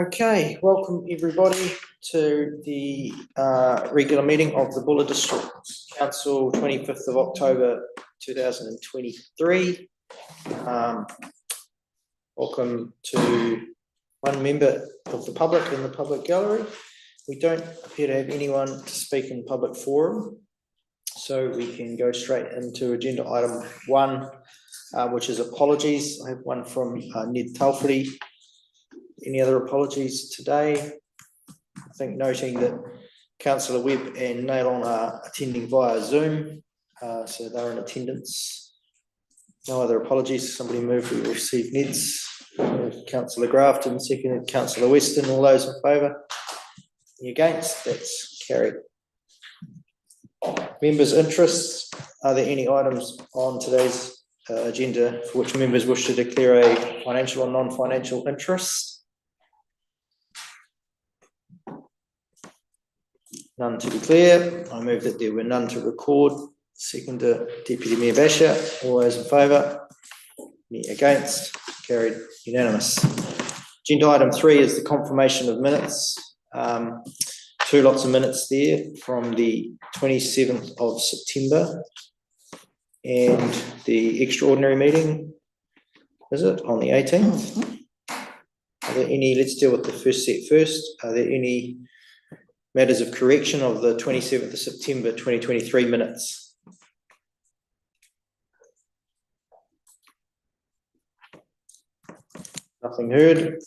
Okay, welcome everybody to the regular meeting of the Buller District Council, 25th of October 2023. Welcome to one member of the public in the public gallery. We don't appear to have anyone to speak in public forum, so we can go straight into agenda item 1, which is apologies. I have one from Ned Talfrey. Any other apologies today? I think noting that Councillor Webb and Nailon are attending via Zoom, so they're in attendance. No other apologies. Somebody moved, we will receive Ned's. Councillor Grafton, seconded Councillor Weston. All those in favour? Any against? That's carried. Members' interests. Are there any items on today's agenda for which members wish to declare a financial or non-financial interest? None to declare. I move that there were none to record. Seconder, Deputy Mayor Basher. All those in favour? Any against? Carried. Unanimous. Agenda item 3 is the confirmation of minutes. 2 lots of minutes there from the 27th of September and the extraordinary meeting, is it, on the 18th? Are there any, let's deal with the first set first. Are there any matters of correction of the 27th of September 2023 minutes? Nothing heard.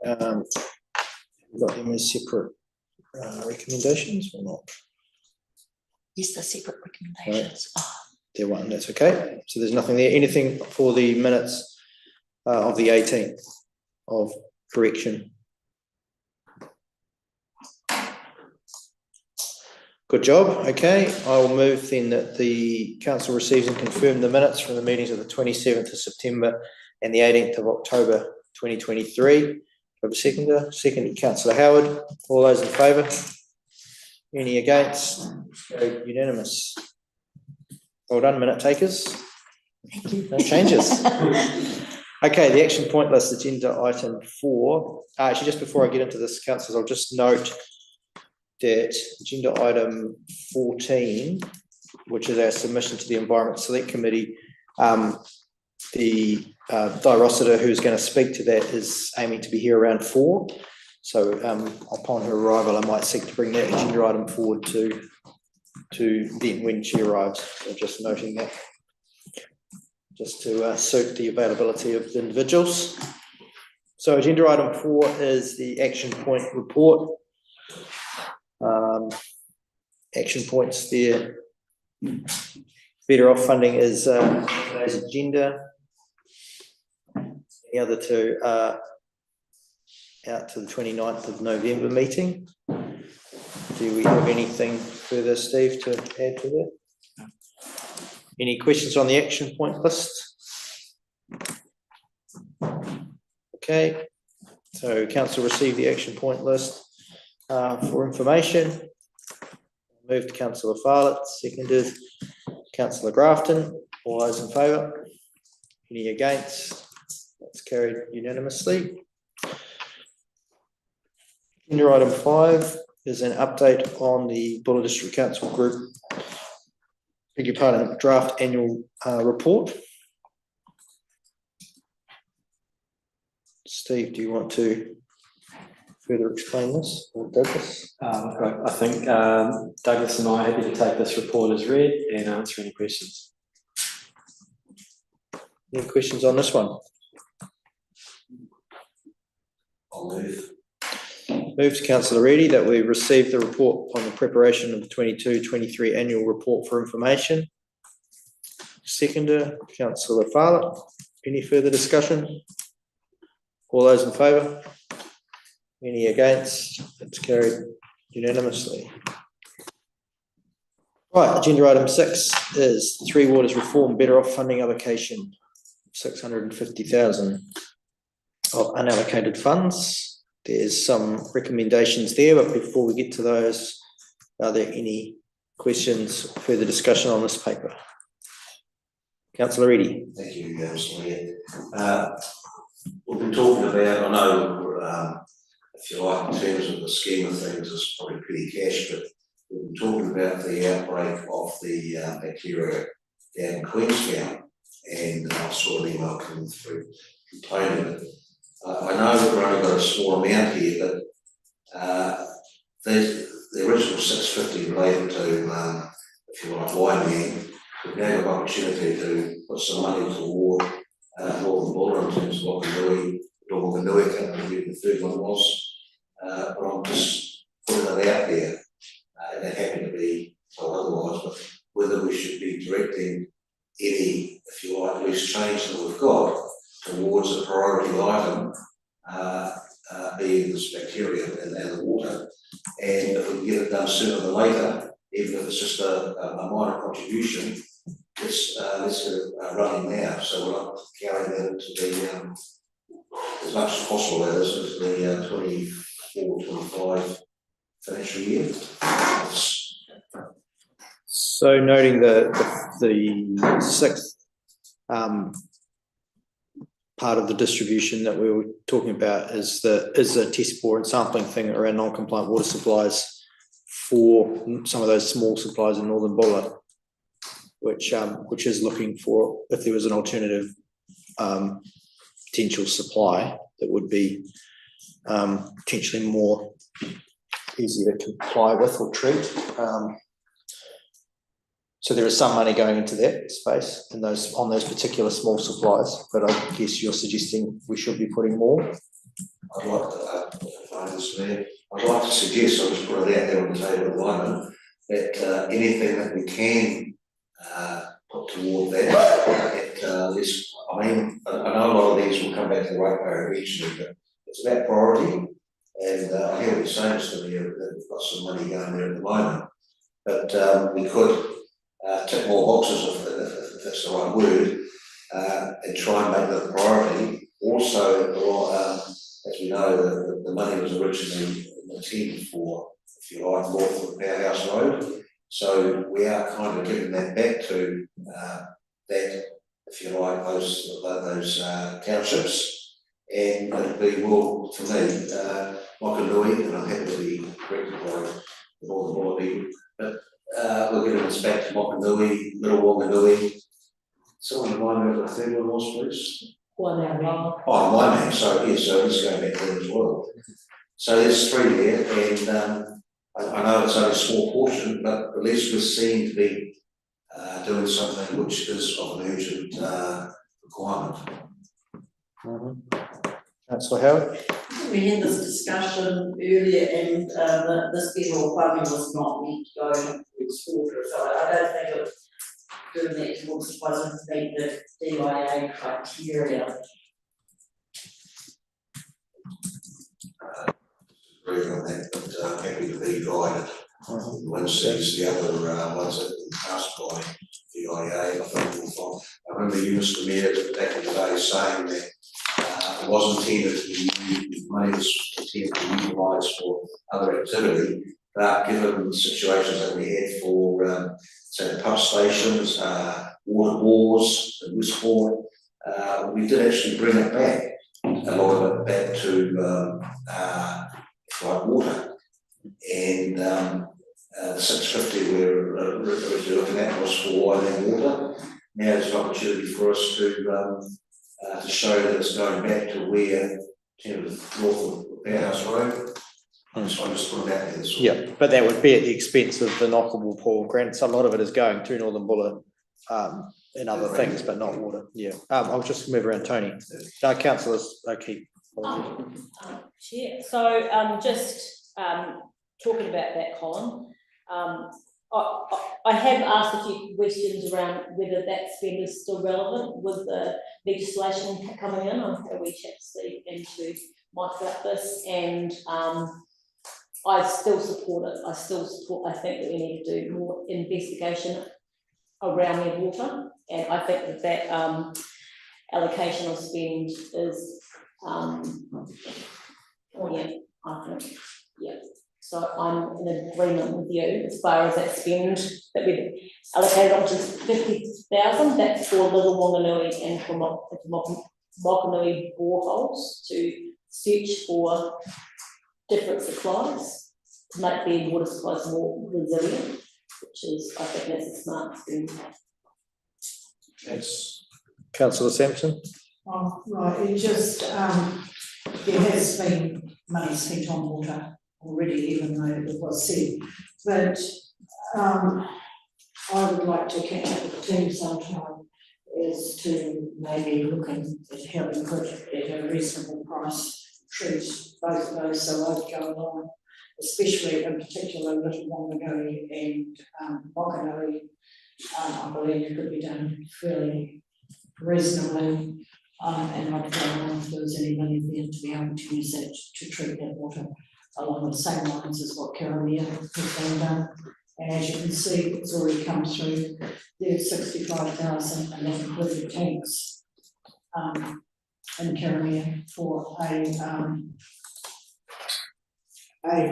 We've got them as separate recommendations or not? Yes, the separate recommendations. Right. There one, that's okay. So there's nothing there. Anything for the minutes of the 18th of correction? Good job. Okay, I will move then that the council receives and confirm the minutes from the meetings of the 27th of September and the 18th of October 2023. Have a seconder? Seconded, Councillor Howard. All those in favour? Any against? Unanimous. Well done, minute takers. Thank you. No changes. Okay, the action point list, agenda item 4. Actually, just before I get into this, councillors, I'll just note that agenda item 14, which is our submission to the Environment Select Committee, the Di Rossiter, who's going to speak to that, is aiming to be here around 4. So upon her arrival, I might seek to bring that agenda item forward to then when she arrives. So just noting that, just to suit the availability of the individuals. So agenda item 4 is the action point report. Action points there. Better off funding is today's agenda. The other two are out to the 29th of November meeting. Do we have anything further, Steve, to add to that? No. Any questions on the action point list? Okay, so council received the action point list for information. Moved to Councillor Farlett, seconded Councillor Grafton. All those in favour? Any against? That's carried unanimously. Agenda item 5 is an update on the Buller District Council Group, beg your pardon, draft annual report. Steve, do you want to further explain this, or Douglas? I think Douglas and I are happy to take this report as read and answer any questions. Any questions on this one? I'll move. Move to Councillor Reddy that we receive the report on the preparation of the 22-23 annual report for information. Seconder, Councillor Farlett. Any further discussion? All those in favour? Any against? It's carried unanimously. Right, agenda item 6 is Three Waters Reform Better Off Funding Allocation, 650,000 of unallocated funds. There's some recommendations there, but before we get to those, are there any questions or further discussion on this paper? Councillor Reddy. Thank you, Mr. Mayor. We've been talking about, I know if you like, in terms of the scheme of things, is probably pretty cash, but we've been talking about the outbreak of the bacteria down in Queenstown, and I saw an email coming through complaining that I know that we've only got a small amount here, but the original 650 related to, if you like, Waimea. We've now got an opportunity to put some money toward Northern Buller in terms of Wakanui, I can't remember who the third one was, but I'm just putting it out there, and they're happy to be told otherwise, but whether we should be directing any, if you like, loose change that we've got towards a priority item, being this bacteria and the water. And if we can get it done sooner than later, even if it's just a minor contribution, let's get it running now. So we're not carrying that into the, as much as possible, that is, into the 24-25 financial year. So noting the sixth part of the distribution that we were talking about is a test bore and sampling thing around non-compliant water supplies for some of those small suppliers in Northern Buller, which is looking for if there was an alternative potential supply that would be potentially more easy to comply with or treat. So there is some money going into that space and on those particular small supplies, but I guess you're suggesting we should be putting more. I'd like to suggest, I'll just put it out there on the table at the moment, that anything that we can put toward that, I mean, I know a lot of these will come back to the ratepayer eventually, but it's about priority. And I hear what you're saying, Mr. Mayor, that we've got some money going there at the moment, but we could tick more boxes, if that's the right word, and try and make that a priority. Also, as we know, the money was originally intended for, if you like, north of Powerhouse Road. So we are kind of giving that back to that, if you like, those townships. And it'd be, well, for me, Wakanui, and I'm happy to be corrected by the Northern Buller people, but we're giving this back to Wakanui, Little Wanganui. Someone remind me what the third one was, please? Waimea. Oh, Waimea, so yes, so it's going back there as well. So there's three there, and I know it's only a small portion, but at least we're seen to be doing something which is of an urgent requirement. Councillor Howard? We had this discussion earlier, and this federal funding was not meant to go towards water, so I don't think it doing that towards supplies would meet the DIA criteria. Agree on that, but happy to be guided. One sees the other ones that have been passed by DIA. I remember you, Mr. Mayor, back in the day saying that it wasn't intended to be used, money was intended to be utilised for other activity, but given the situations that we had for, say, the pump stations, water bores, and sport, we did actually bring it back, a lot of it back to like water. And the 650 we're originally looking at was for wine and water. Now there's an opportunity for us to show that it's going back to where, north of Powerhouse Road. So I just put it out there. Yeah, but that would be at the expense of the knockable pool grants. A lot of it is going to Northern Buller and other things, but not water. Yeah. I'll just move around, Tony. Councillors, O'Keefe. Chair. So just talking about that, Colin, I have asked a few questions around whether that spend is still relevant with the legislation coming in. I've had a wee chat to Steve and to Mike about this, and I still support it. I think that we need to do more investigation around their water, and I think that allocation of spend is so I'm in agreement with you as far as that spend that we've allocated, which is 50,000. That's for Little Wanganui and for Mokanui boreholes to search for different supplies to make their water supplies more resilient, which is, I think that's a smart thing. Thanks. Councillor Sampson? Oh, right, it just, there has been money spent on water already, even though it was said, but, I would like to catch up with the team sometime as to maybe looking at how we could, at a reasonable price, treat both of those so I'd go along, especially in particular Little Whanganui and Whanganui, I believe could be done fairly reasonably, and I'd go along if there was any money there to be able to use that to treat that water along the same lines as what Karamea has been done. And as you can see, it's already come through, there's 65,000 and that included tanks in Karamea for a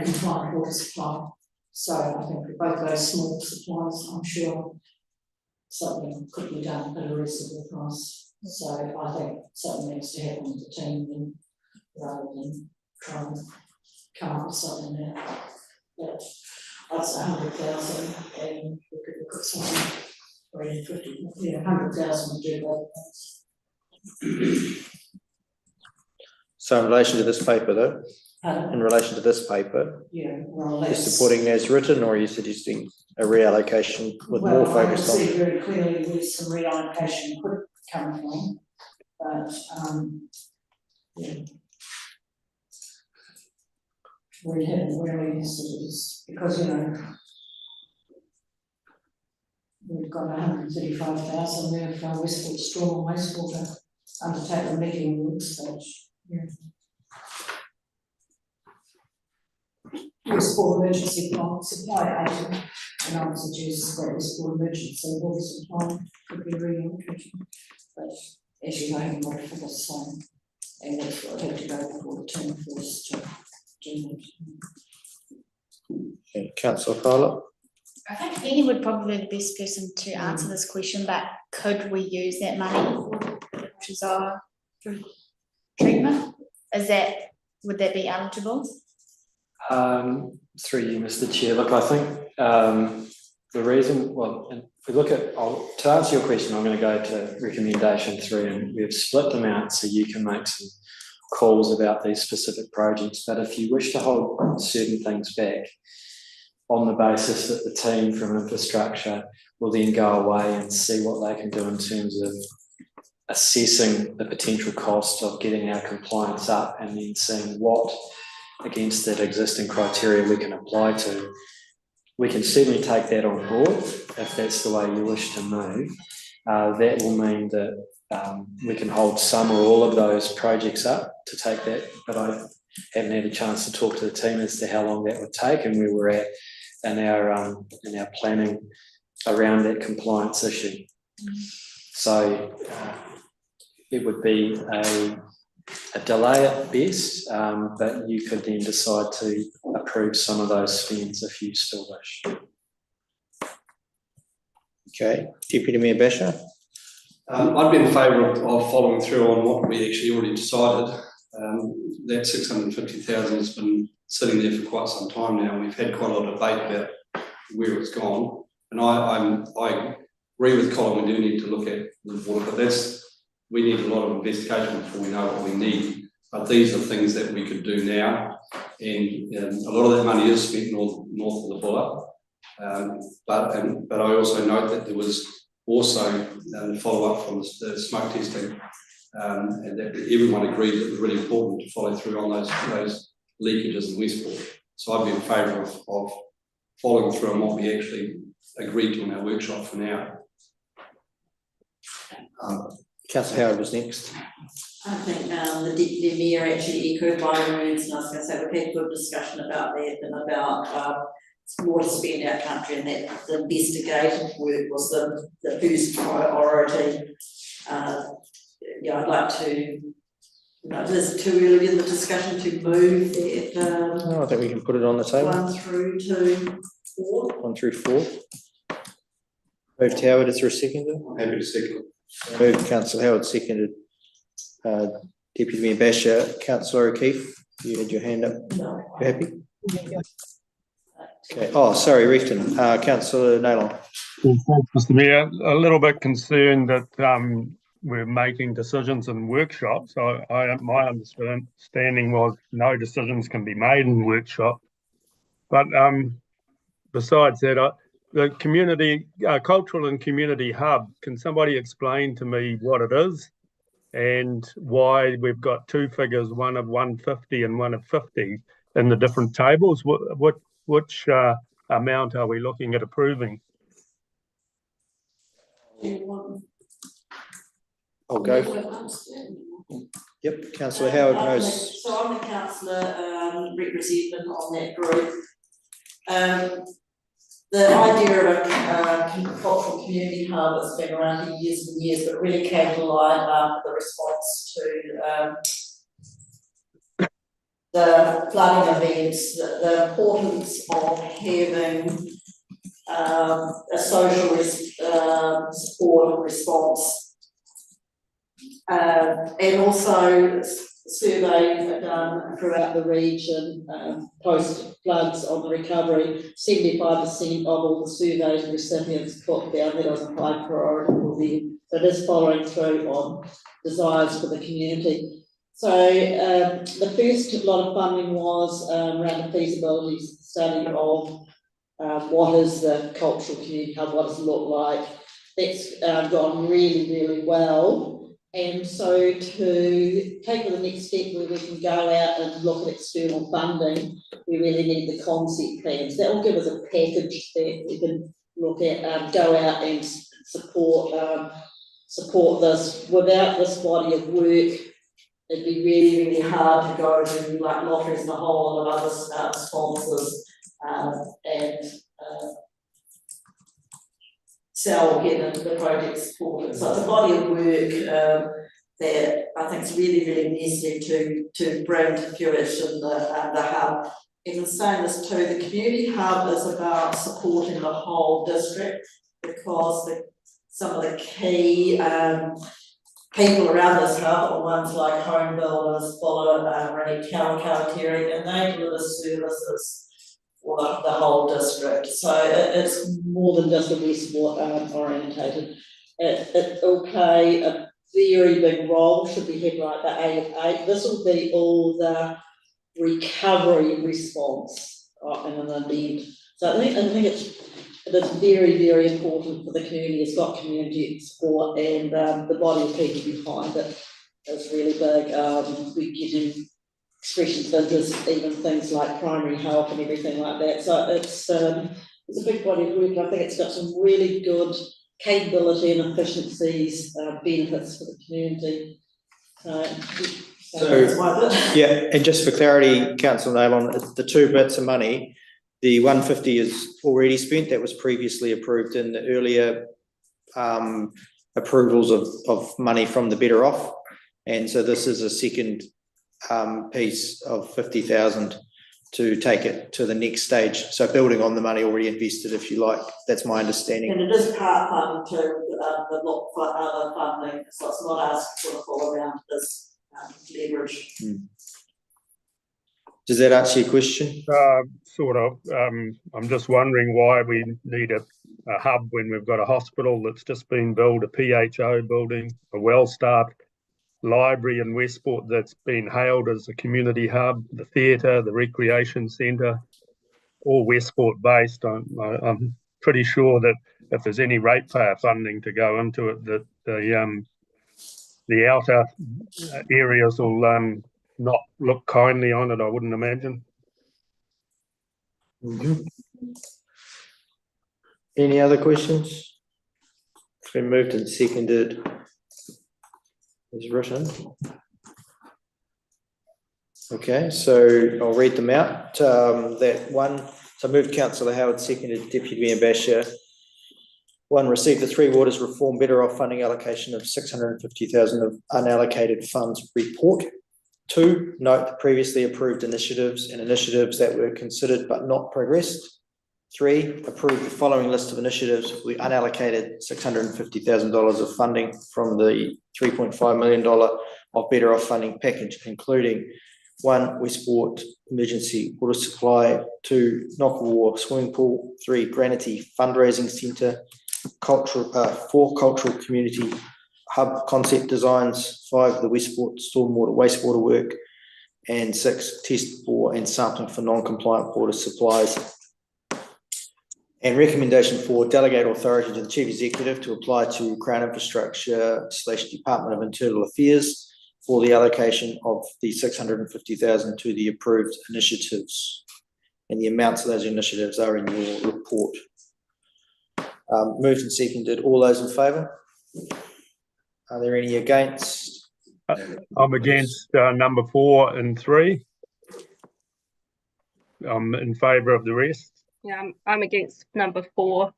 compliant water supply. So I think with both those small supplies, I'm sure something could be done at a reasonable price. So I think something needs to happen with the team then, rather than try and come up with something that I'd say 100,000 and we could look at something, or 50, yeah, 100,000 would do both things. So in relation to this paper though, Pardon? in relation to this paper, Yeah, well, you're that's. supporting as written, or are you suggesting a reallocation with more focus I on? see very clearly where some reallocation could come from, but, yeah. We haven't really sort of, because, you know, we've got 135,000 there for Westwood Storm and Wastewater undertake the meeting works, but, yeah. Westport emergency plant supply item, and I would suggest that Westport emergency water supply could be reallocated, but as you know, I'm not for the same, and that's what I have to go before the team first to do that. And Councillor Fowler? I think Penny would probably be the best person to answer this question, but could we use that money which is our treatment? Would that be eligible? Through you, Mr. Chair. Look, I think the reason, well, if we look at, to answer your question, I'm going to go to recommendation 3, and we've split them out so you can make some calls about these specific projects. But if you wish to hold certain things back on the basis that the team from infrastructure will then go away and see what they can do in terms of assessing the potential cost of getting our compliance up and then seeing what against that existing criteria we can apply to, we can certainly take that on board if that's the way you wish to move. That will mean that we can hold some or all of those projects up to take that, but I haven't had a chance to talk to the team as to how long that would take and where we're at in our planning around that compliance issue. So it would be a delay at best, but you could then decide to approve some of those spends if you still wish. Okay, Deputy Mayor Basher? I'd be in favour of following through on what we actually already decided. That 650,000 has been sitting there for quite some time now, and we've had quite a lot of debate about where it's gone. And I agree with Colin, we do need to look at the water, but we need a lot of investigation before we know what we need. But these are things that we could do now, and a lot of that money is spent north of the Buller. But I also note that there was also follow up from the smoke testing, and that everyone agreed that it was really important to follow through on those leakages in Westport. So I'd be in favour of following through on what we actually agreed to in our workshop for now. Councillor Howard was next. I think the Deputy Mayor actually echoed my words, and I was going to say we've had good discussion about that and about water spend our country, and that the investigative work was the first priority. I'd like to, is it too early in the discussion to move that No, I think we can put it on the table. 1 through to 4? 1 through 4. Moved Howard, is there a seconder? Happy to second. Moved Councillor Howard, seconded Deputy Mayor Basher. Councillor O'Keefe? You had your hand up. No. You happy? Okay. Oh, sorry, Reefton. Councillor Naylor. Thanks, Mr. Mayor. A little bit concerned that we're making decisions in workshops. My understanding was no decisions can be made in workshop. But besides that, the community, cultural and community hub, can somebody explain to me what it is and why we've got two figures, one of 150 and one of 50 in the different tables? Which amount are we looking at approving? I'll go. Yep, Councillor Howard knows. So I'm the councillor representative on that group. The idea of a cultural community hub has been around for years and years, but really came to light after the response to the flooding events, the importance of having a social support and response. And also surveys are done throughout the region post floods on the recovery. 75% of all the surveyed recipients put down that as a high priority for them. So it is following through on desires for the community. So the first lot of funding was around the feasibility study of what is the cultural community hub, what does it look like. That's gone really, really well. And so to take the next step where we can go out and look at external funding, we really need the concept plans. That will give us a package that we can look at, go out and support this. Without this body of work, it'd be really, really hard to go to like lotteries and a whole lot of other sponsors and sell get the project supported. So it's a body of work that I think is really, really necessary to bring to fruition the hub. And in saying this too, the community hub is about supporting the whole district because some of the key people around this hub are ones like home builders, running Karakateri, and they deliver services for the whole district. So it's more than just a Westport orientated. It will play a very big role, should we have like the 8 of 8. This will be all the recovery response in an event. So I think it's very, very important for the community. It's got community support and the body of people behind it is really big. We're getting expressions of interest, even things like primary health and everything like that. So it's a big body of work. I think it's got some really good capability and efficiencies, benefits for the community. Yeah, and just for clarity, Councillor Naylor, the two bits of money, the 150 is already spent. That was previously approved in the earlier approvals of money from the Better Off, and so this is a second piece of 50,000 to take it to the next stage. So building on the money already invested, if you like. That's my understanding. And it is part funding too, the lot for other funding, so it's not us sort of all around this leverage. Does that answer your question? Sort of. I'm just wondering why we need a hub when we've got a hospital that's just been built, a PHO building, a well-staffed library in Westport that's been hailed as a community hub, the theatre, the recreation centre, all Westport based. I'm pretty sure that if there's any ratepayer funding to go into it, that the outer areas will not look kindly on it, I wouldn't imagine. Any other questions? It's been moved and seconded. Is written. Okay, so I'll read them out. That one, so moved Councillor Howard, seconded Deputy Mayor Basher. 1, receive the Three Waters Reform Better Off funding allocation of 650,000 of unallocated funds report. 2, note the previously approved initiatives and initiatives that were considered but not progressed. 3, approve the following list of initiatives for the unallocated $650,000 of funding from the $3.5 million of Better Off funding package, including 1, Westport Emergency Water Supply, 2, Knockawa Swimming Pool, 3, Granity Fundraising Centre, 4, Cultural Community Hub Concept Designs, 5, the Westport Stormwater Wastewater Work, and 6, Test bore and sampling for non-compliant water supplies. And recommendation 4, delegate authority to the Chief Executive to apply to Crown Infrastructure / Department of Internal Affairs for the allocation of the 650,000 to the approved initiatives. And the amounts of those initiatives are in your report. Moved and seconded. All those in favour? Are there any against? I'm against number 4 and 3. I'm in favour of the rest. Yeah, I'm against number 4.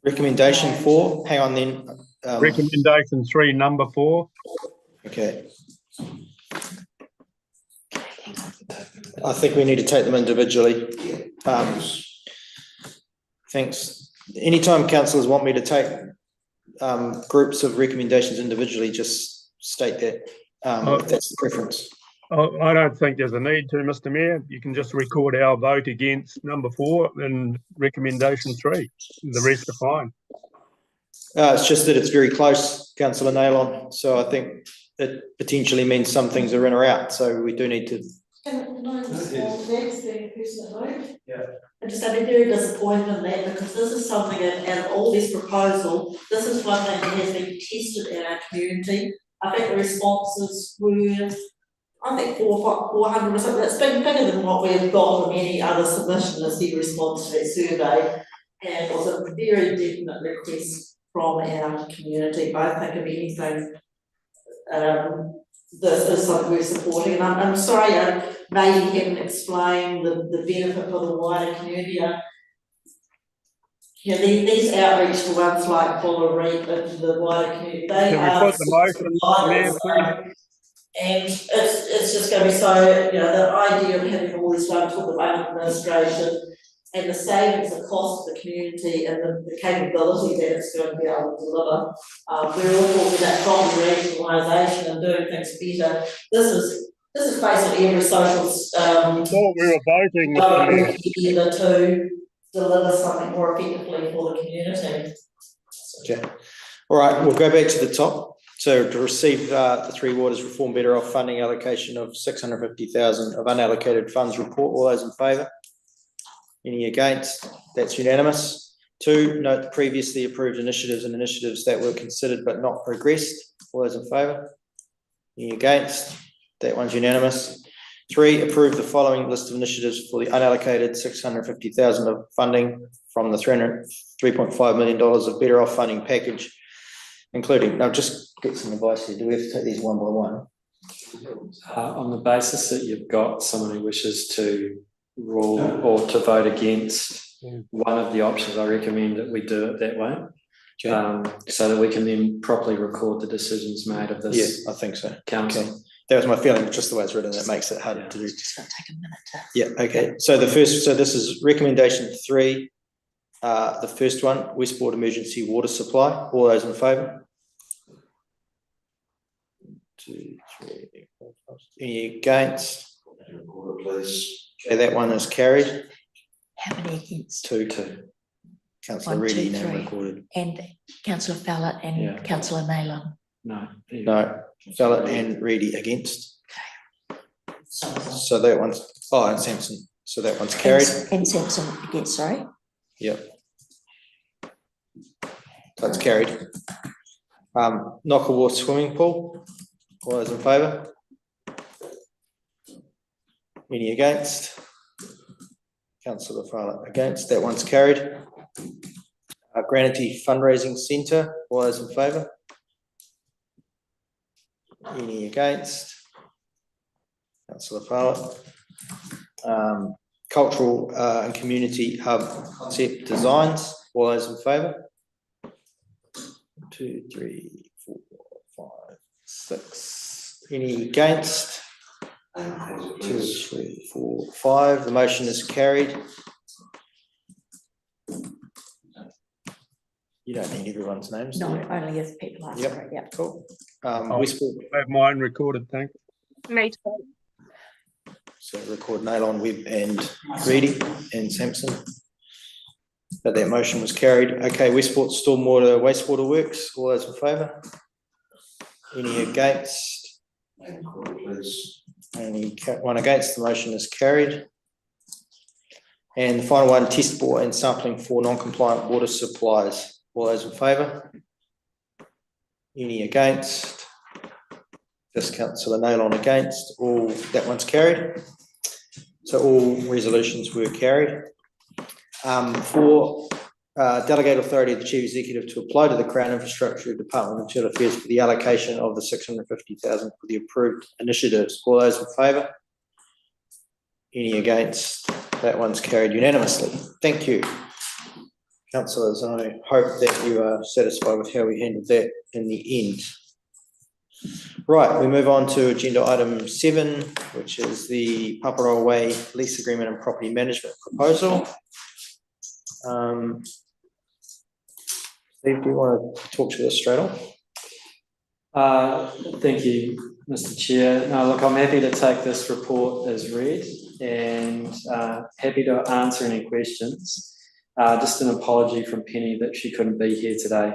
Recommendation 4, hang on then. Recommendation 3, number 4. Okay. I think we need to take them individually. Thanks. Anytime councillors want me to take groups of recommendations individually, just state that if that's the preference. I don't think there's a need to, Mr. Mayor. You can just record our vote against number 4 and recommendation 3. The rest are fine. It's just that it's very close, Councillor Naylon. So I think it potentially means some things are in or out. So we do need to. Can I just being a person at home? Yeah. I just I'd be very disappointed in that because this is something out of all this proposal, this is one thing that has been tested in our community. I think the responses were, I think 400 or something. It's been bigger than what we have got from any other submission as the response to that survey. And it was a very definite request from our community. I think of anything, this is something we're supporting. And I'm sorry, maybe haven't explained the benefit for the wider community. Yeah, these outreach to ones like Fuller Reef into the wider community, they are providers, and it's just going to be so, the idea of having all this one talk about administration and the savings and cost of the community and the capability that it's going to be able to deliver. We're all talking about property rationalisation and doing things better. This is basically every social We were voting, Mr. Mayor. together to deliver something more effectively for the community. Okay. All right, we'll go back to the top. So to receive the Three Waters Reform Better Off funding allocation of 650,000 of unallocated funds report. All those in favour? Any against? That's unanimous. 2, note the previously approved initiatives and initiatives that were considered but not progressed. All those in favour? Any against? That one's unanimous. 3, approve the following list of initiatives for the unallocated 650,000 of funding from the $3.5 million of Better Off funding package, including, now just get some advice here. Do we have to take these one by one? On the basis that you've got someone who wishes to rule or to vote against one of the options, I recommend that we do it that way. Okay. So that we can then properly record the decisions made of this. Yeah, I think so. Council. Okay. That was my feeling, but just the way it's written, that makes it harder to do. It's just going to take a minute to. Yeah, okay. So this is recommendation 3. The first one, Westport Emergency Water Supply. All those in favour? 2, 3, 4, 5. Any against? Please. Okay, that one is carried. How many against? 2. Councillor 1, 2, Reedy now 3. recorded. And Councillor Fallett and Councillor Naylon. No. No. Fallett and Reedy against. So that one's, and Sampson. So that one's carried. And Sampson against, sorry. Yep. So it's carried. Knockawa Swimming Pool. All those in favour? Any against? Councillor Fallett against. That one's carried. Granity Fundraising Centre. All those in favour? Any against? Councillor Fallett. Cultural and Community Hub Concept Designs. All those in favour? 2, 3, 4, 5, 6. Any against? 2, 3, 4, 5. The motion is carried. You don't need everyone's names. No, do you? only if people ask for it, yeah. Cool. I'll Westport. have mine recorded, thanks. May 12. So record Nailon, Webb and Reedy and Sampson. But that motion was carried. Okay, Westport Stormwater Wastewater Works, all those in favour? Any against? And call it, please. One against, the motion is carried. And the final one, test bore and sampling for non-compliant water supplies. All those in favour? Any against? Just Councillor Nailon against. All, that one's carried. So all resolutions were carried. For delegated authority of the Chief Executive to apply to the Crown Infrastructure Department of Internal Affairs for the allocation of the 650,000 for the approved initiatives. All those in favour? Any against? That one's carried unanimously. Thank you, councillors. I hope that you are satisfied with how we handled that in the end. Right, we move on to agenda item 7, which is the Paparoa Way lease agreement and property management proposal. Steve, do you want to talk to this straight on? Thank you, Mr. Chair. No, look, I'm happy to take this report as read and happy to answer any questions. Just an apology from Penny that she couldn't be here today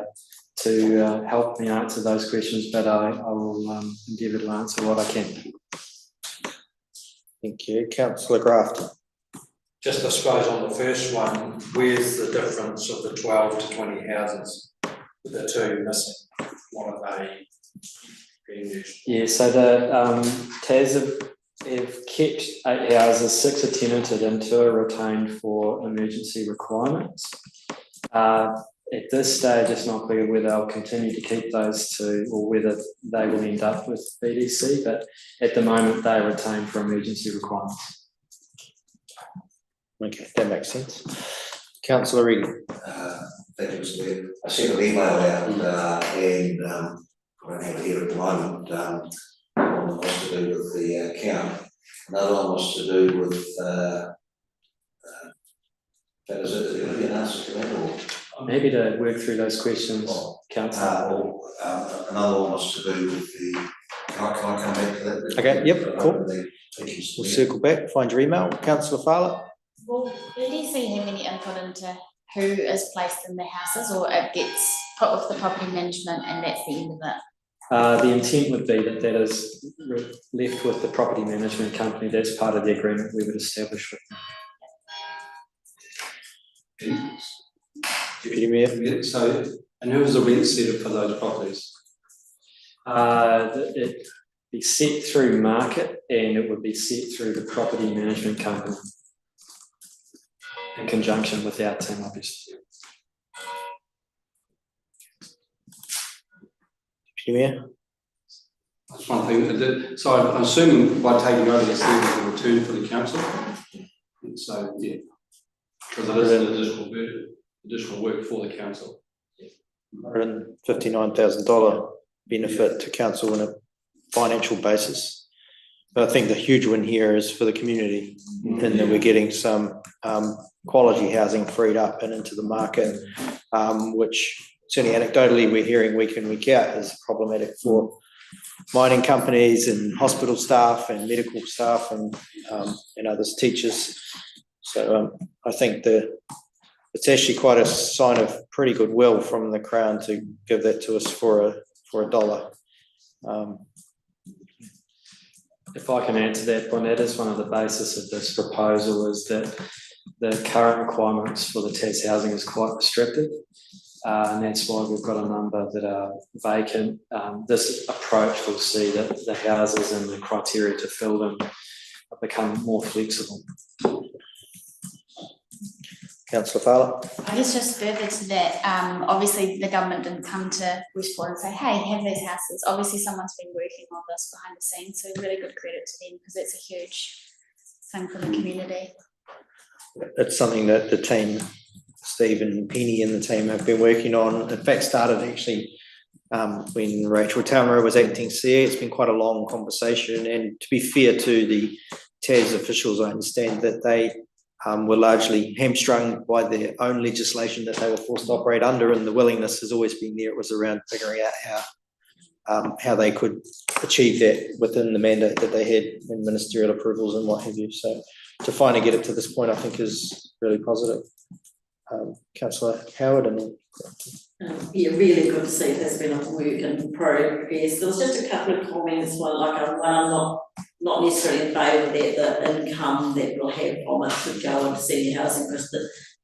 to help me answer those questions, but I will endeavour to answer what I can. Thank you. Councillor Grafton. Just I suppose on the first one, where's the difference of the 12 to 20 houses? The two missing, what are they being used? Yeah, so the TAS have kept 8 houses, 6 are tenanted and 2 are retained for emergency requirements. At this stage, it's not clear whether they'll continue to keep those 2 or whether they will end up with BDC, but at the moment they are retained for emergency requirements. Okay, that makes sense. Councillor Regan. Thank you, Mr. Mayor. I sent an email out and I don't have it here at the moment. One was to do with the account. Another one was to do with is it going to be an answer to that or? I'm happy to work through those questions, Councillor. Another one was to do with the. Can I come back to that? Okay, yep, cool. We'll circle back, find your email. Councillor Fowler. Will BDC have any input into who is placed in the houses, or it gets put with the property management and that's the end of it? The intent would be that that is left with the property management company. That's part of the agreement we would establish with them. Deputy Mayor. So, and who was the rent setter for those properties? It be set through market and it would be set through the property management company in conjunction with our team, obviously. Deputy Mayor. That's one thing. So I'm assuming by taking over this thing, there's a return for the council. And so, yeah, because it is an additional work for the council. $159,000 benefit to council on a financial basis. But I think the huge win here is for the community in that we're getting some quality housing freed up and into the market, which certainly anecdotally we're hearing week in, week out is problematic for mining companies and hospital staff and medical staff and others, teachers. So I think it's actually quite a sign of pretty goodwill from the Crown to give that to us for a dollar. If I can add to that point, that is one of the basis of this proposal is that the current requirements for the TAS housing is quite restricted. And that's why we've got a number that are vacant. This approach will see that the houses and the criteria to fill them become more flexible. Councillor Fowler. I guess just further to that, obviously the government didn't come to Westport and say, hey, have these houses. Obviously someone's been working on this behind the scenes, so really good credit to them because it's a huge thing for the community. It's something that the team, Steve and Penny and the team have been working on. In fact, started actually when Rachel Taumara was acting CEO. It's been quite a long conversation, and to be fair to the TAS officials, I understand that they were largely hamstrung by their own legislation that they were forced to operate under, and the willingness has always been there. It was around figuring out how they could achieve that within the mandate that they had in ministerial approvals and what have you. So to finally get it to this point, I think is really positive. Councillor Howard and then. Yeah, really good to see there's been a work in progress. There was just a couple of comments, one I'm not necessarily in favour that the income that we'll have from it should go into senior housing, because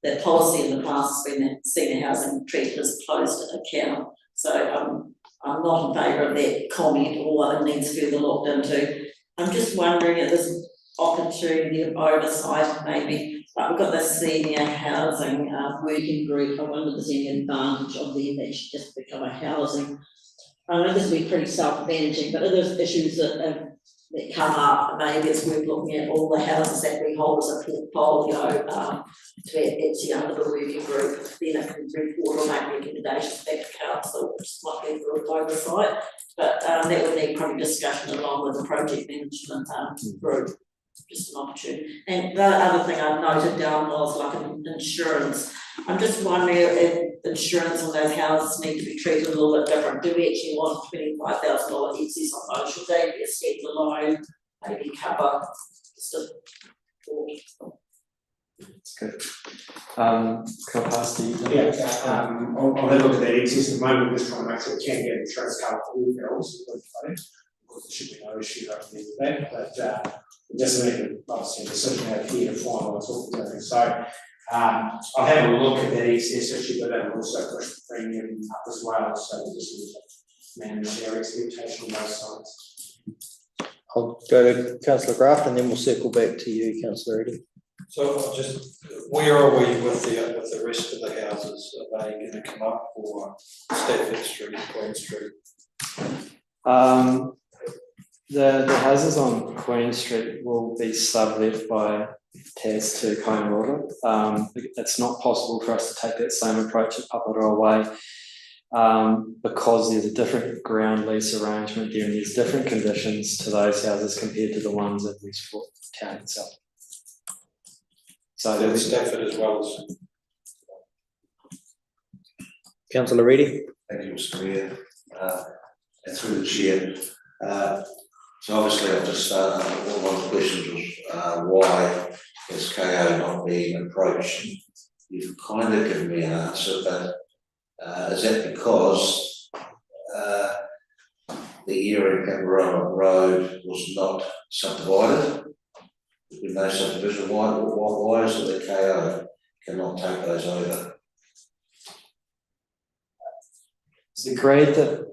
the policy in the past has been that senior housing treated as a closed account. So I'm not in favour of that comment, or it needs further looked into. I'm just wondering if there's opportunity of oversight maybe. Like we've got this senior housing working group. I wonder if there's any advantage of them that should just become a housing. I know this will be pretty self-managing, but if there's issues that come up, maybe it's worth looking at all the houses that we hold as a portfolio to have Betsy under the working group. Then it can report or make recommendations back to council, which might be for oversight. But that would need probably discussion along with the project management group. Just an opportunity. And the other thing I noted down was like an insurance. I'm just wondering if insurance on those houses need to be treated a little bit different. Do we actually want $25,000 excess on those? Should they be a standalone, maybe cover just a thought? That's good. Can I pass to you? I'll have a look at that excess at the moment, just trying to make sure we can get insurance cover for all barrels, because there should be no issue hopefully with that, but just make a obviously decision out here to finalise what we're doing. So I'll have a look at that excess issue, but that will also push the premium up as well, so we just need to manage our expectation on both sides. I'll go to Councillor Graft and then we'll circle back to you, Councillor Eddy. So just, where are we with the rest of the houses? Are they going to come up for Stafford Street, Queen Street? The houses on Queen Street will be sublet by TAS to Consultation. It's not possible for us to take that same approach at Paparoa Way because there's a different ground lease arrangement there and there's different conditions to those houses compared to the ones in Westport town itself. So there's Stafford as well as. Councillor Eddy. Thank you, Mr. Mayor. And through the chair. So obviously I've just started, one of the questions was why is KO not being approached? You've kind of given me an answer, but is that because the area in Paparoa Road was not subdivided? With no subdivision, why is it that KO cannot take those over? It's agreed that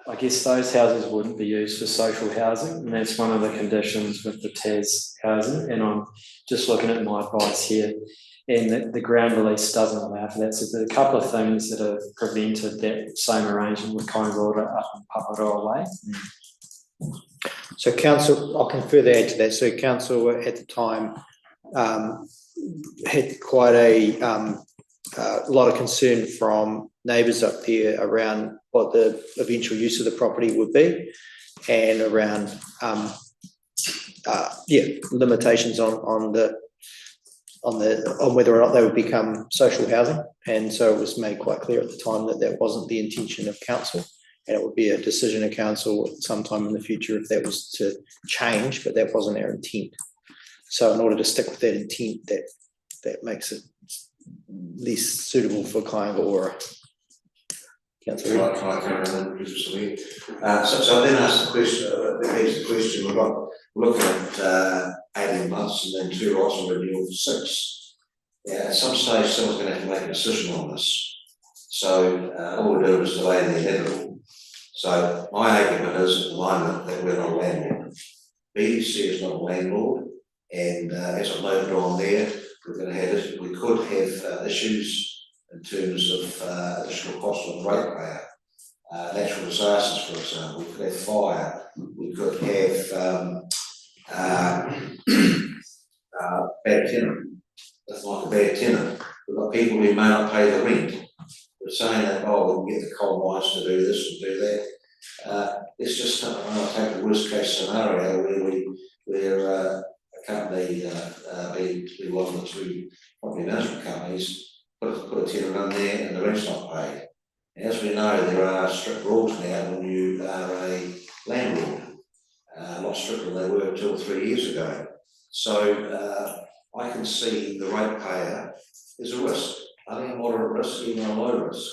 I guess those houses wouldn't be used for social housing, and that's one of the conditions with the TAS housing. And I'm just looking at my advice here, and the ground release doesn't allow for that. So there's a couple of things that have prevented that same arrangement with Consultation up in Paparoa Way. So council, I can further add to that. So council at the time had quite a lot of concern from neighbours up there around what the eventual use of the property would be, and around limitations on whether or not they would become social housing. And so it was made quite clear at the time that that wasn't the intention of council, and it would be a decision of council sometime in the future if that was to change, but that wasn't our intent. So in order to stick with that intent, that makes it less suitable for Consultation. Councillor, can I carry on then? So I then asked the question, here's the question, we're looking at 18 months and then 2 lots on renewal for 6. Yeah, at some stage someone's going to have to make a decision on this. So all we're doing is delaying the inevitable. So my argument is at the moment that we're not a landlord. BDC is not a landlord, and as I've noted on there, we could have issues in terms of additional cost of the ratepayer, natural disasters, for example. We could have fire. We could have bad tenant. That's like a bad tenant. We've got people who may not pay the rent. We're saying that, oh, we can get the coal mines to do this and do that. It's just, I'll take the worst case scenario where a company, be one of the 2 property management companies, put a tenant on there and the rent's not paid. As we know, there are strict rules now when you are a landlord, a lot stricter than they were 2 or 3 years ago. So I can see the ratepayer is a risk, only a moderate risk, even a low risk,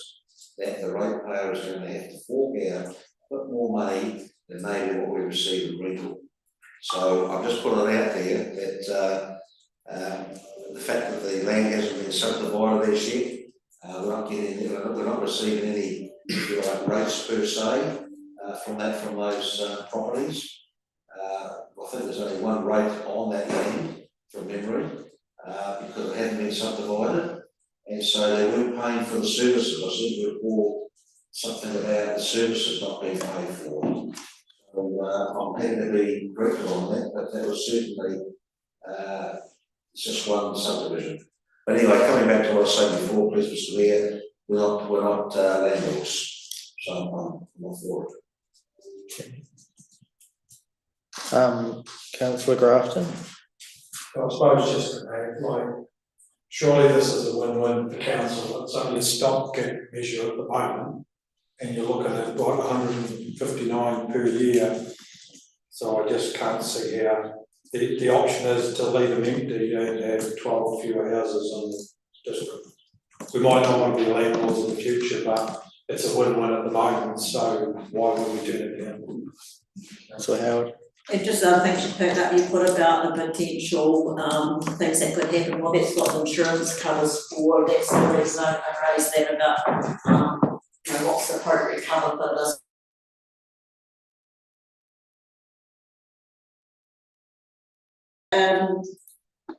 that the ratepayer is going to have to fork out a bit more money than maybe what we receive in rental. So I've just put it out there that the fact that the land hasn't been subdivided as yet, we're not receiving any, if you like, rates per se from those properties. I think there's only one rate on that land from memory because it hadn't been subdivided, and so they weren't paying for the services. I seem to recall something about the services not being paid for. So I'm happy to be corrected on that, but that was certainly just one subdivision. But anyway, coming back to what I said before, please, Mr. Mayor, we're not landlords, so I'm not for it. Councillor Grafton. I suppose just to add, like, surely this is a win-win for council. It's only a stopgap measure at the moment, and you're looking at like 159 per year. So I just can't see how the option is to leave them empty and have 12 fewer houses in the district. We might not want to be landlords in the future, but it's a win-win at the moment. So why would we turn it down? Councillor Howard. And just other things you picked up, you put about the potential things that could happen, well, that's what insurance covers for, that's the reason I raised that about you know, what's the appropriate cover for this.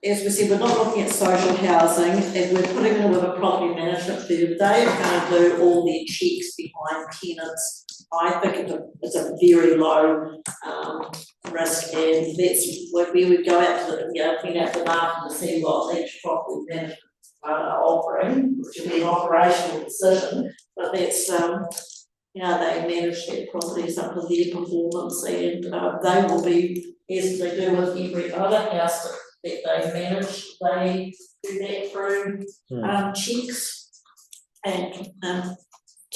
As we said, we're not looking at social housing, and we're putting in with a property management firm. They are going to do all their checks behind tenants. I think it's a very low risk, and that's where we would go out to the, you know, clean out the market to see what each property management are offering, which will be an operational decision. But that's you know, they manage their properties up to their performance, and they will be, as they do with every other house that they manage, they do that through checks and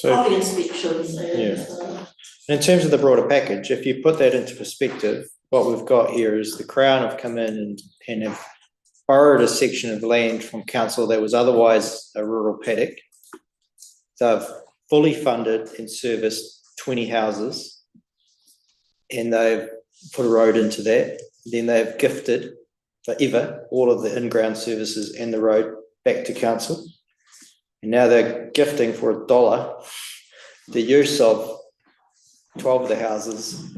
property inspections. And, in terms of the broader package, if you put that into perspective, what we've got here is the Crown have come in and have borrowed a section of land from council that was otherwise a rural paddock. They've fully funded and serviced 20 houses, and they've put a road into that. Then they've gifted forever all of the in-ground services and the road back to council. And now they're gifting for $1 the use of 12 of the houses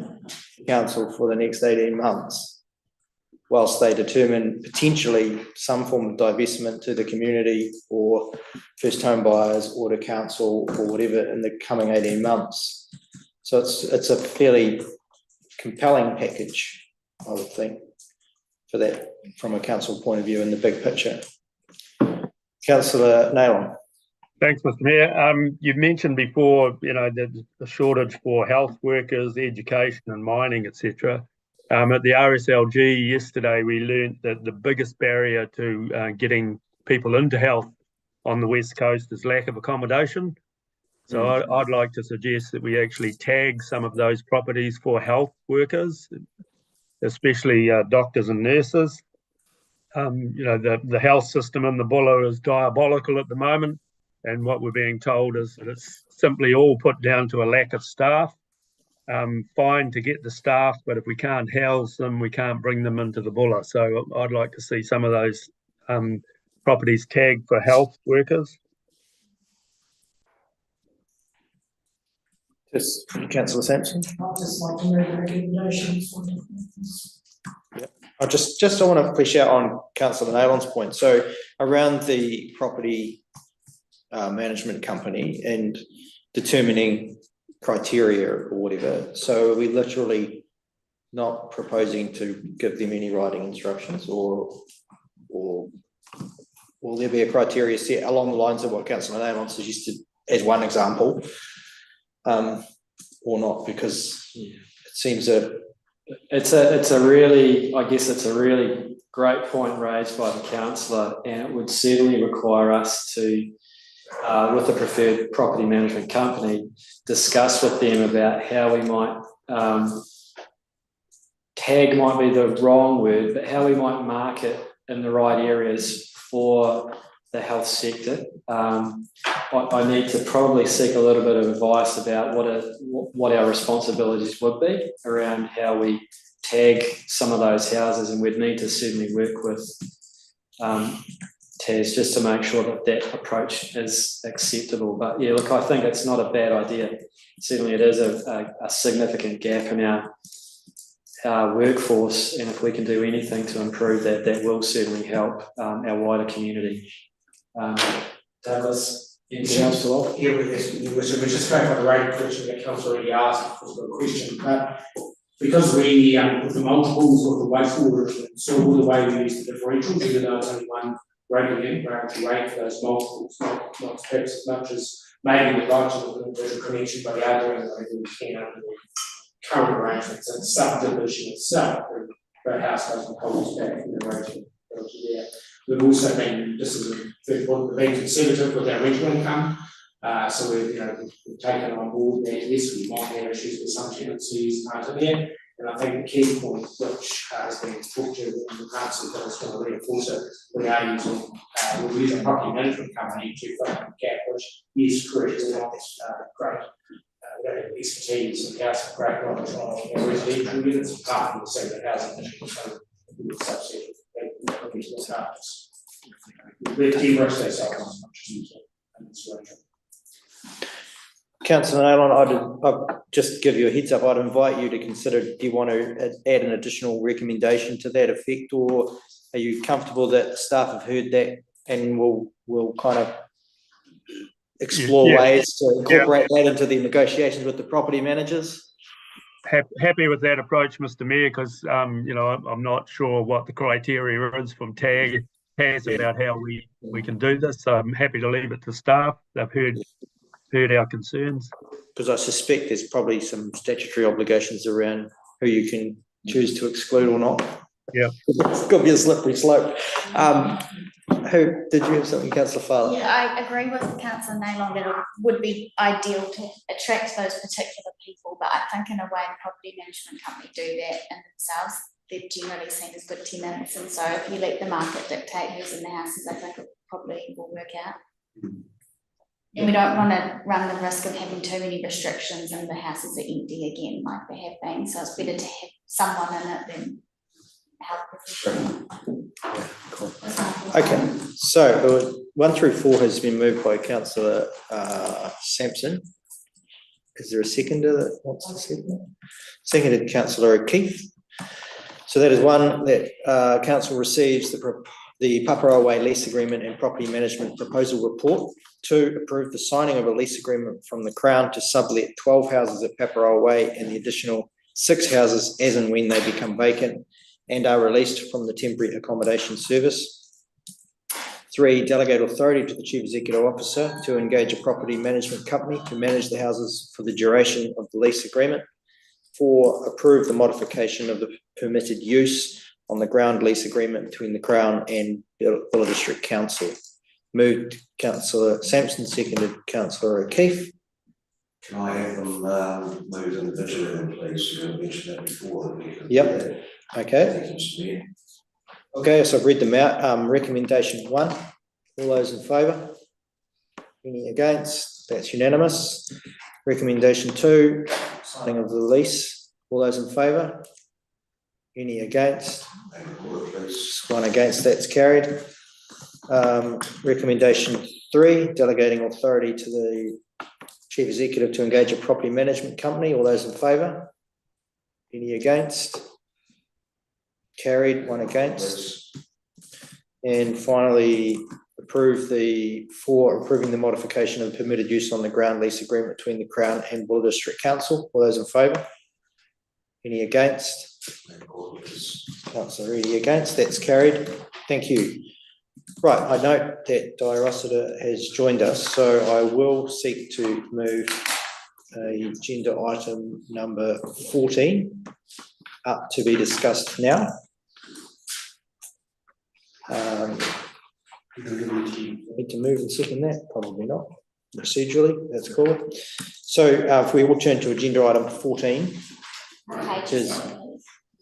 to council for the next 18 months, whilst they determine potentially some form of divestment to the community or first home buyers or to council or whatever in the coming 18 months. So it's a fairly compelling package, I would think, for that from a council point of view in the big picture. Councillor Naylor. Thanks, Mr. Mayor. You mentioned before, you know, the shortage for health workers, education and mining, etc. At the RSLG yesterday, we learned that the biggest barrier to getting people into health on the West Coast is lack of accommodation. So I'd like to suggest that we actually tag some of those properties for health workers, especially doctors and nurses. You know, the health system in the Buller is diabolical at the moment. And what we're being told is that it's simply all put down to a lack of staff. Fine to get the staff, but if we can't house them, we can't bring them into the Buller. So I'd like to see some of those properties tagged for health workers. Just Councillor Sampson. I'd just like to move recommendations. I just I want to flesh out on Councillor Naylon's point. So around the property management company and determining criteria or whatever. So are we literally not proposing to give them any writing instructions, or will there be a criteria set along the lines of what Councillor Naylon suggested as one example, or not? Because it seems it's a really, I guess it's a really great point raised by the councillor, and it would certainly require us to with the preferred property management company, discuss with them about how we might, tag might be the wrong word, but how we might market in the right areas for the health sector. I need to probably seek a little bit of advice about what our responsibilities would be around how we tag some of those houses, and we'd need to certainly work with TAS just to make sure that that approach is acceptable. But yeah, look, I think it's not a bad idea. Certainly it is a significant gap in our workforce, and if we can do anything to improve that, that will certainly help our wider community. Douglas, anything else to add? Yeah, we just going for the rate question that council already asked, was the question, but because we, with the multiples of the wastewater, so all the way we use the differentials, even though it's only one rating, we're actually rating for those multiples, not perhaps as much as maybe we'd like to with an individual connection, but we are doing everything we can under the current arrangements and subdivision itself, the house doesn't hold us back from the rating there. We've also been, this is a third point, being conservative with our rental income. So we've taken on board that, yes, we might have issues with some tenancies out of there. And I think the key point, which has been talked to in the council, that is going to reinforce it, we're using a property management company to fill in the gap, which is correct, is not great. We don't have expertise in house of great knowledge on residential units, apart from the second housing issue, so we subset we've de-risked ourselves as much as we can in this region. Councillor Naylon, I'd just give you a heads up. I'd invite you to consider, do you want to add an additional recommendation to that effect, or are you comfortable that staff have heard that and will kind of explore ways to incorporate that into the negotiations with the property managers? Happy with that approach, Mr. Mayor, because I'm not sure what the criteria is from TAS about how we can do this. So I'm happy to leave it to staff. They've heard our concerns. Because I suspect there's probably some statutory obligations around who you can choose to exclude or not. Yeah, it's got to be a slippery slope. Who did you have something, Councillor Fowler? Yeah, I agree with Councillor Naylon that it would be ideal to attract those particular people, but I think in a way the property management company do that in themselves. They're generally seen as good tenants, and so if you let the market dictate who's in the houses, I think it probably will work out. And we don't want to run the risk of having too many restrictions and the houses are empty again, like they have been. So it's better to have someone in it than help with yeah, cool. Okay, so 1 through 4 has been moved by Councillor Sampson. Is there a seconder that wants to second? Seconded Councillor O'Keefe. So that is one that council receives the Paparoa Way lease agreement and property management proposal report. 2, approve the signing of a lease agreement from the Crown to sublet 12 houses at Paparoa Way and the additional 6 houses as and when they become vacant and are released from the temporary accommodation service. 3, delegate authority to the Chief Executive Officer to engage a property management company to manage the houses for the duration of the lease agreement. 4, approve the modification of the permitted use on the ground lease agreement between the Crown and Buller District Council. Moved Councillor Sampson, seconded Councillor O'Keefe. Can I have them moved individually then, please? You mentioned that before. Yep. Okay. Thank you, Mr. Mayor. Okay, so I've read them out. Recommendation 1, all those in favour? Any against? That's unanimous. Recommendation 2, signing of the lease, all those in favour? Any against? 1 against, that's carried. Recommendation 3, delegating authority to the Chief Executive to engage a property management company, all those in favour? Any against? Carried, 1 against. And finally, approving the modification of permitted use on the ground lease agreement between the Crown and Buller District Council. All those in favour? Any against? Councillor Reedy against. That's carried. Thank you. Right, I note that Di Rossiter has joined us, so I will seek to move agenda item number 14 up to be discussed now. Need to move and second that? Probably not. Procedurally, that's cool. So if we will turn to agenda item 14, which is,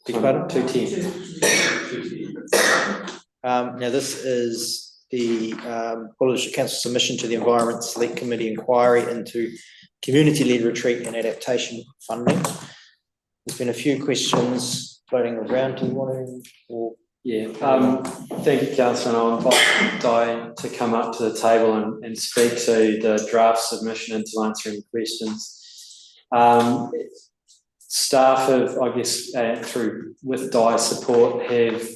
beg your pardon? 210. Now this is the College Council submission to the Environment Select Committee inquiry into community-led retreat and adaptation funding. There's been a few questions floating around. Do you want to? Or yeah, thank you, Councillor, and I'll invite Di to come up to the table and speak to the draft submission and to answer any questions. Staff have, I guess, through with Di's support, have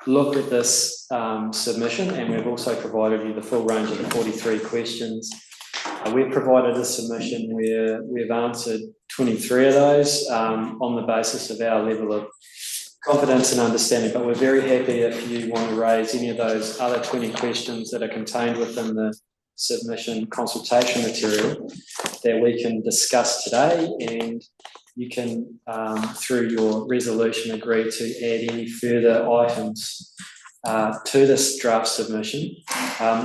looked at this submission, and we've also provided you the full range of the 43 questions. We've provided a submission where we've answered 23 of those on the basis of our level of confidence and understanding, but we're very happy if you want to raise any of those other 20 questions that are contained within the submission consultation material that we can discuss today, and you can, through your resolution, agree to add any further items to this draft submission.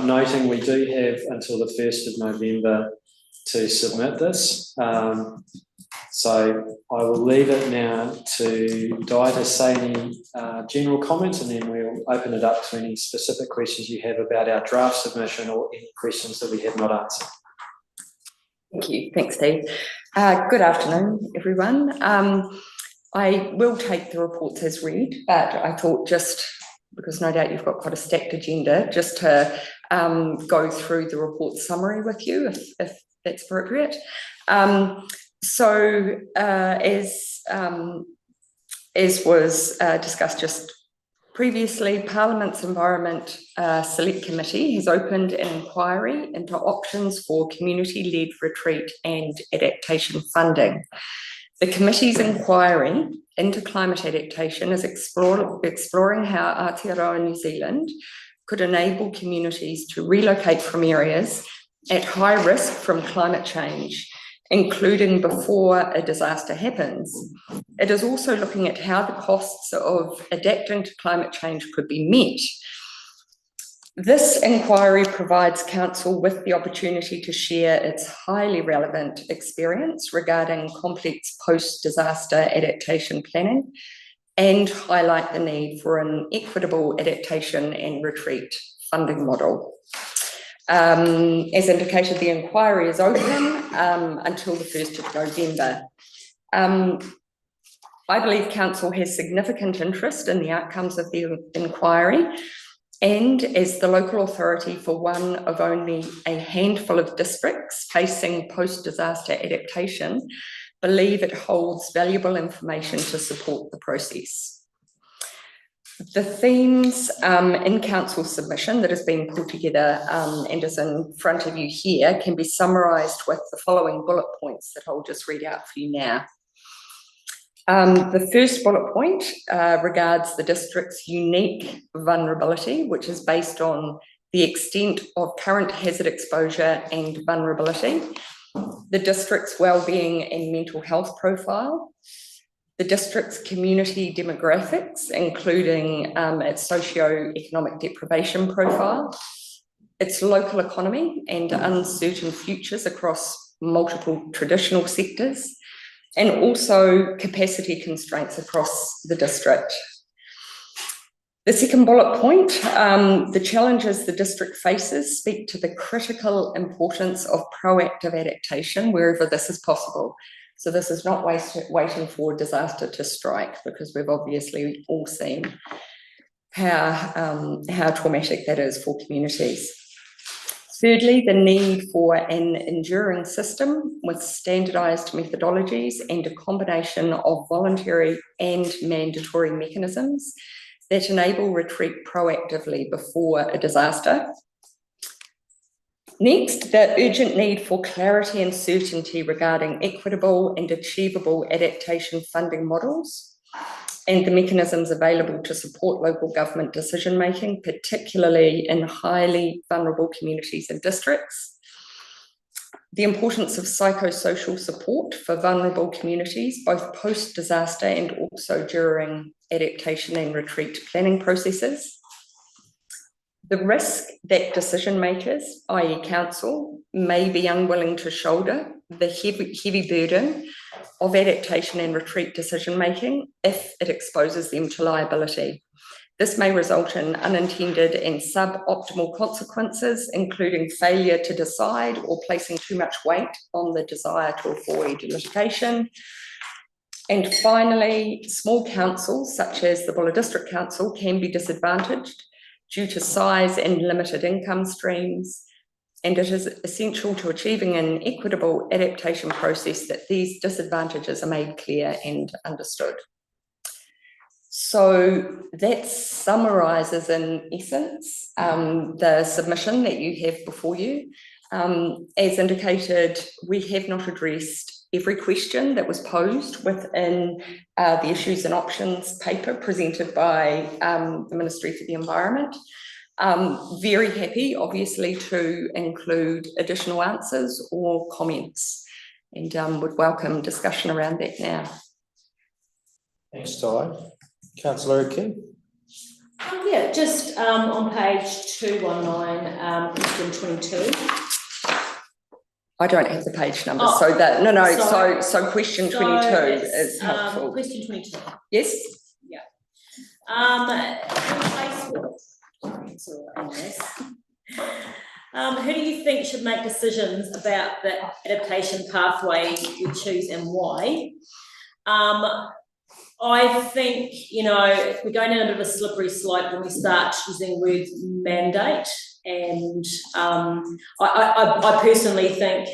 Noting we do have until the 1st of November to submit this. So I will leave it now to Di to say any general comments, and then we'll open it up to any specific questions you have about our draft submission or any questions that we have not answered. Thank you. Thanks, Steve. Good afternoon, everyone. I will take the reports as read, but I thought just because no doubt you've got quite a stacked agenda, just to go through the report summary with you, if that's appropriate. As was discussed just previously, Parliament's Environment Select Committee has opened an inquiry into options for community-led retreat and adaptation funding. The committee's inquiry into climate adaptation is exploring how Aotearoa New Zealand could enable communities to relocate from areas at high risk from climate change, including before a disaster happens. It is also looking at how the costs of adapting to climate change could be met. This inquiry provides Council with the opportunity to share its highly relevant experience regarding complex post-disaster adaptation planning and highlight the need for an equitable adaptation and retreat funding model. As indicated, the inquiry is open until the 1st of November. I believe Council has significant interest in the outcomes of the inquiry, and as the local authority for one of only a handful of districts facing post-disaster adaptation, believe it holds valuable information to support the process. The themes in Council submission that has been pulled together and is in front of you here can be summarised with the following bullet points that I'll just read out for you now. The first bullet point regards the district's unique vulnerability, which is based on the extent of current hazard exposure and vulnerability, the district's wellbeing and mental health profile, the district's community demographics, including its socio-economic deprivation profile, its local economy and uncertain futures across multiple traditional sectors, and also capacity constraints across the district. The second bullet point, the challenges the district faces speak to the critical importance of proactive adaptation wherever this is possible. So this is not waiting for disaster to strike, because we've obviously all seen how traumatic that is for communities. Thirdly, the need for an enduring system with standardised methodologies and a combination of voluntary and mandatory mechanisms that enable retreat proactively before a disaster. Next, the urgent need for clarity and certainty regarding equitable and achievable adaptation funding models and the mechanisms available to support local government decision-making, particularly in highly vulnerable communities and districts. The importance of psychosocial support for vulnerable communities, both post-disaster and also during adaptation and retreat planning processes. The risk that decision makers, i.e. council, may be unwilling to shoulder the heavy burden of adaptation and retreat decision making if it exposes them to liability. This may result in unintended and suboptimal consequences, including failure to decide or placing too much weight on the desire to avoid litigation. And finally, small councils, such as the Buller District Council, can be disadvantaged due to size and limited income streams. And it is essential to achieving an equitable adaptation process that these disadvantages are made clear and understood. So that summarises in essence the submission that you have before you. As indicated, we have not addressed every question that was posed within the issues and options paper presented by the Ministry for the Environment. Very happy, obviously, to include additional answers or comments, and would welcome discussion around that now. Thanks, Ty. Councillor King. Yeah, just on page 219, question 22. I don't have the page number, Oh, so that sorry. so question 22 is helpful. Question 22. Yes. Yeah. Who do you think should make decisions about the adaptation pathway we choose and why? I think, you know, we're going down a bit of a slippery slope when we start using words mandate, and I personally think,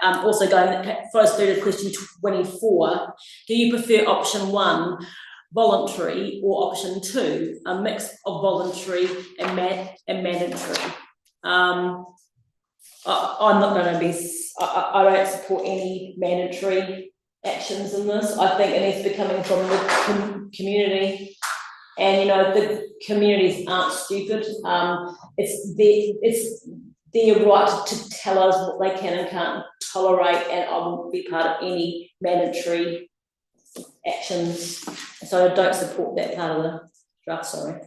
also going first through to question 24, do you prefer option 1, voluntary, or option 2, a mix of voluntary and mandatory? I'm not going to be, I don't support any mandatory actions in this. I think it needs to be coming from the community, and you know, the communities aren't stupid. It's their right to tell us what they can and can't tolerate, and I won't be part of any mandatory actions, so I don't support that part of the draft. Sorry.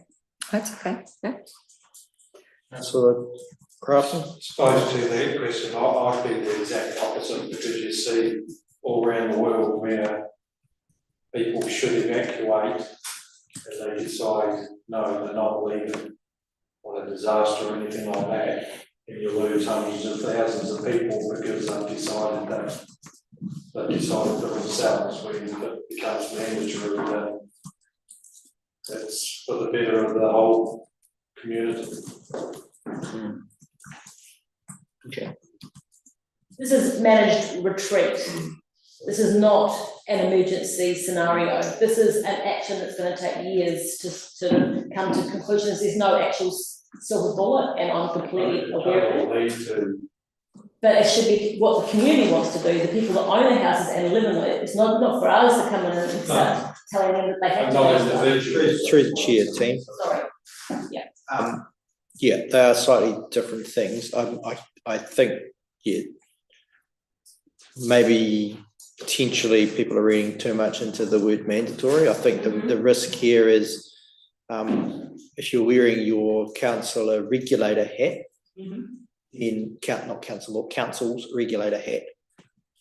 That's okay. Yeah. Councillor Crafton. Exposed to that question, I'd be the exact opposite, because you see all around the world where people should evacuate and they decide, no, they're not leaving, or a disaster or anything like that, and you lose hundreds of thousands of people because they've decided for themselves. When it becomes mandatory, that it's for the better of the whole community. Okay. This is managed retreat. This is not an emergency scenario. This is an action that's going to take years to come to conclusions. There's no actual silver bullet, and I'm completely aware of it. But it should be what the community wants to do, the people that own the houses and live in it. It's not for us to come in and start telling them that they have to do. Through the chair, team. Sorry. Yeah. Yeah, they are slightly different things. I think, yeah, maybe potentially people are reading too much into the word mandatory. I think the risk here is if you're wearing your councillor regulator hat, then council's regulator hat,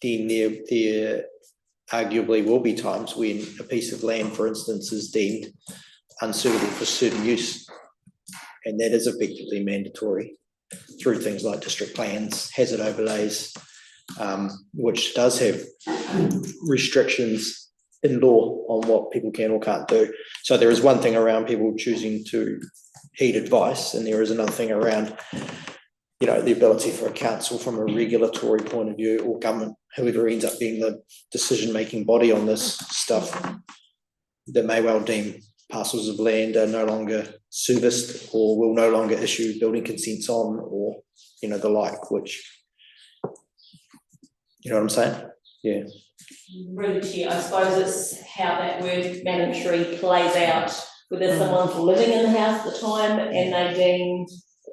then there arguably will be times when a piece of land, for instance, is deemed unsuitable for certain use, and that is effectively mandatory through things like district plans, hazard overlays, which does have restrictions in law on what people can or can't do. So there is one thing around people choosing to heed advice, and there is another thing around, you know, the ability for a council from a regulatory point of view, or government, whoever ends up being the decision-making body on this stuff, that may well deem parcels of land are no longer serviced or will no longer issue building consents on, or, you know, the like, which, you know what I'm saying? Yeah. Really, Chair, I suppose it's how that word mandatory plays out, whether someone's living in the house at the time and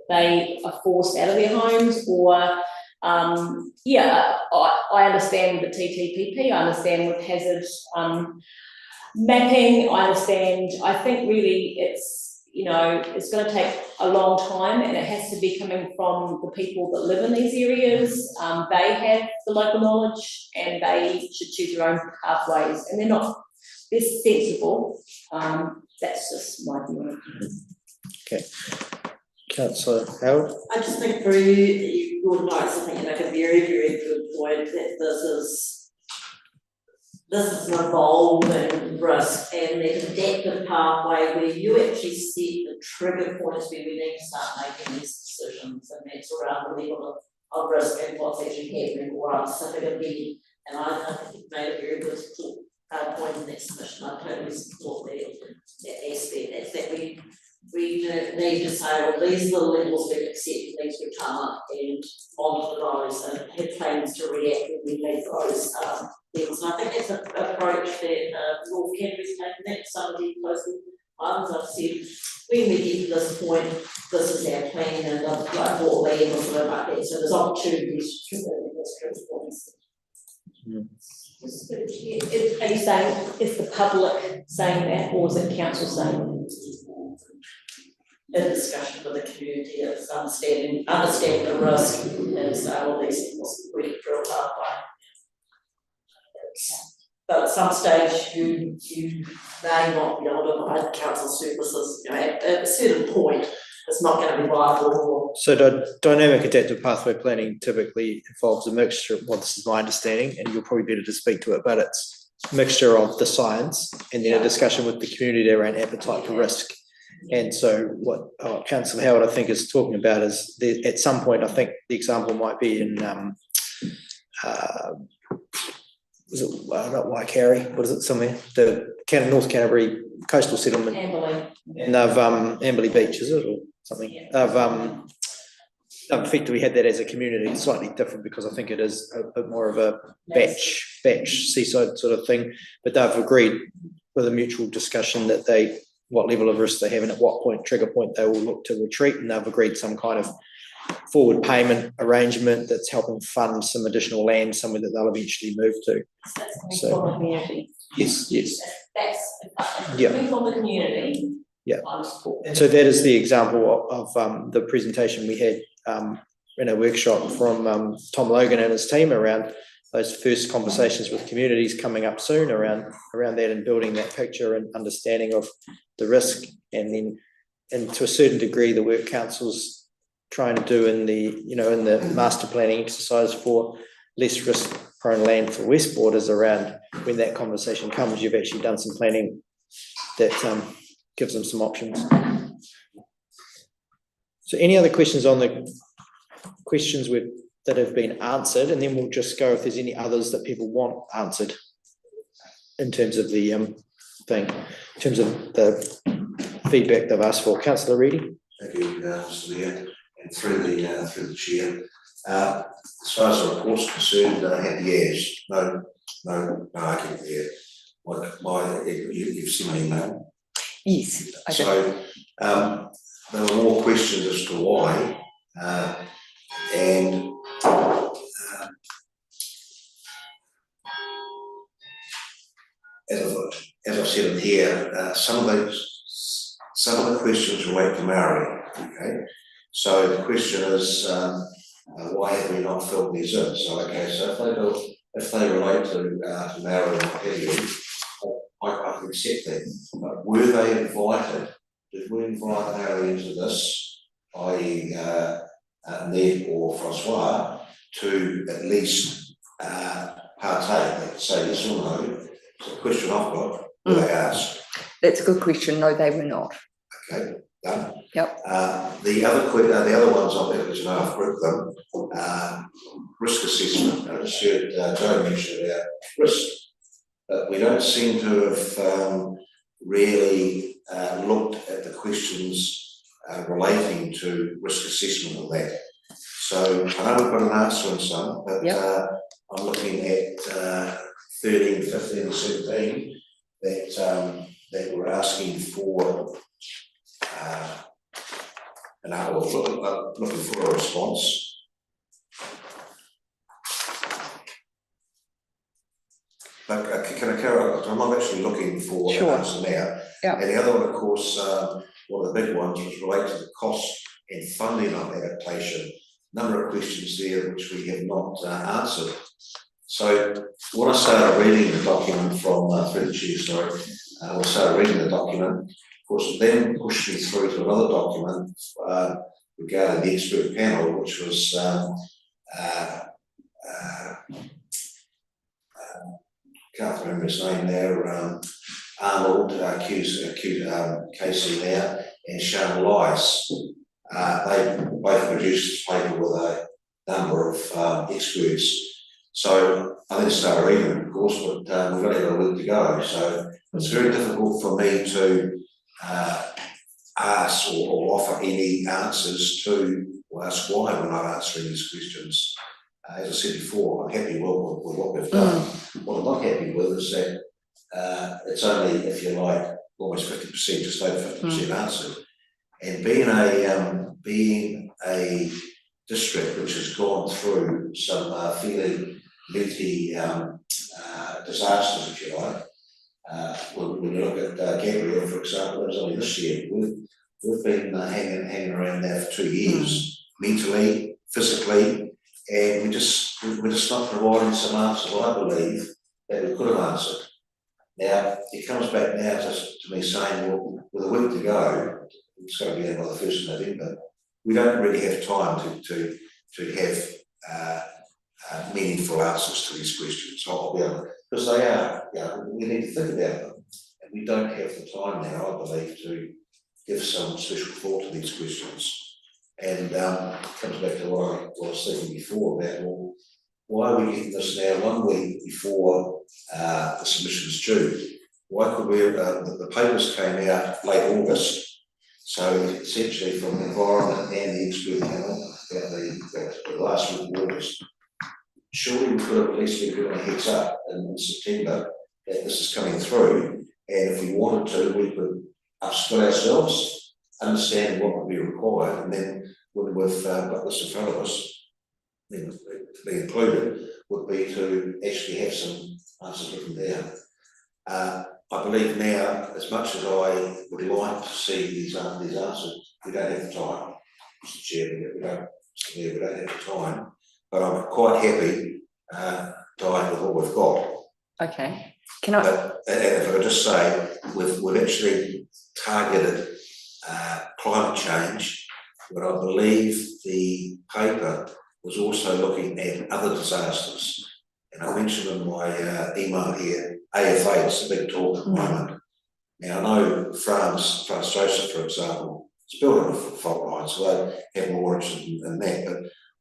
they are forced out of their homes, or I understand the TTPP, I understand with hazard mapping, I understand. I think really it's, you know, it's gonna take a long time, and it has to be coming from the people that live in these areas. They have the local knowledge, and they should choose their own pathways, and they're sensible. That's just my view. Okay. Councillor Howard? I just think your notes, I think you make a very, very good point that this is an evolving risk, and there's an adaptive pathway where you actually set the trigger points where we need to start making these decisions, and that's around the level of risk and what's actually happening or our specific event. And I think you've made a very good point in that submission. I totally support that aspect. That's that we need to say, well, these are the levels we accept, these we can't, and monitor those and have plans to react when we meet those levels. And I think that's an approach that North Canterbury's taken, that some of the closely ones I've said, when we get to this point, this is our plan, and like what land or something like that. So there's opportunities to those points. Are you saying, is the public saying that, or is it council saying A discussion with the community, it's understanding the risk, and so all these things we drill pathway. But at some stage, you may not be able to provide council services, you know, at a certain point, it's not going to be viable. So dynamic adaptive pathway planning typically involves a mixture, well, this is my understanding, and you'll probably be able to speak to it, but it's a mixture of the science and then a discussion with the community around appetite for risk. And so what Councillor Howard, I think, is talking about is at some point, I think the example might be in, was it not Waikari? What is it somewhere? The North Canterbury coastal settlement. Amberley. And they've, Amberley Beach, is it, or something? Yeah. They've effectively had that as a community, slightly different because I think it is a bit more of a batch seaside sort of thing. But they've agreed with a mutual discussion that what level of risk they have and at what point, trigger point, they will look to retreat, and they've agreed some kind of forward payment arrangement that's helping fund some additional land somewhere that they'll eventually move to. So from the community. Yes. That's Yeah. from the community. Yeah. And so that is the example of the presentation we had in a workshop from Tom Logan and his team around those first conversations with communities coming up soon around that, and building that picture and understanding of the risk, and to a certain degree the work council's trying to do in the master planning exercise for less risk prone land for West Borders, around when that conversation comes, you've actually done some planning that gives them some options. So any other questions on the questions that have been answered, and then we'll just go if there's any others that people want answered in terms of the thing, in terms of the feedback they've asked for. Councillor Reedy. Thank you, Mr. Mayor, and through the chair. As far as the report's concerned, I had yes, no argument there. You've seen my email. Yes. So there were more questions as to why, and as I've said in here, some of the questions relate to Maori. Okay, so the question is, why have we not filled these in? So okay, so if they relate to Maori and what have you, I can accept that. But were they invited? Did we invite Maori into this, i.e. Ned or Francois, to at least partake, say yes or no? It's a question I've got, were they asked? That's a good question. No, they were not. Okay, done. Yep. The other ones I've been to know, I've grouped them. Risk assessment. I just heard Joe mention about risk, but we don't seem to have really looked at the questions relating to risk assessment of that. So I know we've got an answer in some, but I'm looking at 13, 15, 17 that we're asking for looking for a response. Can I carry on? I'm not actually looking for an Sure. answer now. Yeah. And the other one, of course, one of the big ones was related to the cost and funding of adaptation. Number of questions there which we have not answered. So when I started reading the document from through the chair, sorry, when I started reading the document, of course, it then pushed me through to another document regarding the expert panel, which was can't remember his name there, Arnold, Casey there, and Sean Lyce. They both produced this paper with a number of experts. So I then started reading it, of course, but we've only got a week to go. So it's very difficult for me to ask or offer any answers to or ask why we're not answering these questions. As I said before, I'm happy with what we've done. What I'm not happy with is that it's only, if you like, almost 50%, just over 50% answered. And being a district which has gone through some fairly lengthy disasters, if you like, when you look at Gabriel, for example, it was only this year. We've been hanging around there for 2 years, mentally, physically, and we're just not providing some answers, I believe, that we could have answered. Now, it comes back now to me saying, well, with a week to go, it's going to be there by the 1st of November, we don't really have time to have meaningful answers to these questions. I'll be able, because they are, we need to think about them. And we don't have the time now, I believe, to give some special thought to these questions. And it comes back to what I was thinking before about, well, why are we getting this now 1 week before the submission is due? Why could we, the papers came out late August, so essentially from the environment and the expert panel about the last week of August. Surely we could have at least been given a heads up in September that this is coming through, and if we wanted to, we could upskill ourselves, understand what would be required, and then when we've got this in front of us, then to be included, would be to actually have some answers written down. I believe now, as much as I would like to see these answers, we don't have the time, Mr. Chair, we don't have the time, but I'm quite happy dying with what we've got. Okay. Can I? And if I could just say, we've actually targeted climate change, but I believe the paper was also looking at other disasters. And I mentioned in my email here, AFA, it's a big talk at the moment. Now I know France Joseph, for example, is built on a fault line, so they have more interest in that, but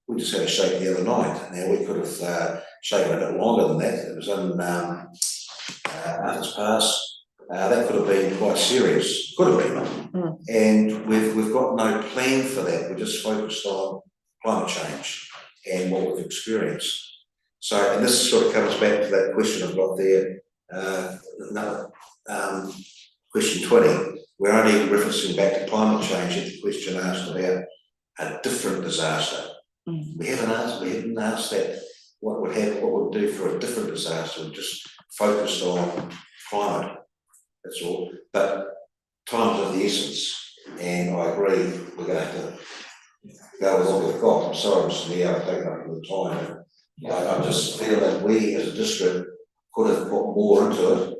we just had a shake the other night. Now we could have shaken a bit longer than that. It was in Arthur's Pass. That could have been quite serious, could have been. And we've got no plan for that. We're just focused on climate change and what we've experienced. So, and this sort of comes back to that question I've got there, question 20. We're only referencing back to climate change if the question asked about a different disaster. We haven't asked that what would do for a different disaster. We're just focused on climate, that's all. But time's of the essence, and I agree we're going to have to go with what we've got. I'm sorry, Mr. Mayor, I've taken up the time. I just feel that we as a district could have put more into it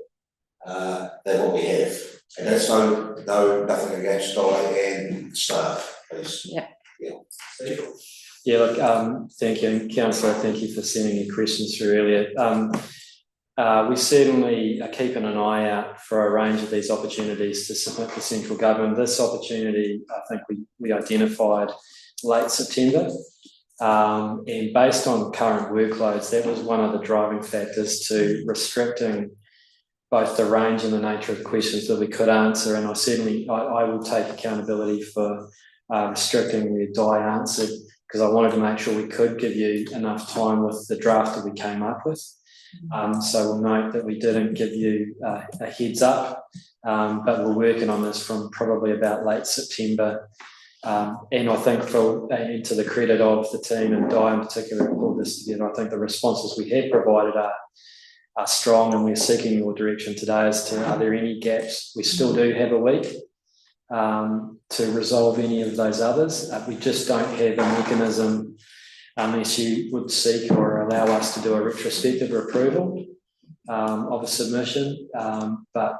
than what we have. And that's nothing against Di and staff, please. Yeah. Yeah, look, thank you, Councillor, thank you for sending your questions through earlier. We certainly are keeping an eye out for a range of these opportunities to submit to central government. This opportunity, I think we identified late September. And based on current workloads, that was one of the driving factors to restricting both the range and the nature of the questions that we could answer. And I will take accountability for restricting where Di answered, because I wanted to make sure we could give you enough time with the draft that we came up with. So we'll note that we didn't give you a heads up, but we're working on this from probably about late September. And I think and to the credit of the team and Di in particular, who pulled this together, I think the responses we have provided are are strong, and we're seeking your direction today as to are there any gaps. We still do have a week to resolve any of those others. We just don't have a mechanism unless you would seek or allow us to do a retrospective approval of a submission. But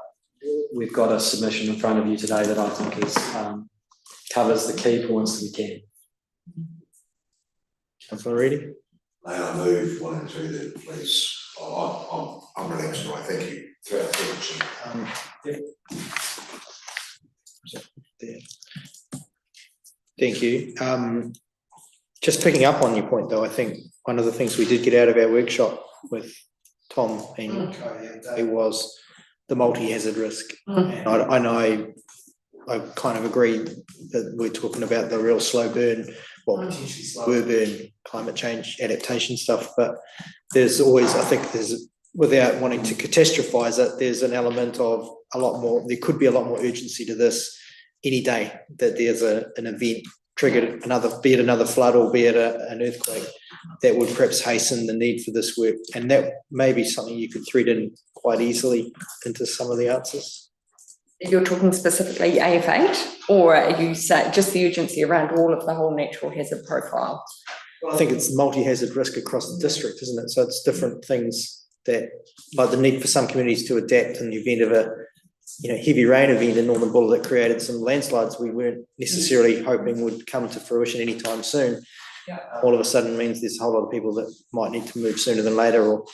we've got a submission in front of you today that I think is covers the key points that we can. Councillor Reedy? May I move 1 and 2 then, please? I'm relaxed, right? Thank you. Throughout the Thank you. Just picking up on your point, though, I think one of the things we did get out of our workshop with Tom and it was the multi-hazard risk. And I know I kind of agree that we're talking about the real slow burn, well, potentially slower burn, climate change adaptation stuff, but there's always, I think there's, without wanting to catastrophize it, there's an element of a lot more, there could be a lot more urgency to this any day, that there's an event triggered another, be it another flood or be it an earthquake, that would perhaps hasten the need for this work. And that may be something you could thread in quite easily into some of the answers. You're talking specifically AF8, or are you saying just the urgency around all of the whole natural hazard profile? I think it's multi-hazard risk across the district, isn't it? So it's different things that, like the need for some communities to adapt in the event of a heavy rain event in Northern Buller that created some landslides we weren't necessarily hoping would come to fruition anytime soon. All of a sudden means there's a whole lot of people that might need to move sooner than later, or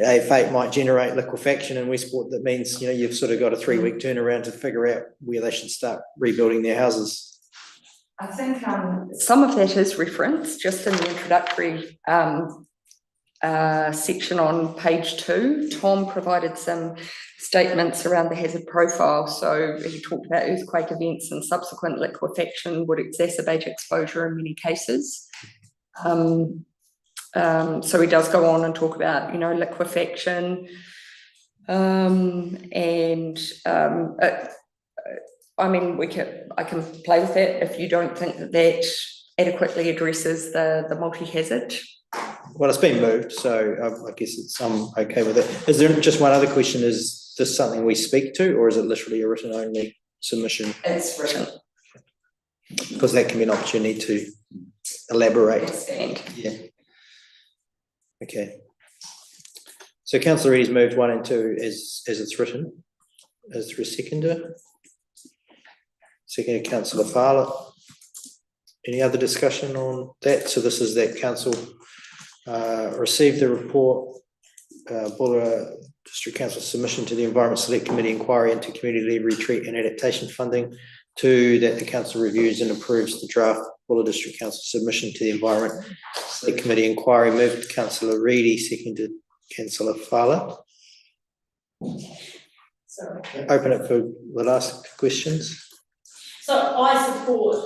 AF8 might generate liquefaction in Westport. That means, you've sort of got a 3-week turnaround to figure out where they should start rebuilding their houses. I think some of that is referenced just in the introductory section on page 2. Tom provided some statements around the hazard profile. So he talked about earthquake events and subsequent liquefaction would exacerbate exposure in many cases. So he does go on and talk about, liquefaction, I mean, I can play with that if you don't think that adequately addresses the multi-hazard. Well, it's been moved, so I guess I'm okay with it. Is there just one other question? Is this something we speak to, or is it literally a written only submission? It's written. Because that can be an opportunity to elaborate. Understand. Yeah. Okay. So Councillor Reedy's moved 1 and 2 as it's written. Is there a seconder? Seconded Councillor Fowler. Any other discussion on that? So this is that council received the report, Buller District Council submission to the Environment Select Committee inquiry into community retreat and adaptation funding. 2, that the council reviews and approves the draft Buller District Council submission to the Environment Select Committee inquiry. Moved Councillor Reedy, seconded Councillor Fowler. Sorry. Open it for the last questions. So I support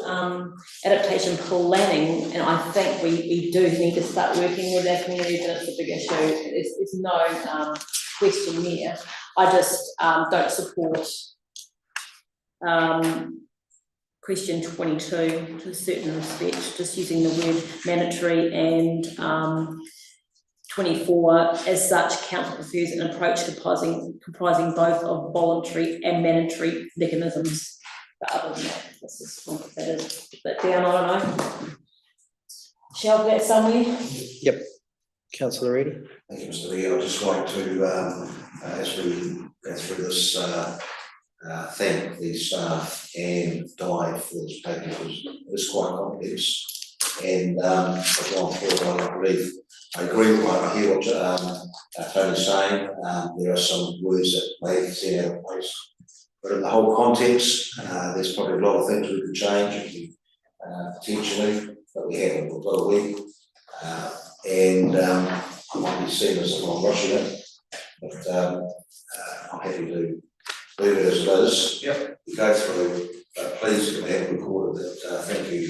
adaptation planning, and I think we do need to start working with our communities, and it's a big issue. There's no question there. I just don't support question 22 to a certain respect, just using the word mandatory, and 24 as such, council prefers an approach comprising both of voluntary and mandatory mechanisms. But other than that, this is that is a bit down, I don't know. Shelve that somewhere? Yep. Councillor Reedy. Thank you, Mr. Lee. I'd just like to, as we go through this, thank the staff and Di for this paper, because it's quite complex. And I've gone forward, I agree with what I hear what Tony's saying. There are some words that may seem out of place. But in the whole context, there's probably a lot of things we could change potentially, but we haven't. We've got a week. I might be seen as if I'm rushing it, but I'm happy to leave it as it is. Yep. We go through, please can we have recorded that thank you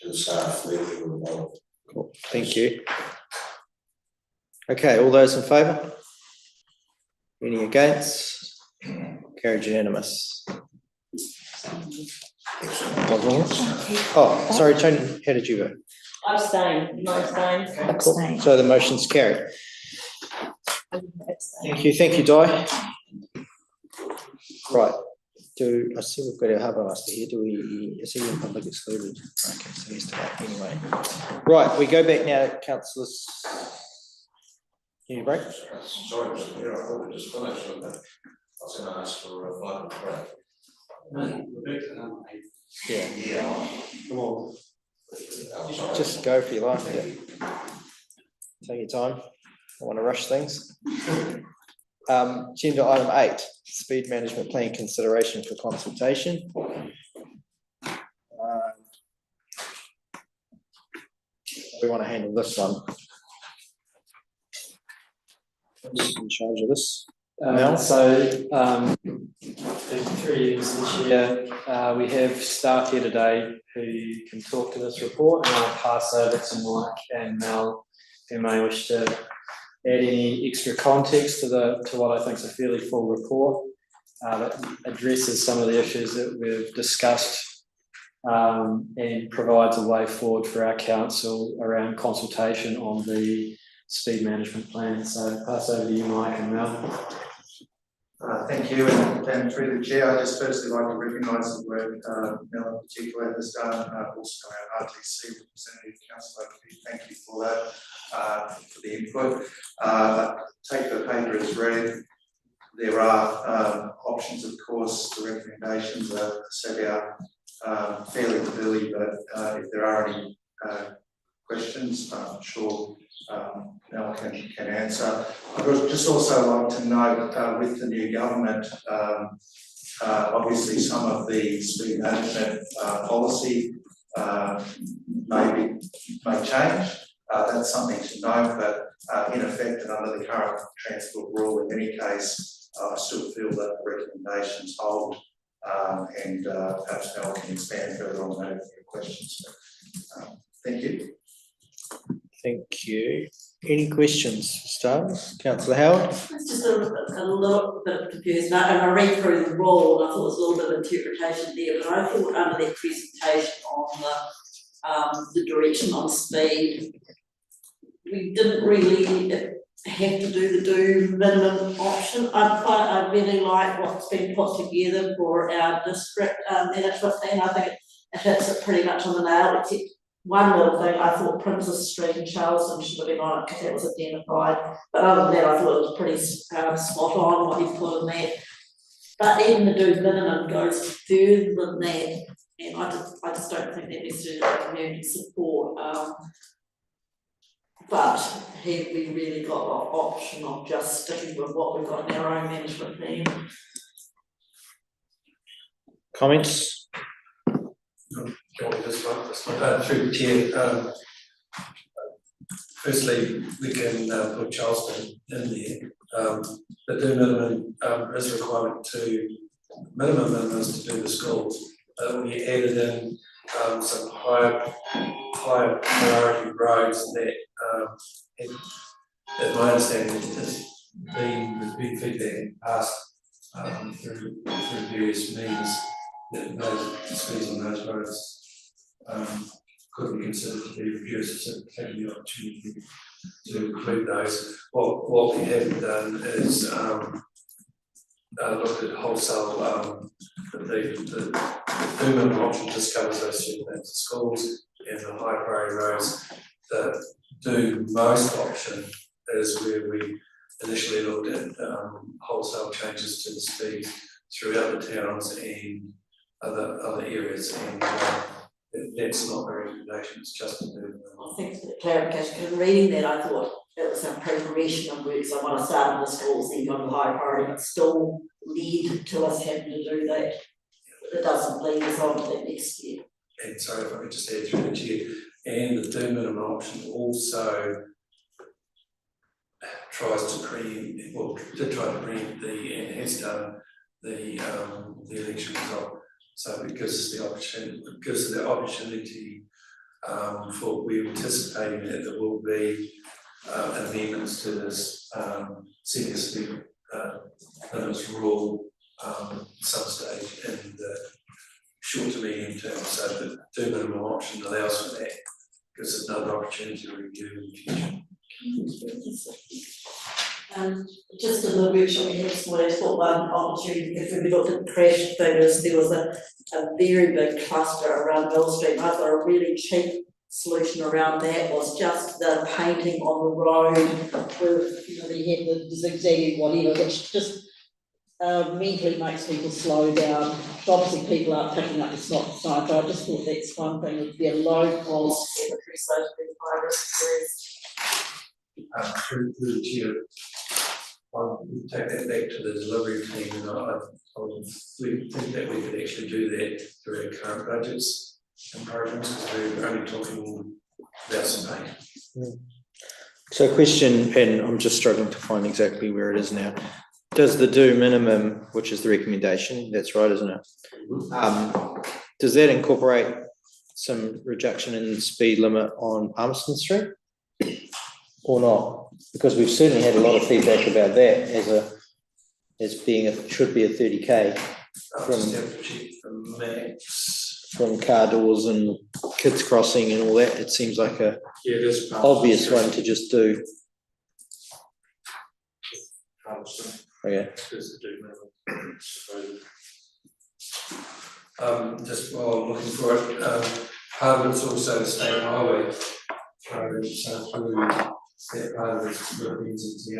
to the staff for everything involved. Cool. Thank you. Okay, all those in favour? Any against? Carried unanimous. Oh, sorry, Tony, how did you vote? Abstain, no abstain. Cool. So the motion's carried. Thank you, Di. Right, I see we've got our harbour master here, is he in public excluded? Okay, so he's to that anyway. Right, we go back now, councillors. Any break? Sorry, Mr. Mayor, I thought we just finished on that. I was going to ask for a 5 minute break. No, we're back to number 8. Yeah. Come on. Just go for your life, yeah. Take your time. I want to rush things. Agenda item 8, speed management plan consideration for consultation. We want to handle this one. Who's in charge of this? Mel? Through you, Mr. Chair, we have staff here today who can talk to this report, and I'll pass over to Mike and Mel, who may wish to add any extra context to what I think is a fairly full report that addresses some of the issues that we've discussed and provides a way forward for our council around consultation on the speed management plan. So pass over to you, Mike and Mel. Thank you, and through the chair, I just firstly like to recognise the work Mel in particular has done, also our RTC representative, Councillor, thank you for that, for the input. Take the paper as read. There are options, of course. The recommendations are set out fairly clearly, but if there are any questions, I'm sure Mel can answer. I would just also like to note with the new government, obviously some of the speed management policy may change. That's something to note, but in effect and under the current transport rule, in any case, I still feel that the recommendations hold, and perhaps Mel can expand further on that if there are questions. Thank you. Thank you. Any questions, stars? Councillor Howard? It's just a little bit confused. And I read through the rule and I thought there was a little bit of interpretation there, but I thought under that presentation on the direction on speed, we didn't really have to do minimum option. I really like what's been put together for our district management plan. I think it hits it pretty much on the nail, except one little thing, I thought Princess Street and Charleston should have been on it because that was identified. But other than that, I thought it was pretty spot on what you put in there. But even the do minimum goes further than that, and I just don't think that necessarily got community support. But have we really got the option of just sticking with what we've got in our own management plan? Comments? Through the chair, firstly, we can put Charleston in there. The do minimum is a requirement to minimum is to do the schools. We added in some higher priority roads that, in my understanding, has been repeat feedback in the past through various means that those speeds on those roads could be considered to be reduced, so taking the opportunity to include those. What we haven't done is look at wholesale, the minimum option just covers those two things, the schools and the high priority roads. The do most option is where we initially looked at wholesale changes to the speed throughout the towns and other areas, and that's not a recommendation, it's just to do. I think for the clarification, because reading that I thought it was a progression of work, so I want to start in the schools, then go to the high priority, but still lead to us having to do that. It doesn't lead us on to that next year. And sorry if I could just add through the chair, and the do minimum option also tries to preempt, well, to try to preempt and has done the election result. So it gives the opportunity for, we're anticipating that there will be amendments to this senior speed limits rule some stage in the short to medium term. So the do minimum option allows for that, gives us another opportunity to review in the future. Just in the workshop we had this morning, I thought one opportunity, if we looked at the crash figures, there was a very big cluster around Mill Street. I thought a really cheap solution around that was just the painting on the road with, you know, they had the zigzag whatever, which just mentally makes people slow down. Obviously people aren't picking up the stop sign, but I just thought that's one thing, would be a low cost, high risk areas. Through the chair, I'll take that back to the delivery team, and I think that we could actually do that through our current budgets and programs, because we're only talking about some paint. So question, and I'm just struggling to find exactly where it is now. Does the do minimum, which is the recommendation, that's right, isn't it? Does that incorporate some reduction in the speed limit on Palmerston Street? Or not? Because we've certainly had a lot of feedback about that as being should be a 30k from car doors and kids crossing and all that. It seems like a obvious one to just do. Okay. Just while I'm looking for it, Harvard's also the state highway program, so through that part of it's represents the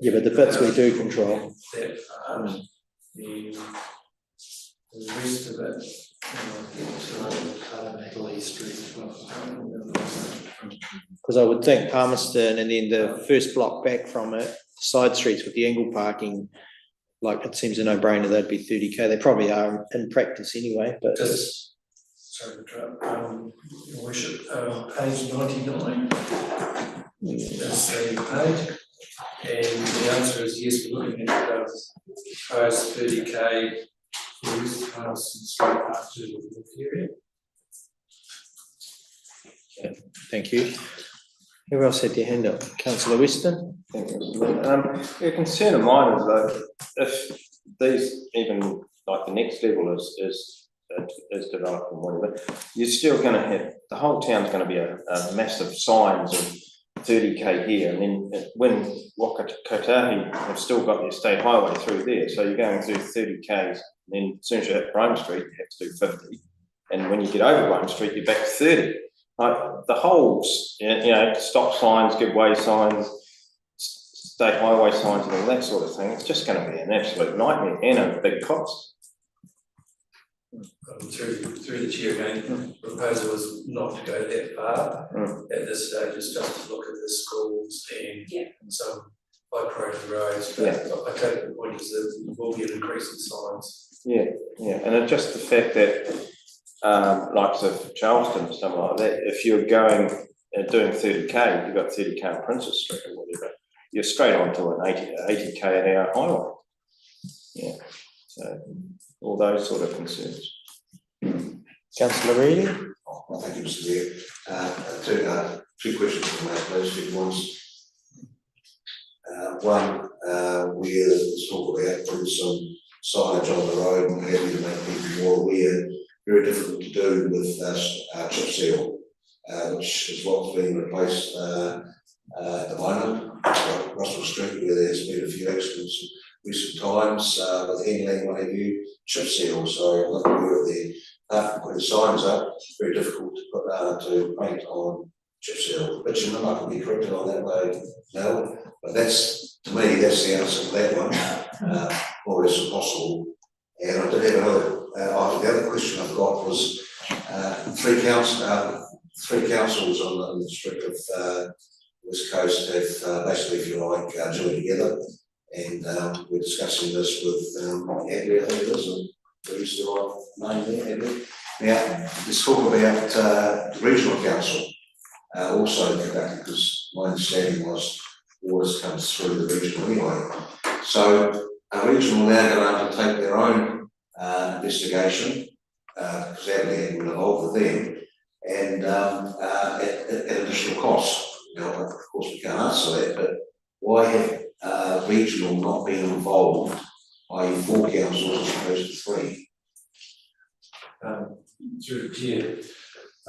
Yeah, but the bits we do control. that part, the rest of it, Because I would think Palmerston and then the first block back from it, side streets with the angle parking, like it seems a no-brainer, they'd be 30k. They probably are in practice anyway, but just, sorry to interrupt, worship, page 99. That's the page, and the answer is yes, we're looking at proposed 30k use Palmerston Street up to the period. yeah, thank you. Who else had their hand up? Councillor Weston? A concern of mine is though, if these, even like the next level is developed and whatever, you're still going to have, the whole town's going to be a massive signs of 30k here, and then when Kotahi have still got their state highway through there, so you're going through 30k's, and then as soon as you hit Rome Street, you have to do 50, and when you get over Rome Street, you're back to 30. Like the whole, stop signs, give way signs, state highway signs, and all that sort of thing, it's just going to be an absolute nightmare and a big cost. Through the chair again, the proposal was not to go that far at this stage, it's just to look at the schools and some bike roads. But I take the point is that there will be an increase in signs. And it's just the fact that like of Charleston and stuff like that, if you're going doing 30k, you've got 30k on Princess Street or whatever, you're straight onto an 80k an hour highway. Yeah, so all those sort of concerns. Councillor Reilly? Thank you, Mr. Mayor. Two questions from those two ones. One, let's talk about putting some signage on the road and having to make people more aware. Very difficult to do with chip seal, which is what's being replaced at the moment. Russell Street, where there's been a few accidents in recent times with handling, what have you, chip seal. So I'm not aware of the putting signs up. It's very difficult to put to paint on chip seal. But you know, I can be corrected on that way now. But that's, to me, that's the answer to that one, more or less impossible. And I did have another. The other question I've got was three councils on the district of West Coast have basically, if you like, joined together, and we're discussing this with Andrea, I think it is, and who's the right name there, Andrea? Now, let's talk about the regional council also conducted, because my understanding was water comes through the regional anyway. So are regional now going to undertake their own investigation, because that land will involve with them, and at additional cost. Now, of course, we can't answer that, but why have regional not been involved, i.e. 4 councils as opposed to 3? Through the chair,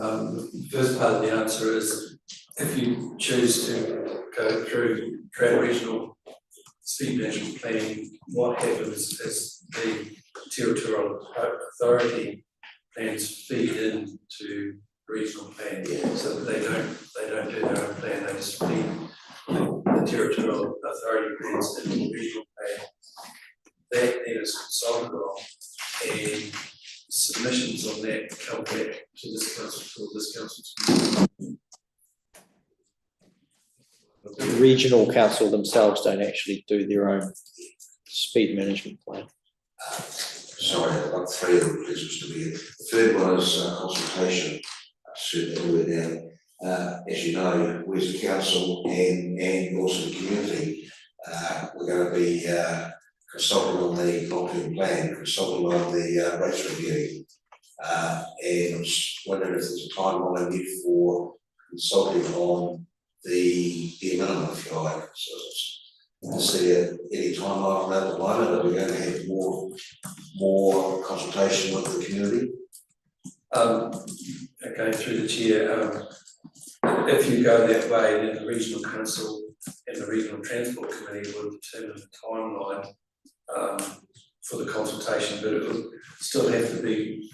The first part of the answer is if you choose to go through, create a regional speed management plan, what happens is the territorial authority plans feed into regional plan, so that they don't do their own plan, they just feed the territorial authority plans into the regional plan. That then is consulted on, and submissions on that come back to this council for this council. The regional council themselves don't actually do their own speed management plan. Sorry, I've got three of them, please, Mr. Mayor. The third one is consultation, certainly earlier down. As you know, we as a council and also the community, we're going to be consulting on the long-term plan, consulting on the rates review. And I'm just wondering if there's a timeline yet for consulting on the minimum, if you like. So is there any timeline on that at the moment? Are we going to have more consultation with the community? Okay, through the chair, if you go that way, then the regional council and the regional transport committee will determine the timeline for the consultation, but it will still have to be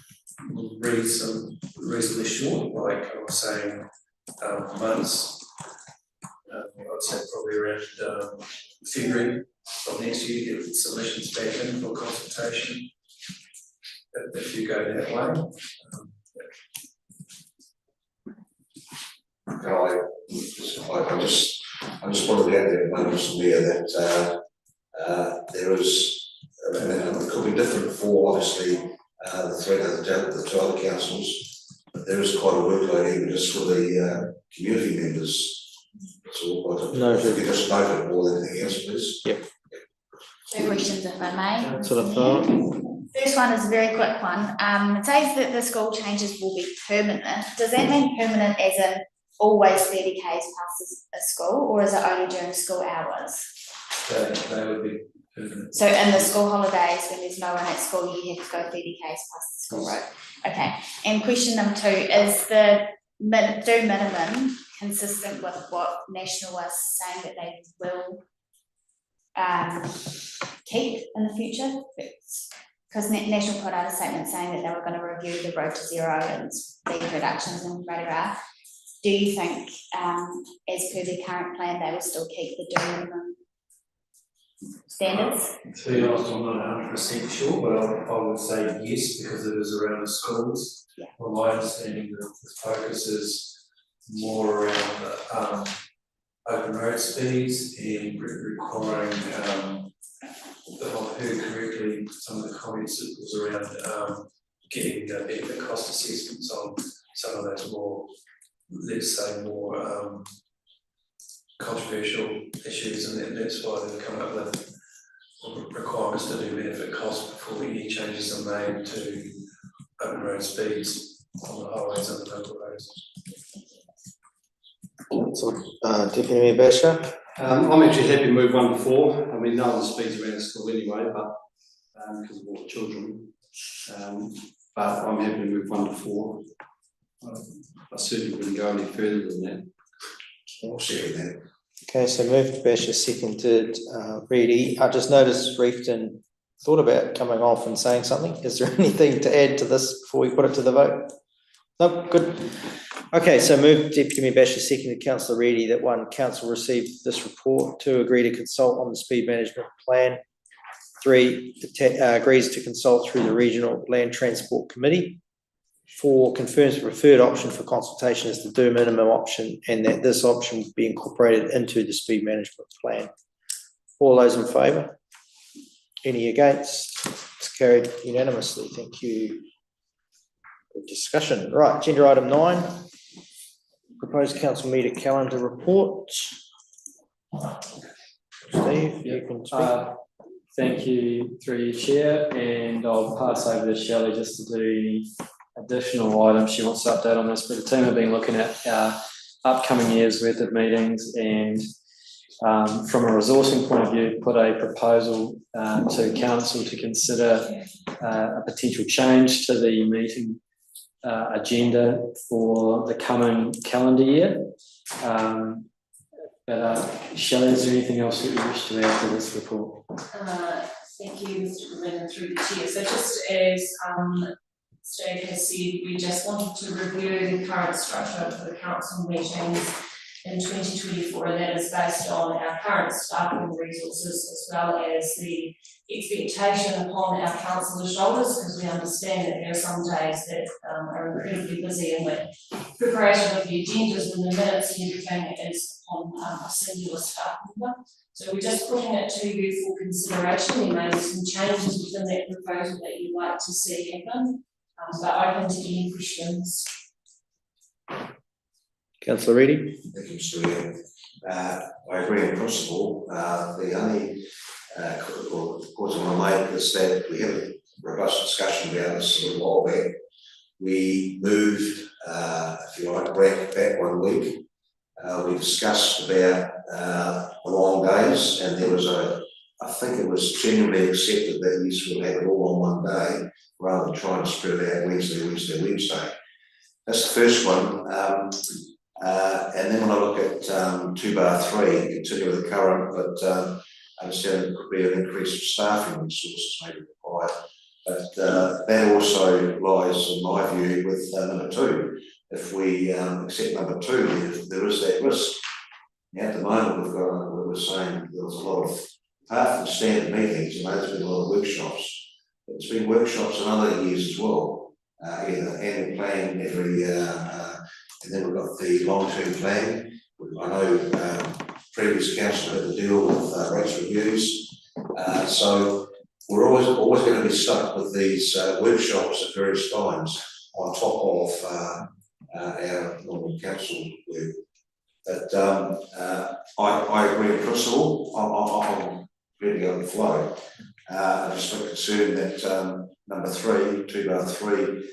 reasonably short, like I was saying, months. I'd say probably around February of next year, get submissions back in for consultation. If you go that way. I just wanted to add there, Mr. Mayor, that there is, it could be different for obviously the two other councils, but there is quite a workload even just for the community members. So No, if you just note it more than anything else, please. Yep. Two questions if I may. Councillor Fowler. First one is a very quick one. It says that the school changes will be permanent. Does that mean permanent as in always 30 k's past a school, or is it only during school hours? They would be permanent. So in the school holidays, when there's no one at school, you have to go 30 k's past the school road. Okay. And question number 2, is the minimum consistent with what National was saying that they will keep in the future? Because National put out a statement saying that they were going to review the road to zero and speed reductions and rah. Do you think, as per their current plan, they will still keep the minimum standards? To be honest, I'm not 100% sure, but I would say yes, because it is around the schools. Yeah. From my understanding, the focus is more around open road speeds and requiring, if I heard correctly, some of the comments it was around getting benefit cost assessments on some of those more, let's say, more controversial issues, and that's why they've come up with requirements to do benefit costs before any changes are made to open road speeds on the highways and the local roads. Deputy Mayor Basher. I'm actually happy to move 1 to 4. I mean, no one speeds around the school anyway, but because of all the children. But I'm happy to move 1 to 4. I certainly wouldn't go any further than that. I'll share that. Okay, so moved Basher, seconded Reedy. I just noticed Reefton thought about coming off and saying something. Is there anything to add to this before we put it to the vote? No, good. Okay, so moved Deputy Mayor Basher, seconded Councillor Reedy, that 1, council received this report. 2, agree to consult on the speed management plan. 3, agrees to consult through the Regional Land Transport Committee. 4, confirms the preferred option for consultation is the do minimum option, and that this option will be incorporated into the speed management plan. All those in favour? Any against? It's carried unanimously. Thank you. Good discussion. Right, agenda item 9. Proposed council meeting calendar report. Steve, you can speak. Thank you, through your chair, and I'll pass over to Shelley just to do additional items she wants to update on this, but the team have been looking at our upcoming year's worth of meetings, and from a resourcing point of view, put a proposal to council to consider a potential change to the meeting agenda for the coming calendar year. Shelley, is there anything else that you wish to add to this report? Thank you, Mr. President, through the chair. So just as Steve has said, we just wanted to review the current structure for the council meetings in 2024, and that is based on our current staffing resources as well as the expectation upon our councillors' shoulders, because we understand that there are some days that are incredibly busy, and the preparation of the agendas and the minutes and everything is upon a singular staff member. So we're just putting it to you for consideration. There may be some changes within that proposal that you'd like to see happen, but open to any questions. Councillor Reedy. Thank you, Mr. Mayor. I agree in principle. The only point I want to make is that we had a robust discussion about this a little while back. We moved, if you like, back 1 week. We discussed about the long days, and there was I think it was generally accepted that yes, we'll have it all on one day rather than trying to spread it out Wednesday. That's the first one. And then when I look at 2/3, continue with the current, but I understand there could be an increase of staffing resources maybe required. But that also lies, in my view, with number 2. If we accept number 2, there is that risk. Now, at the moment, we're saying there's a lot of, apart from standard meetings, there's been a lot of workshops. But there's been workshops in other years as well. Either annual plan every and then we've got the long-term plan. I know previous council had to deal with rates reviews. So we're always going to be stuck with these workshops at various times on top of our normal council work. But I agree in principle. I'm ready to go with the flow. I'm just a bit concerned that number 3, 2/3,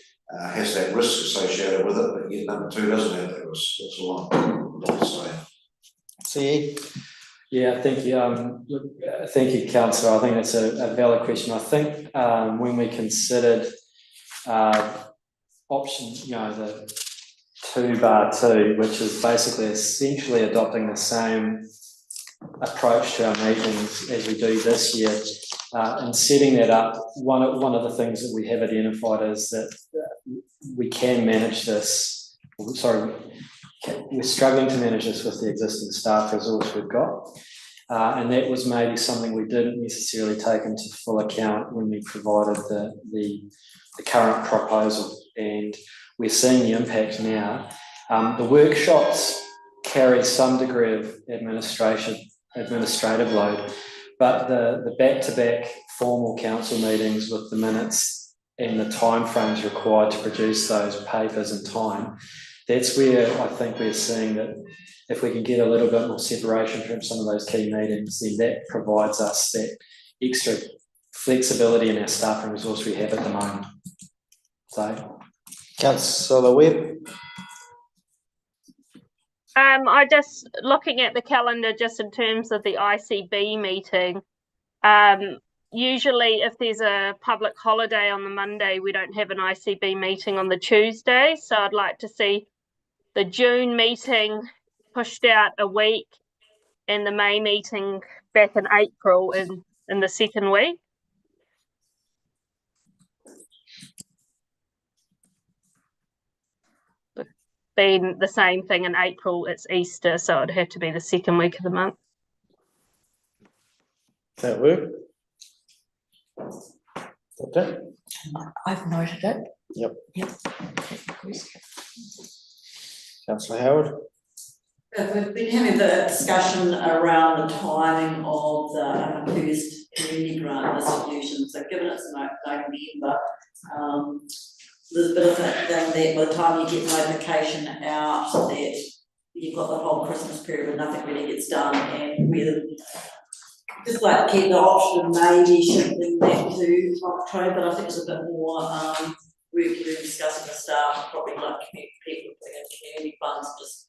has that risk associated with it, but yet number 2 doesn't have that risk. That's all I'm saying. See. Yeah, thank you. Thank you, Councillor. I think that's a valid question. I think when we considered option, the 2/2, which is basically essentially adopting the same approach to our meetings as we do this year, and setting that up, one of the things that we have identified is that we can manage this. Sorry, we're struggling to manage this with the existing staff resource we've got, and that was maybe something we didn't necessarily take into full account when we provided the current proposal, and we're seeing the impact now. The workshops carry some degree of administrative load, but the back-to-back formal council meetings with the minutes and the timeframes required to produce those papers in time, that's where I think we're seeing that if we can get a little bit more separation from some of those key meetings, then that provides us that extra flexibility in our staff and resource we have at the moment. So, Councillor Webb. I just looking at the calendar just in terms of the ICB meeting. Usually if there's a public holiday on the Monday, we don't have an ICB meeting on the Tuesday. So I'd like to see the June meeting pushed out a week and the May meeting back in April in the second week. Being the same thing in April, it's Easter, so it'd have to be the second week of the month. Does that work? Okay. I've noted it. Yep. Yep. Councillor Howard. We've been having the discussion around the timing of the first community grant distribution. So given it's November, there's a bit of a thing that by the time you get notification out that you've got the whole Christmas period where nothing really gets done, and we're just like to keep the option of maybe shifting that to October. But I think it's a bit more work we're discussing with staff, probably like people in community funds, just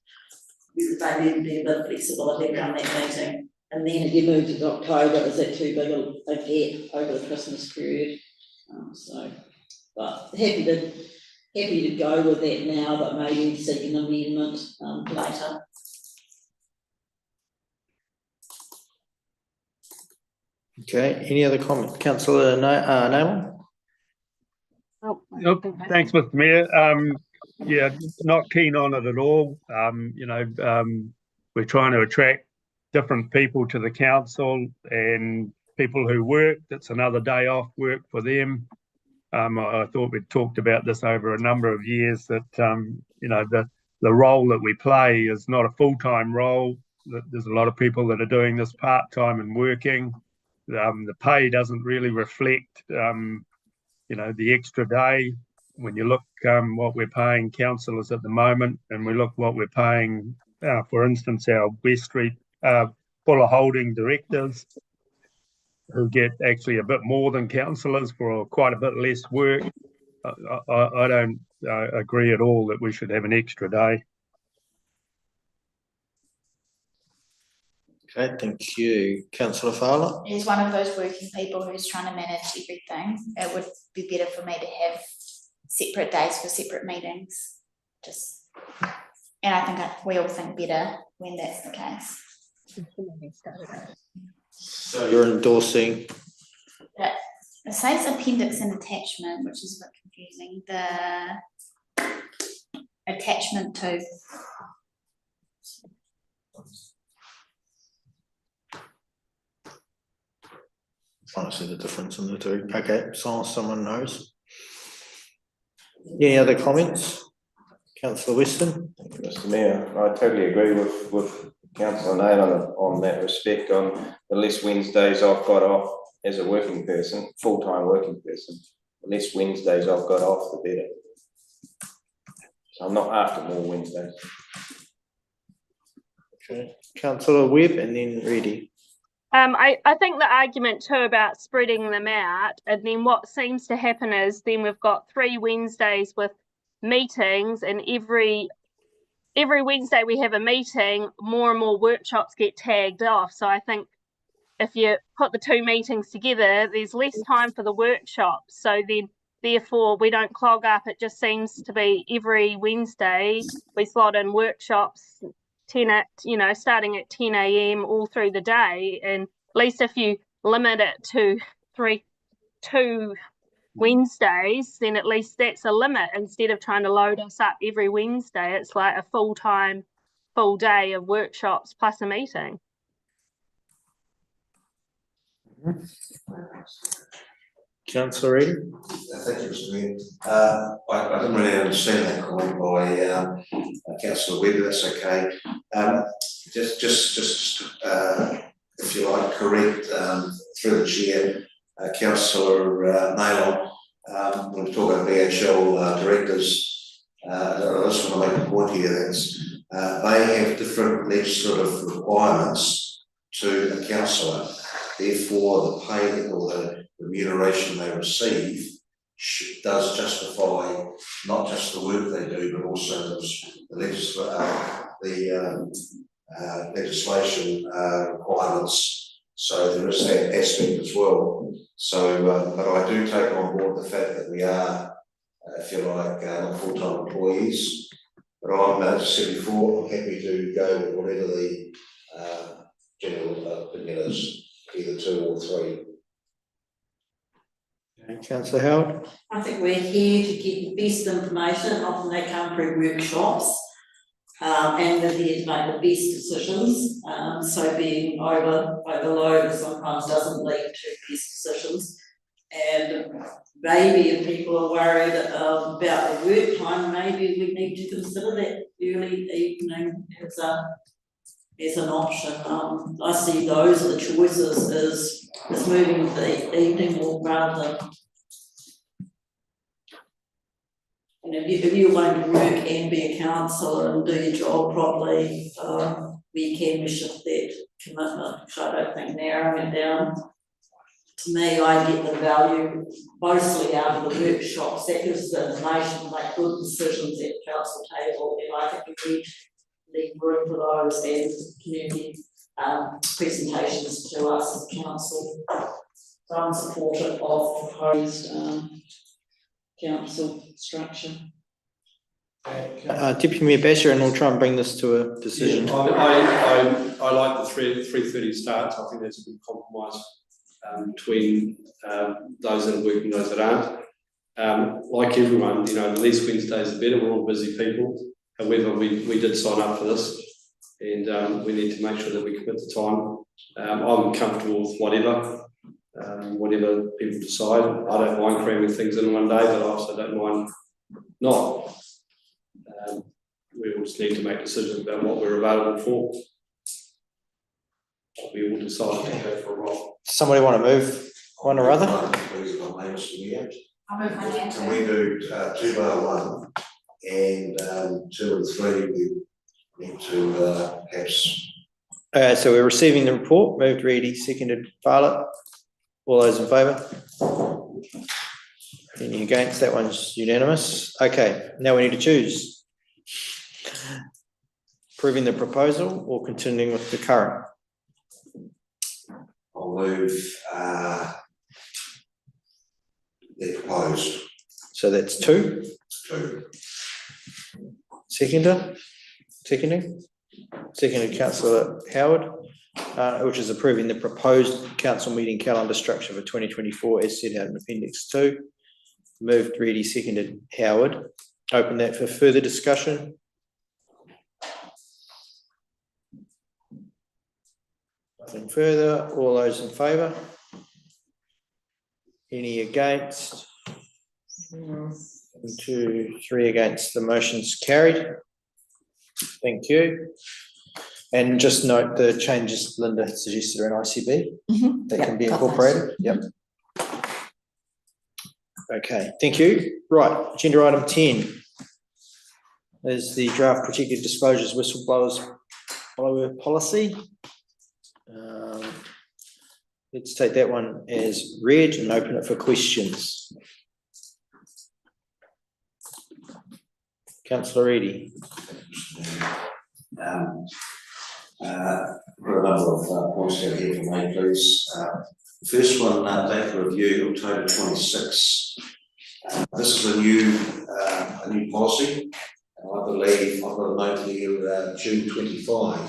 maybe be a bit of flexibility around that meeting. And then if you move to October, is that too big a gap over the Christmas period? But happy to happy to go with that now, but maybe seek an amendment later. Okay, any other comment? Councillor Nayland? Yep, thanks, Mr. Mayor. Yeah, not keen on it at all. We're trying to attract different people to the council and people who work. It's another day off work for them. I thought we'd talked about this over a number of years that, the role that we play is not a full-time role. There's a lot of people that are doing this part-time and working. The pay doesn't really reflect, the extra day. When you look what we're paying councillors at the moment, and we look what we're paying, for instance, our West Street Fuller Holding directors, who get actually a bit more than councillors for quite a bit less work. I don't agree at all that we should have an extra day. Okay, thank you. Councillor Fowler? As one of those working people who's trying to manage everything, it would be better for me to have separate days for separate meetings. And I think we all think better when that's the case. So you're endorsing? It says appendix and attachment, which is a bit confusing. The attachment to. Trying to see the difference in the two. Okay, so someone knows. Any other comments? Councillor Weston? Thank you, Mr. Mayor. I totally agree with Councillor Nayland on that respect. On the less Wednesdays I've got off as a working person, full-time working person, the less Wednesdays I've got off, the better. So I'm not after more Wednesdays. Okay, Councillor Webb and then Reddy. I think the argument too about spreading them out, and then what seems to happen is then we've got 3 Wednesdays with meetings, and every Wednesday we have a meeting, more and more workshops get tagged off. So I think if you put the 2 meetings together, there's less time for the workshops. So then therefore we don't clog up. It just seems to be every Wednesday we slot in workshops starting at 10 a.m. all through the day. And at least if you limit it to 2 Wednesdays, then at least that's a limit. Instead of trying to load us up every Wednesday, it's like a full day of workshops plus a meeting. Councillor Reddy? Thank you, Mr. Mayor. I didn't really understand that comment by Councillor Webb, that's okay. Just if you like, correct through the chair, Councillor Nayland, when we talk about BHL directors, I just want to make a point here that they have different legislative requirements to the councillor. Therefore, the pay or the remuneration they receive does justify not just the work they do, but also the legislation requirements. So there is that aspect as well. So, but I do take on board the fact that we are, if you like, not full-time employees. But I'm, as I said before, I'm happy to go with whatever the general opinion is, either 2 or 3. Councillor Howard? I think we're here to get the best information. Often they come through workshops, and we're here to make the best decisions. So being overloaded sometimes doesn't lead to best decisions. And maybe if people are worried about the work time, maybe we need to consider that early evening as an option. I see those are the choices is moving to the evening walk rather than, if you're going to work and be a councillor and do your job properly, we can shift that commitment, which I don't think narrowing it down. To me, I get the value mostly out of the workshops. That gives the information to make good decisions at the council table, and I think we need leave room for those and community presentations to us as council. So I'm supportive of proposed council structure. Deputy Mayor Basher, and we'll try and bring this to a decision. Yeah, I like the 3:30 starts. I think that's a good compromise between those that are working, those that aren't. Like everyone, the least Wednesdays are better. We're all busy people. However, we did sign up for this, and we need to make sure that we commit the time. I'm comfortable with whatever people decide. I don't mind cramming things in one day, but I also don't mind not. We all just need to make decisions about what we're available for. We all decide to go for a role. Somebody want to move one or other? Please, if I may, Mr. Mayor. Can we do 2-1 and 2 and 3? We need to perhaps. So we're receiving the report. Moved Reedy, seconded Violet. All those in favour? Any against? That one's unanimous. Okay, now we need to choose. Approving the proposal or continuing with the current? I'll move the proposed. So that's 2. 2. Seconding? Seconded Councillor Howard, which is approving the proposed council meeting calendar structure for 2024 as set out in Appendix 2. Moved Reedy, seconded Howard. Open that for further discussion. Nothing further. All those in favour? Any against? 1, 2, 3 against. The motion's carried. Thank you. And just note the changes Linda suggested are in ICB. That can be incorporated. Yep. Okay, thank you. Right, agenda item 10 is the draft protective disclosures whistleblowers follower policy. Let's take that one as read and open it for questions. Councillor Reedy. For a number of points down here for me, please. The first one, data review, October 26. This is a new policy. I believe I've got a note here, June 25.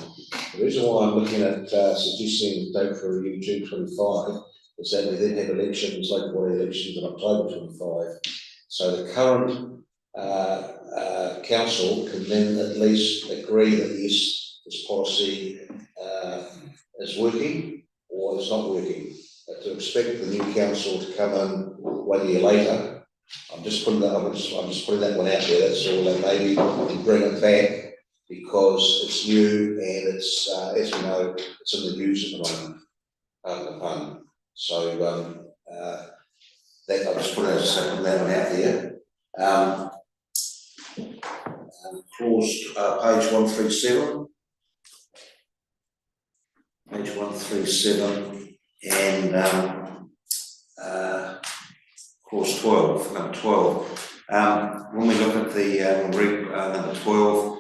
The reason why I'm looking at suggesting date for review June 25 is that we then have elections, local body elections in October 25. So the current council can then at least agree that yes, this policy is working or is not working. To expect the new council to come in 1 year later, I'm just putting that one out there. That's all. And maybe bring it back because it's new and it's as we know, it's in the news at the moment. So that I'm just putting that one out there. Clause page 137. Page 137 and clause 12, number 12. When we look at the number 12,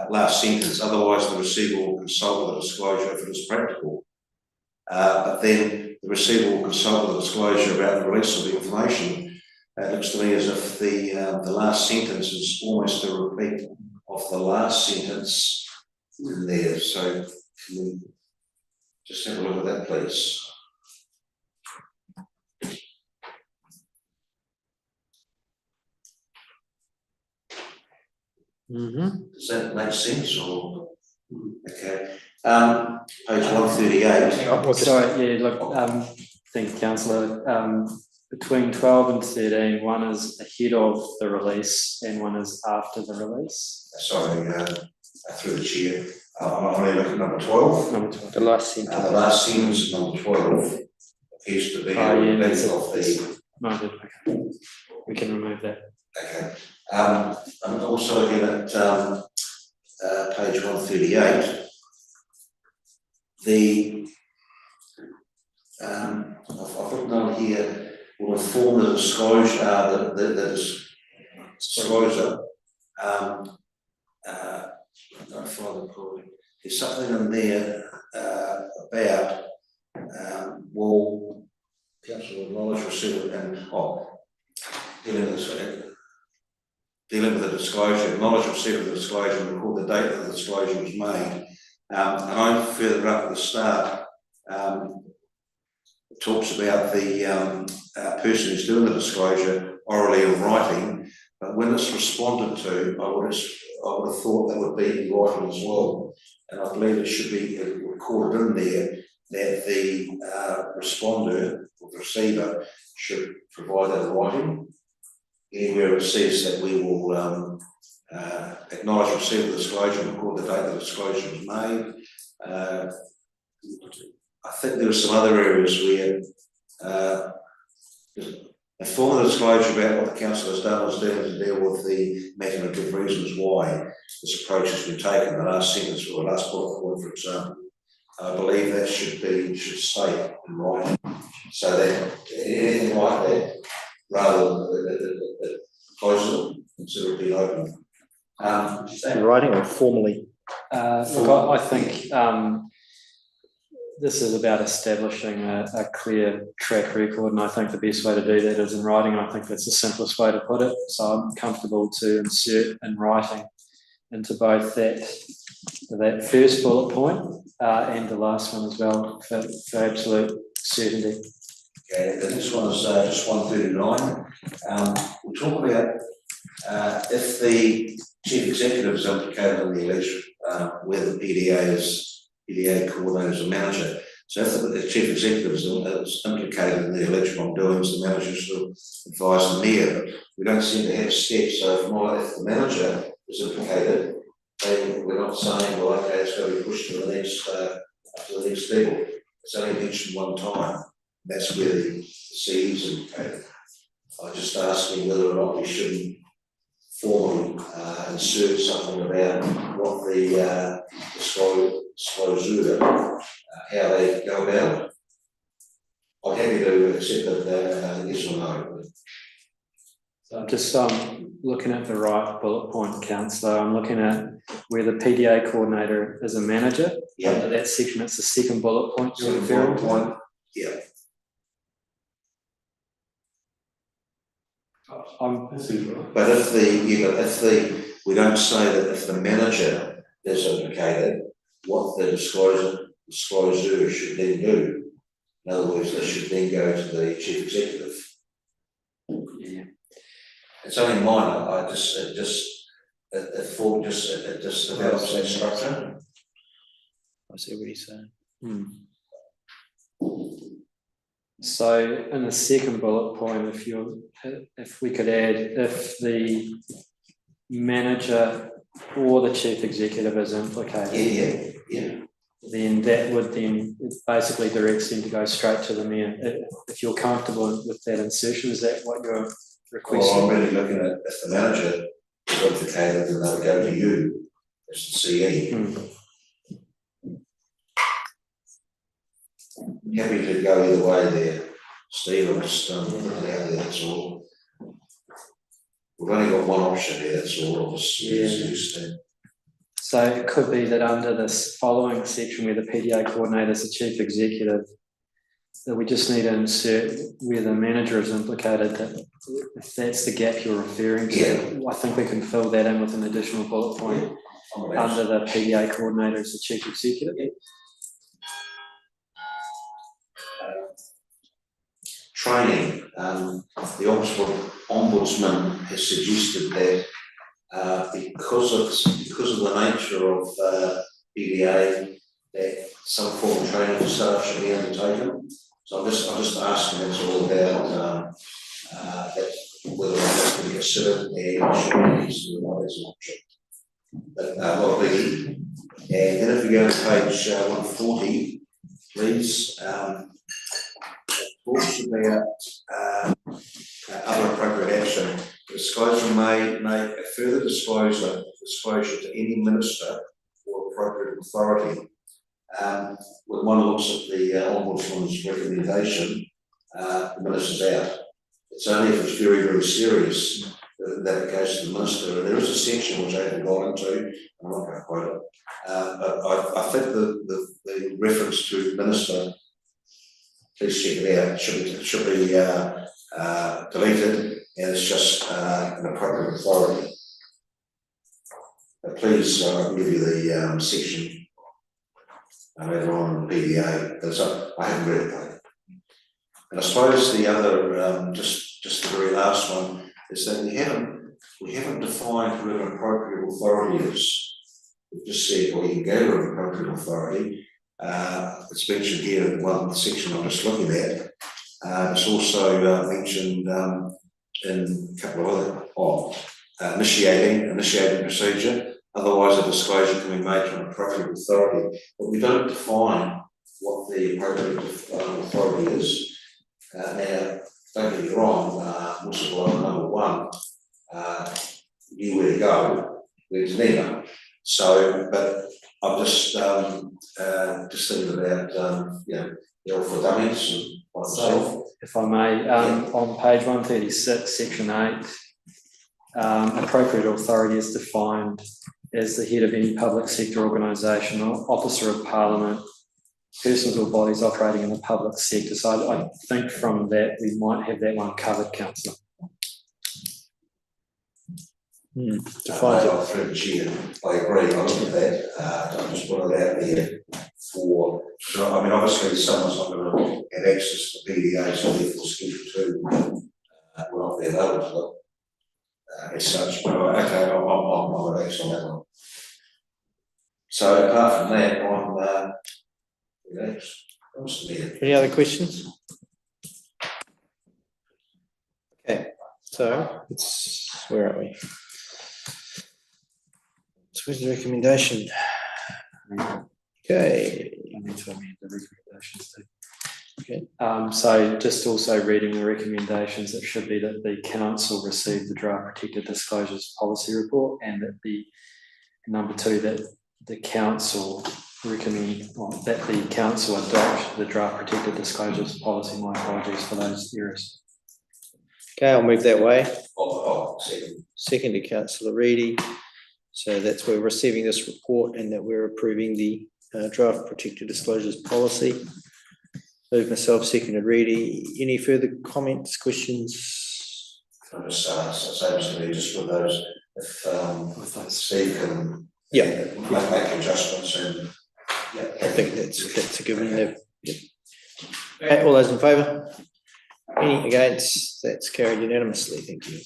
last sentence, otherwise the receiver will consult with the disclosure if it is practical. But then the receiver will consult with the disclosure about the release of the information. It looks to me as if the last sentence is almost a repeat of the last sentence in there. So can we just have a look at that, please? Does that make sense? Or okay. Page 138. Sorry, yeah, look, thank you, Councillor. Between 12 and 13, one is ahead of the release and one is after the release. Sorry, through the chair. I'm only looking at number 12. Number 12. The last sentence. The last sentence, number 12, appears to be noted. Okay. We can remove that. Okay. I'm also looking at page 138. I've put down here, will inform the disclosure, the disclosure. There's something in there about will council acknowledge receipt and dealing with the disclosure, acknowledge receipt of the disclosure and record the date that the disclosure was made. And I further up at the start, it talks about the person who's doing the disclosure orally or writing, but when it's responded to, I would have thought that would be in writing as well. And I believe it should be recorded in there that the responder or the receiver should provide that in writing. Anywhere it says that we will acknowledge receipt of the disclosure and record the date the disclosure was made. I think there are some other areas where inform the disclosure about what the council has done is dealing to deal with the matter and give reasons why this approach has been taken. The last sentence or the last bullet point, for example, I believe that should state in writing, so that anything like that, rather than close it, consider it being open. In writing or formally? Look, I think this is about establishing a clear track record, and I think the best way to do that is in writing. I think that's the simplest way to put it. So I'm comfortable to insert in writing into both that first bullet point and the last one as well for absolute certainty. Okay, the next one is just 139. We talk about if the chief executive is implicated in the election, where the PDA coordinator is a manager. So if the chief executive is implicated in the election wrongdoings, the manager should advise the mayor. But we don't seem to have steps. So if the manager is implicated, then we're not saying, well, okay, it's going to be pushed to the next level. It's only mentioned one time. That's where the CE is implicated. I'm just asking whether or not we shouldn't formally insert something about what the disclosure, how they go about it. I'm happy to accept that yes or no. So just looking at the right bullet point, councillor, I'm looking at where the PDA coordinator is a manager. Yeah. Under that section, it's the second bullet point you're referring to. Yeah. But if we don't say that if the manager is implicated, what the disclosure should then do. In other words, they should then go to the chief executive. Yeah. It's only minor. It just develops that structure. I see what he's saying. So in the second bullet point, if we could add, if the manager or the chief executive is implicated, then that would it basically directs them to go straight to the mayor. If you're comfortable with that insertion, is that what you're requesting? Well, I'm really looking at if the manager is implicated, then they'll go to you as the CE. Happy to go either way there, Steve. I'm just out there, that's all. We've only got one option here, that's all. So it could be that under this following section where the PDA coordinator is the chief executive, that we just need to insert where the manager is implicated, that if that's the gap you're referring to, I think we can fill that in with an additional bullet point under the PDA coordinator as the chief executive. Training. The Ombudsman has suggested that because of the nature of PDA, that some form of training for staff should be undertaken. So I'm just asking, that's all about whether or not that's to be considered and should be considered as an option. But not a biggie. And then if we go to page 140, please. Talks about other appropriate action. The disclosure may make a further disclosure to any minister or appropriate authority. When one looks at the Ombudsman's recommendation, the minister's out. It's only if it's very, very serious that it goes to the minister. And there is a section which I haven't gone into, I'm not going to quote it, but I think the reference to minister, please check it out, should be deleted, and it's just an appropriate authority. Please, I'll give you the section later on in the PDA, because I haven't read it though. And I suppose the other, just the very last one, is that we haven't defined who an appropriate authority is. We've just said, well, you can go to an appropriate authority. It's mentioned here in one section I'm just looking at. It's also mentioned in a couple of other, initiating procedure. Otherwise, a disclosure can be made to an appropriate authority, but we don't define what the appropriate authority is. Now, don't get me wrong, whistleblower number one knew where to go, where to never. So, but I'm just thinking about for dummies and myself. If I may, on page 136, section 8, appropriate authority is defined as the head of any public sector organisation or officer of Parliament, persons or bodies operating in the public sector. So I think from that we might have that one covered, Councillor. Defines it through the chair. I agree. I look at that. I just put it out there for. So I mean, obviously, someone's not going to have access to PDA, so therefore, Schedule 2 will not be available to them as such. But okay, I'm relaxed on that one. So apart from that, I'm relaxed. Any other questions? Okay, so where are we? So where's the recommendation? Okay. I need to amend the recommendations too. Okay. So just also reading the recommendations, it should be that the council receive the draft protected disclosures policy report, and that the number 2, that the council recommend that the council adopt the draft protected disclosures policy. My apologies for those errors. Okay, I'll move that way. Second. Second to Councillor Reedy. So that's where we're receiving this report and that we're approving the draft protected disclosures policy. Move myself, seconded Reedy. Any further comments, questions? I'm just saying just for those, if Steve can make adjustments and I think that's a given there. Yep. Okay, all those in favour? Any against? That's carried unanimously. Thank you.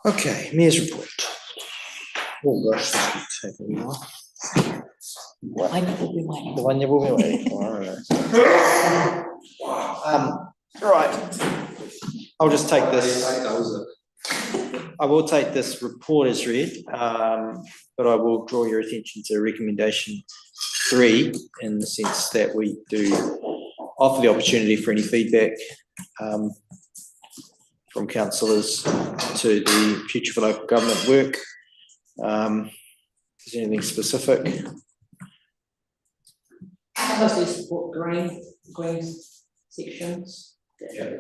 Okay, Mayor's report. Oh gosh, this could take a while. One you will be waiting. The one you will be waiting for. Right. I'll just take this. I will take this report as read, but I will draw your attention to recommendation 3 in the sense that we do offer the opportunity for any feedback from councillors to the Future for Local Government work. Is there anything specific? I mostly support green sections. Okay.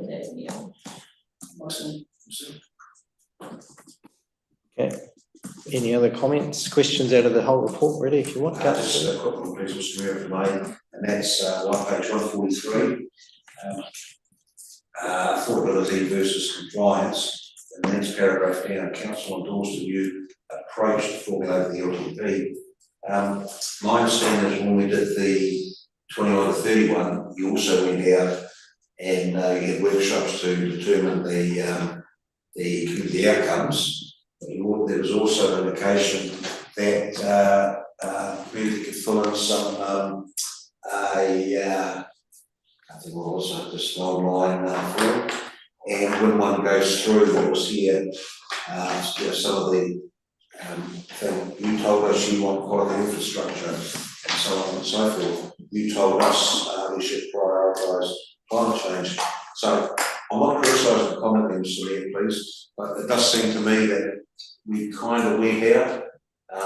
Any other comments, questions out of the whole report, really, if you want? Just a couple of please, Mr. Mayor, if I may, and that's page 143. Affordability versus compliance, and the next paragraph down, council endorsed a new approach to formulate the LTP. My understanding is when we did the 21 to 31, you also went out and you had workshops to determine the outcomes. But there was also an indication that community could fill in some I think we'll also have this online form, and when one goes through what was here, some of the thing you told us you want quality infrastructure and so on and so forth. You told us we should prioritise climate change. So I'm not criticising the comment, Mr. Mayor, please, but it does seem to me that we kind of went out,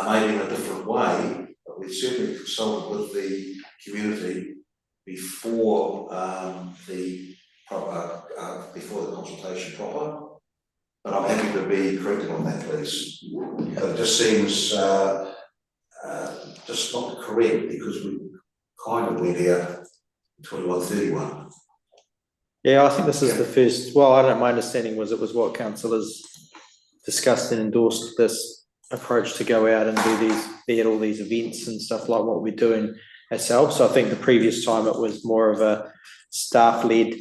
maybe in a different way, but we certainly consulted with the community before before the consultation proper. But I'm happy to be corrected on that, please. But it just seems just not correct because we kind of went out 21-31. Yeah, I think this is the first. Well, I don't. My understanding was it was what councillors discussed and endorsed this approach to go out and be at all these events and stuff like what we're doing ourselves. So I think the previous time it was more of a staff-led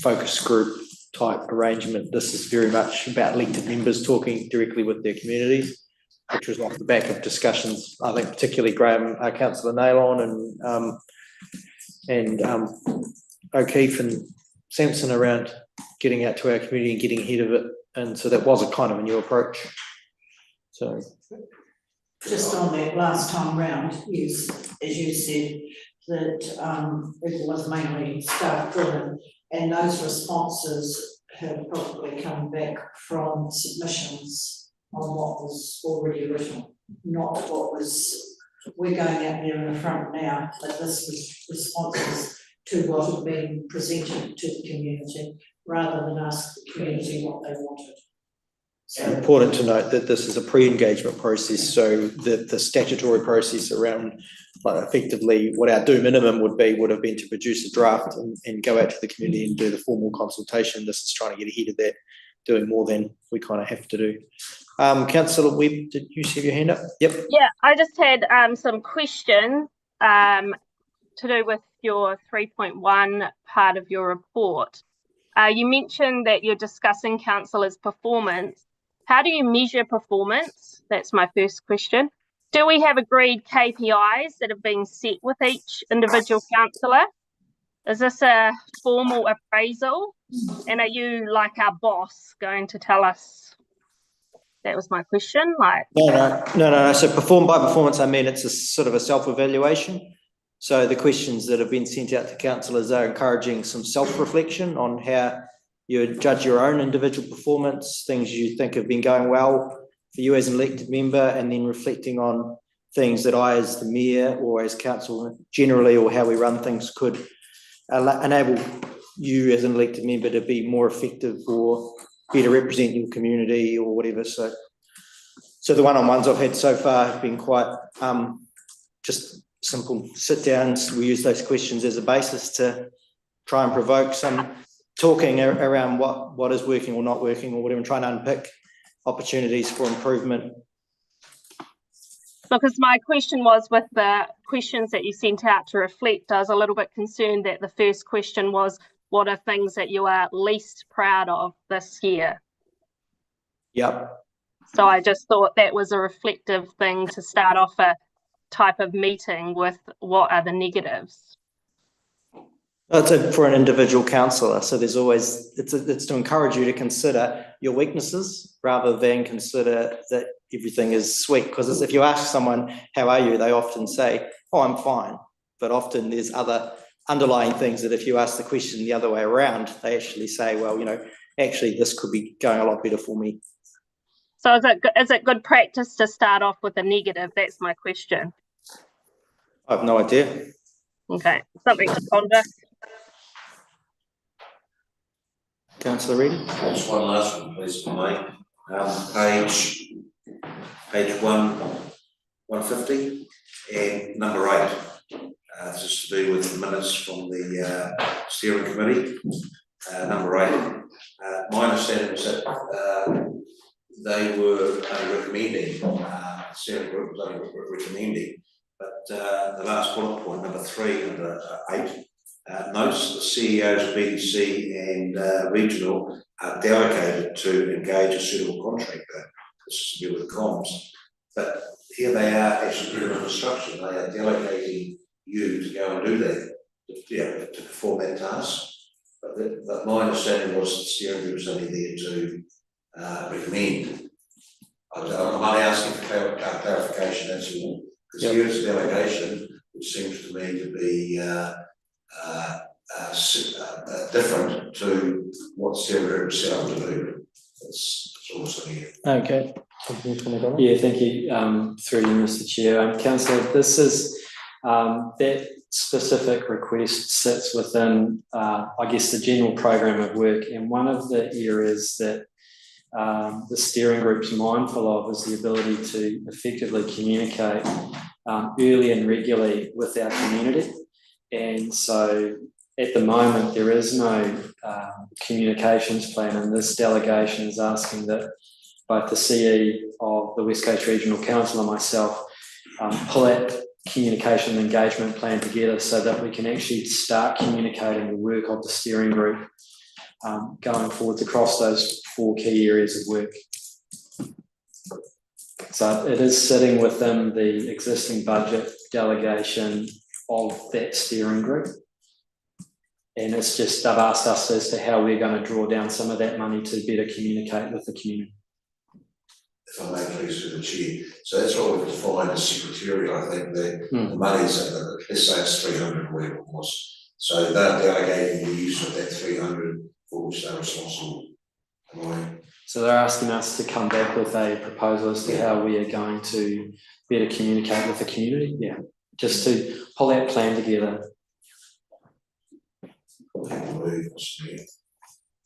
focus group type arrangement. This is very much about elected members talking directly with their communities, which was off the back of discussions, I think particularly Graham, Councillor Naylon and O'Keefe and Sampson around getting out to our community and getting ahead of it. And so that was a kind of a new approach. So just on that last time round, yes, as you said, that it was mainly staff driven, and those responses have probably come back from submissions on what was already written, not what was, we're going out there in the front now, but this was responses to what had been presented to the community, rather than ask the community what they wanted. So important to note that this is a pre-engagement process, so the statutory process around effectively what our do minimum would have been to produce a draft and go out to the community and do the formal consultation. This is trying to get ahead of that, doing more than we kind of have to do. Councillor Webb, did you see your hand up? Yep. Yeah, I just had some questions to do with your 3.1 part of your report. You mentioned that you're discussing councillors' performance. How do you measure performance? That's my first question. Do we have agreed KPIs that have been set with each individual councillor? Is this a formal appraisal? And are you, like our boss, going to tell us? That was my question. No. So by performance, I mean it's a sort of a self-evaluation. So the questions that have been sent out to councillors are encouraging some self-reflection on how you judge your own individual performance, things you think have been going well for you as an elected member, and then reflecting on things that I as the mayor or as council generally, or how we run things, could enable you as an elected member to be more effective or better represent your community or whatever. So the one-on-ones I've had so far have been quite just simple sit downs. We use those questions as a basis to try and provoke some talking around what is working or not working or whatever, and trying to unpick opportunities for improvement. Because my question was, with the questions that you sent out to reflect, I was a little bit concerned that the first question was, what are things that you are least proud of this year? Yep. So I just thought that was a reflective thing to start off a type of meeting with, what are the negatives? It's for an individual councillor, so there's always, it's to encourage you to consider your weaknesses rather than consider that everything is sweet. Because if you ask someone, how are you, they often say, oh, I'm fine. But often there's other underlying things that if you ask the question the other way around, they actually say, well, actually this could be going a lot better for me. So is it good practice to start off with a negative? That's my question. I have no idea. Okay, something to ponder. Councillor Reedy? Just one last one, please, for me. Page 150 and number 8. This is to do with the minutes from the steering committee. Number 8. My understanding was that they were recommending, the steering group was only recommending, but the last bullet point, number 3 under 8, notes the CEOs of BBC and regional are delegated to engage a suitable contractor. This is to do with comms. But here they are actually given instruction. They are delegating you to go and do that, to perform that task. But my understanding was that the steering group was only there to recommend. I'm only asking for clarification as to, because here is a delegation, which seems to me to be different to what the steering group set up to do. That's also here. Okay. Yeah, thank you. Through you, Mr. Chair. Councillor, this is that specific request sits within, I guess, the general program of work, and one of the areas that the steering group's mindful of is the ability to effectively communicate early and regularly with our community. And so at the moment there is no communications plan, and this delegation is asking that both the CE of the West Coast Regional Council and myself pull that communication and engagement plan together so that we can actually start communicating the work of the steering group going forwards across those 4 key areas of work. So it is sitting within the existing budget delegation of that steering group. And it's just, they've asked us as to how we're going to draw down some of that money to better communicate with the community. If I may please through the chair, so that's what we've defined as secretarial. I think the money's, let's say it's 300 where it was. So they're delegating the use of that 300 for which they're responsible. So they're asking us to come back with a proposal as to how we are going to better communicate with the community. Yeah, just to pull that plan together.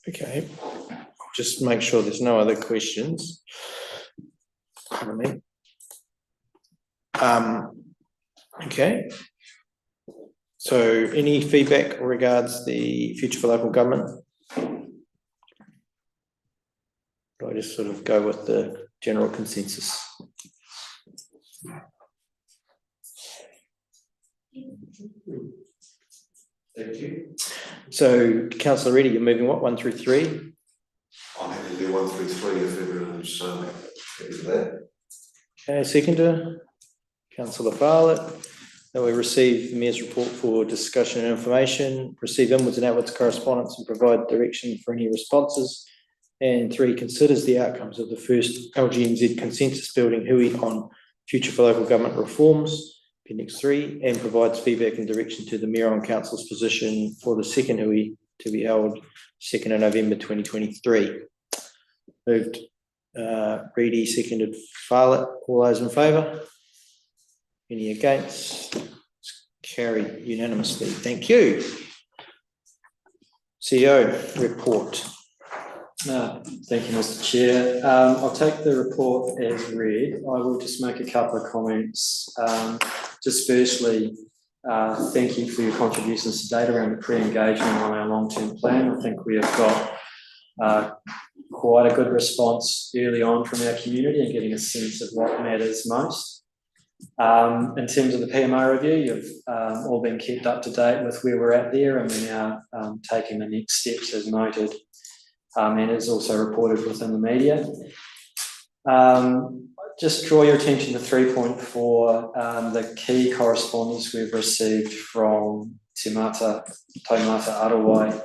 Okay, just make sure there's no other questions. Pardon me. Okay. So any feedback regards the future for local government? Or I just sort of go with the general consensus? Thank you. So, Councillor Reedy, you're moving what, 1 through 3? I'm happy to do 1 through 3 if everyone's happy with that. Okay, seconder, Councillor Bartlett. That we receive the Mayor's report for discussion and information, receive inwards and outwards correspondence and provide direction for any responses. And 3, considers the outcomes of the first LGNZ consensus building HUI on future for local government reforms, Appendix 3, and provides feedback and direction to the Mayor and Council's position for the second HUI to be held 2nd of November 2023. Moved Reedy, seconded Farlett. All those in favour? Any against? It's carried unanimously. Thank you. CEO report. Thank you, Mr. Chair. I'll take the report as read. I will just make a couple of comments. Just firstly, thank you for your contributions to date around the pre-engagement on our long-term plan. I think we have got quite a good response early on from our community and getting a sense of what matters most. In terms of the PMO review, you've all been kept up to date with where we're at there, and we're now taking the next steps as noted. And is also reported within the media. Just draw your attention to 3.4, the key correspondence we've received from Taumata Arawai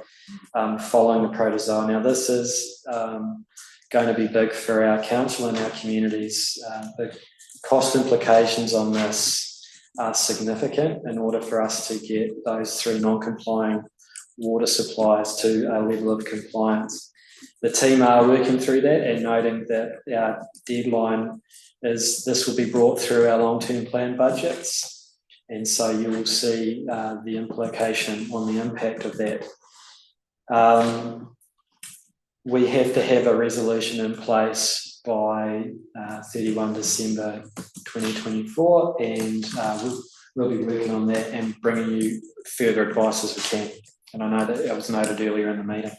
following the protozoa. Now this is going to be big for our council and our communities. The cost implications on this are significant in order for us to get those 3 non-complying water supplies to a level of compliance. The team are working through that and noting that our deadline is this will be brought through our long-term plan budgets. And so you will see the implication on the impact of that. We have to have a resolution in place by 31 December 2024, and we'll be working on that and bringing you further advice as we can. And I know that was noted earlier in the meeting.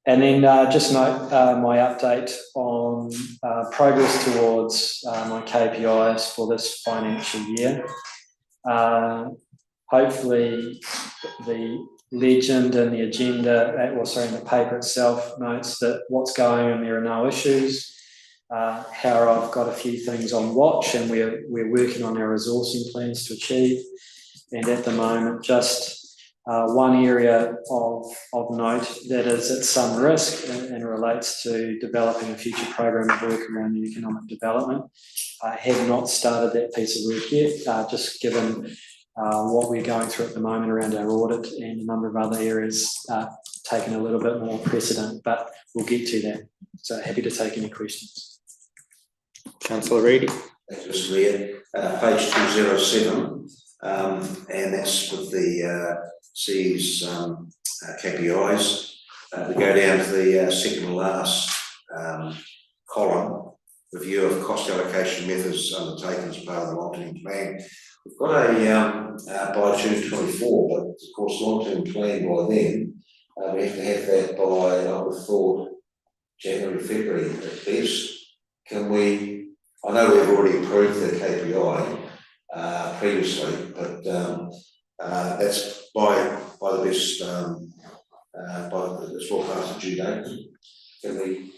And then just note my update on progress towards my KPIs for this financial year. Hopefully the legend and the agenda, in the paper itself notes that what's going on, there are no issues. How I've got a few things on watch and we're working on our resourcing plans to achieve. And at the moment, just one area of note that is at some risk and relates to developing a future program of work around the economic development. I have not started that piece of work yet, just given what we're going through at the moment around our audit and a number of other areas taking a little bit more precedent, but we'll get to that. So happy to take any questions. Councillor Reedy. Thank you, Mr. Mayor. Page 207, and that's with the CE's KPIs. We go down to the second to last column, review of cost allocation methods undertaken as part of the long-term plan. We've got a by June 24, but of course long-term plan by then, we have to have that by, I would have thought, January, February at best. Can we, I know we've already approved the KPI previously, but that's by the best, by the forecast due date. Can we?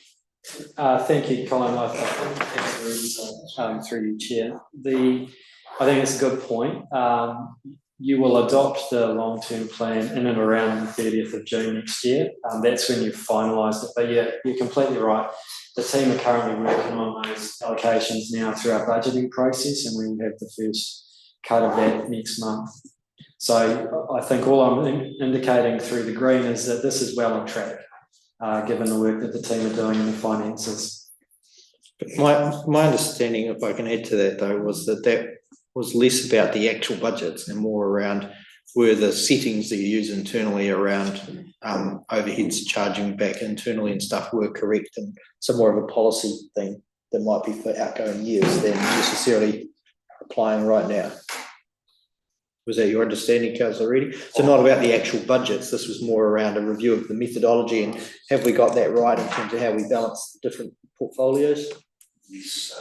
Thank you, Colin. I think through you, Chair. I think it's a good point. You will adopt the long-term plan in and around the 30th of June next year. That's when you've finalised it. But yeah, you're completely right. The team are currently working on those allocations now through our budgeting process, and we will have the first cut of that next month. So I think all I'm indicating through the green is that this is well on track, given the work that the team are doing in the finances. But my understanding, if I can add to that though, was that was less about the actual budgets and more around were the settings that you use internally around overheads charging back internally and stuff were correct, and some more of a policy thing that might be for outgoing years than necessarily applying right now. Was that your understanding, Councillor Reedy? So not about the actual budgets, this was more around a review of the methodology and have we got that right in terms of how we balance different portfolios? Yes,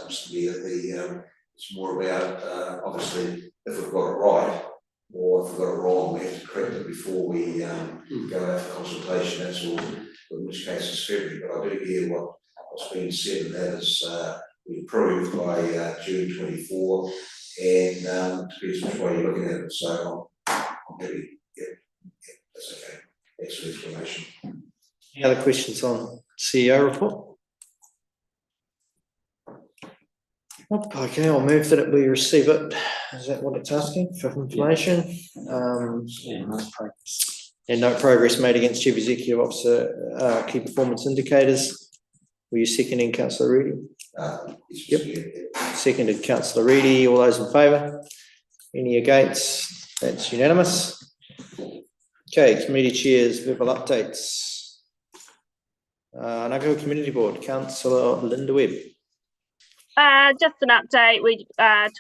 it's more about, obviously, if we've got it right, or if we've got it wrong, we have to correct it before we go out for consultation, that's all, in which case it's February. But I do hear what's been said, and that is we approved by June 24, and depends which way you're looking at it, so I'm happy, yeah, that's okay, excellent explanation. Any other questions on CEO report? Okay, I'll move that we receive it. Is that what it's asking for information? And no progress made against Chief Executive Officer key performance indicators. Were you seconding, Councillor Reedy? Yep. Seconded, Councillor Reedy. All those in favour? Any against? That's unanimous. Okay, committee chairs, verbal updates. Unallocated Community Board, Councillor Linda Webb. Just an update. We had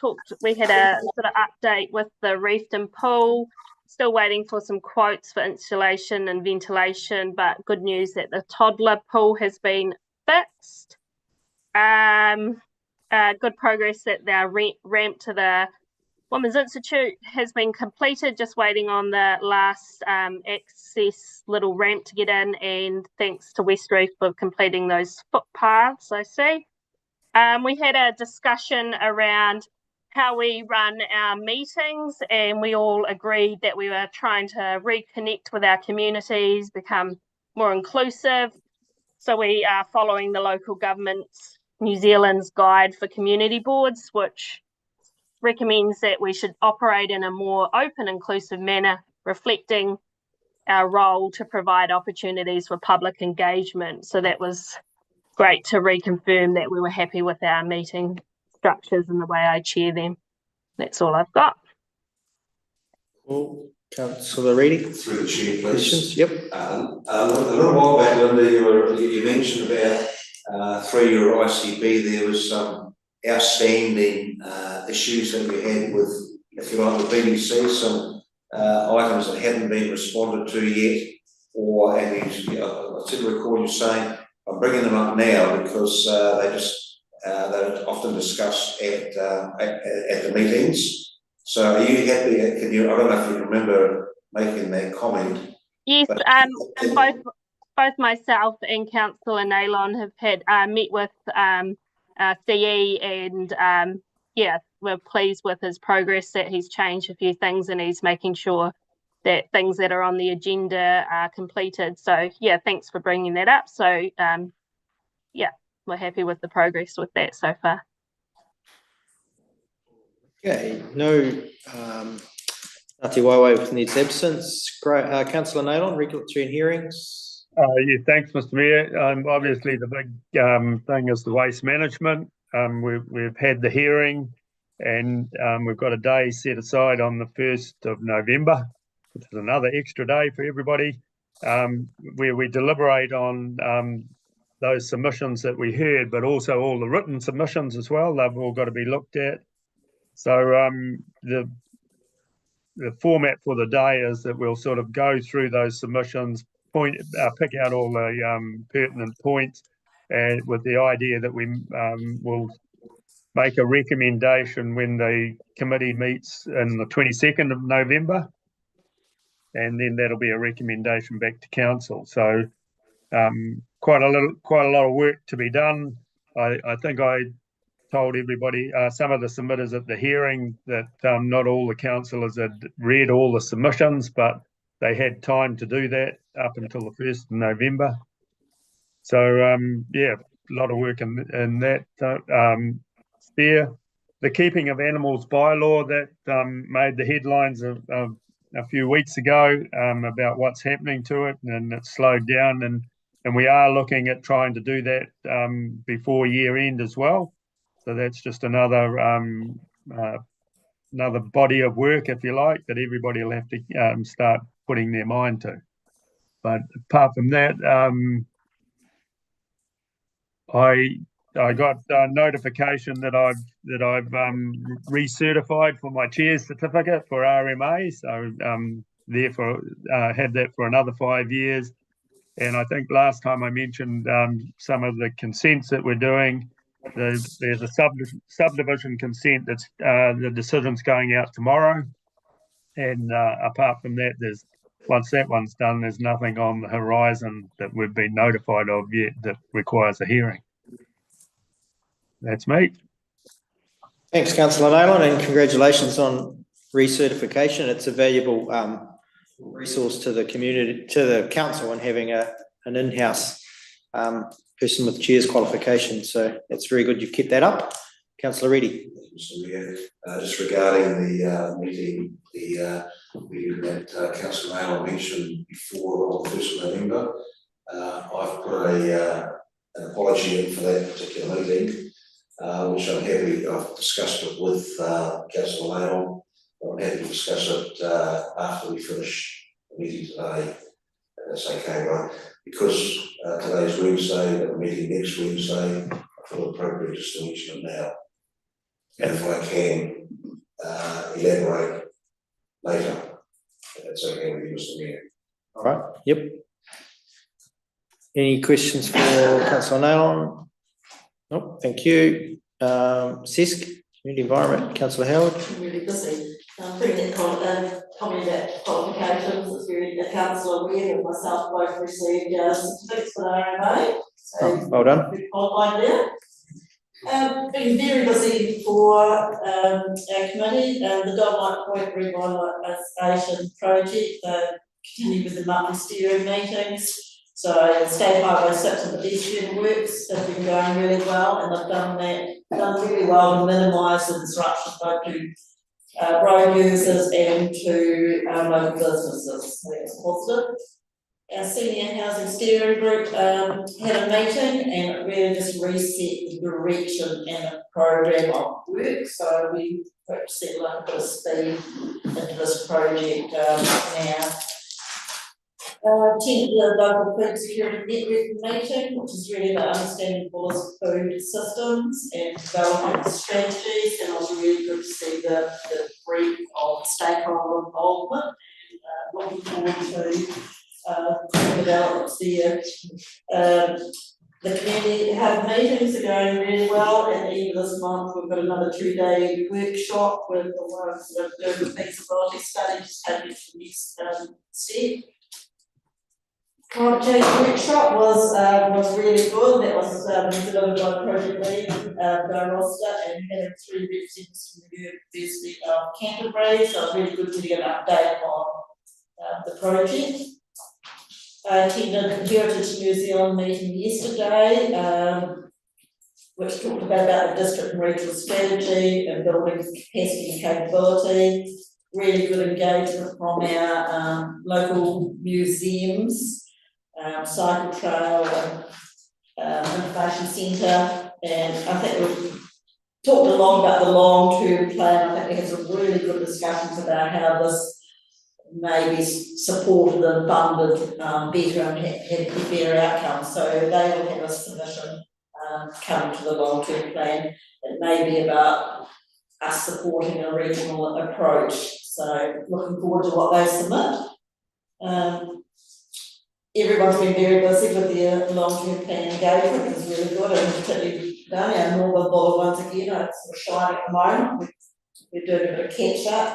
a sort of update with the Reefton pool. Still waiting for some quotes for installation and ventilation, but good news that the toddler pool has been fixed. Good progress that their ramp to the Women's Institute has been completed, just waiting on the last access little ramp to get in, and thanks to West Reef for completing those footpaths, I see. We had a discussion around how we run our meetings, and we all agreed that we were trying to reconnect with our communities, become more inclusive. So we are following the local government's New Zealand's guide for community boards, which recommends that we should operate in a more open, inclusive manner, reflecting our role to provide opportunities for public engagement. So that was great to reconfirm that we were happy with our meeting structures and the way I chair them. That's all I've got. Well, Councillor Reedy. Through the chair, please. Questions? Yep. A little while back, Linda, you mentioned about through your ICB there was some outstanding issues that you had with, if you like, the BDC, some items that hadn't been responded to yet, and I seem to recall you saying, I'm bringing them up now because they're often discussed at the meetings. So are you happy? I don't know if you remember making that comment. Yes, both myself and Councillor Naylon have had met with CE, and we're pleased with his progress, that he's changed a few things and he's making sure that things that are on the agenda are completed. So yeah, thanks for bringing that up. So we're happy with the progress with that so far. Okay, no Ngāti Waewae with needs absence. Councillor Naylon, regulatory and hearings. Yeah, thanks, Mr. Mayor. Obviously, the big thing is the waste management. We've had the hearing, and we've got a day set aside on the 1st of November, which is another extra day for everybody, where we deliberate on those submissions that we heard, but also all the written submissions as well. They've all got to be looked at. So the format for the day is that we'll sort of go through those submissions, pick out all the pertinent points, and with the idea that we will make a recommendation when the committee meets in the 22nd of November, and then that'll be a recommendation back to council. So quite a lot of work to be done. I think I told everybody, some of the submitters at the hearing, that not all the councillors had read all the submissions, but they had time to do that up until the 1st of November. So yeah, a lot of work in that. There, the keeping of animals bylaw that made the headlines a few weeks ago about what's happening to it, and it's slowed down, and we are looking at trying to do that before year end as well. So that's just another body of work, if you like, that everybody will have to start putting their mind to. But apart from that, I got notification that I've recertified for my chair's certificate for RMA. So therefore had that for another 5 years. And I think last time I mentioned some of the consents that we're doing. There's a subdivision consent that's the decision's going out tomorrow. And apart from that, once that one's done, there's nothing on the horizon that we've been notified of yet that requires a hearing. That's me. Thanks, Councillor Naylor, and congratulations on recertification. It's a valuable resource to the community, to the council, and having an in-house person with chair's qualification. So it's very good you've kept that up. Councillor Reddy. Just regarding the meeting, the meeting that Councillor Naylor mentioned before on the 1st of November, I've put an apology in for that particular meeting, which I'm happy, I've discussed it with Councillor Naylor. I'm happy to discuss it after we finish the meeting today. That's okay, right? Because today's Wednesday, and the meeting next Wednesday, I feel appropriate just to mention it now. And if I can elaborate later, that's okay with you, Mr. Mayor. All right. Yep. Any questions for Councillor Naylor? No, thank you. CISC, Community Environment, Councillor Howard. I'm really busy. Bringing that comment about qualifications, it's very, the councillor Weir and myself both received certificates for RMA. So well done. we're qualified there. Been very busy for our committee, the Dog Point Revitalisation Project, continue with the monthly steering meetings. So State Highway 6 and the pedestrian works have been going really well, and they've done really well to minimise the disruption both to road users and to local businesses. So that's positive. Our senior housing steering group had a meeting, and it really just reset the direction and the program of work. So we hope to set like a bit of speed into this project now. Attended the local food security network meeting, which is really about understanding Buller's food systems and developing strategies, and it was really good to see the brief of stakeholder involvement, and looking forward to developments there. The community have meetings are going really well, and even this month we've got another 2-day workshop with the ones that are doing the feasibility study, just taking it to the next step. Climate change workshop was really good. That was delivered by Project Lead, Guy Roster, and had 3 representatives from the University of Canterbury. So it's really good to get an update on the project. I attended the Heritage New Zealand meeting yesterday, which talked about the district and regional strategy and building capacity and capability. Really good engagement from our local museums. Cycle trail and innovation centre, and I think we've talked a lot about the long-term plan. I think we had some really good discussions about how this may be supported and funded better and have better outcomes. So they will have a submission coming to the long-term plan. It may be about us supporting a regional approach. So looking forward to what they submit. everyone's been very busy with their long-term plan engagement, it's really good, and particularly down our Northern Buller once again, it's sort of shining at the moment. We're doing a bit of catch up.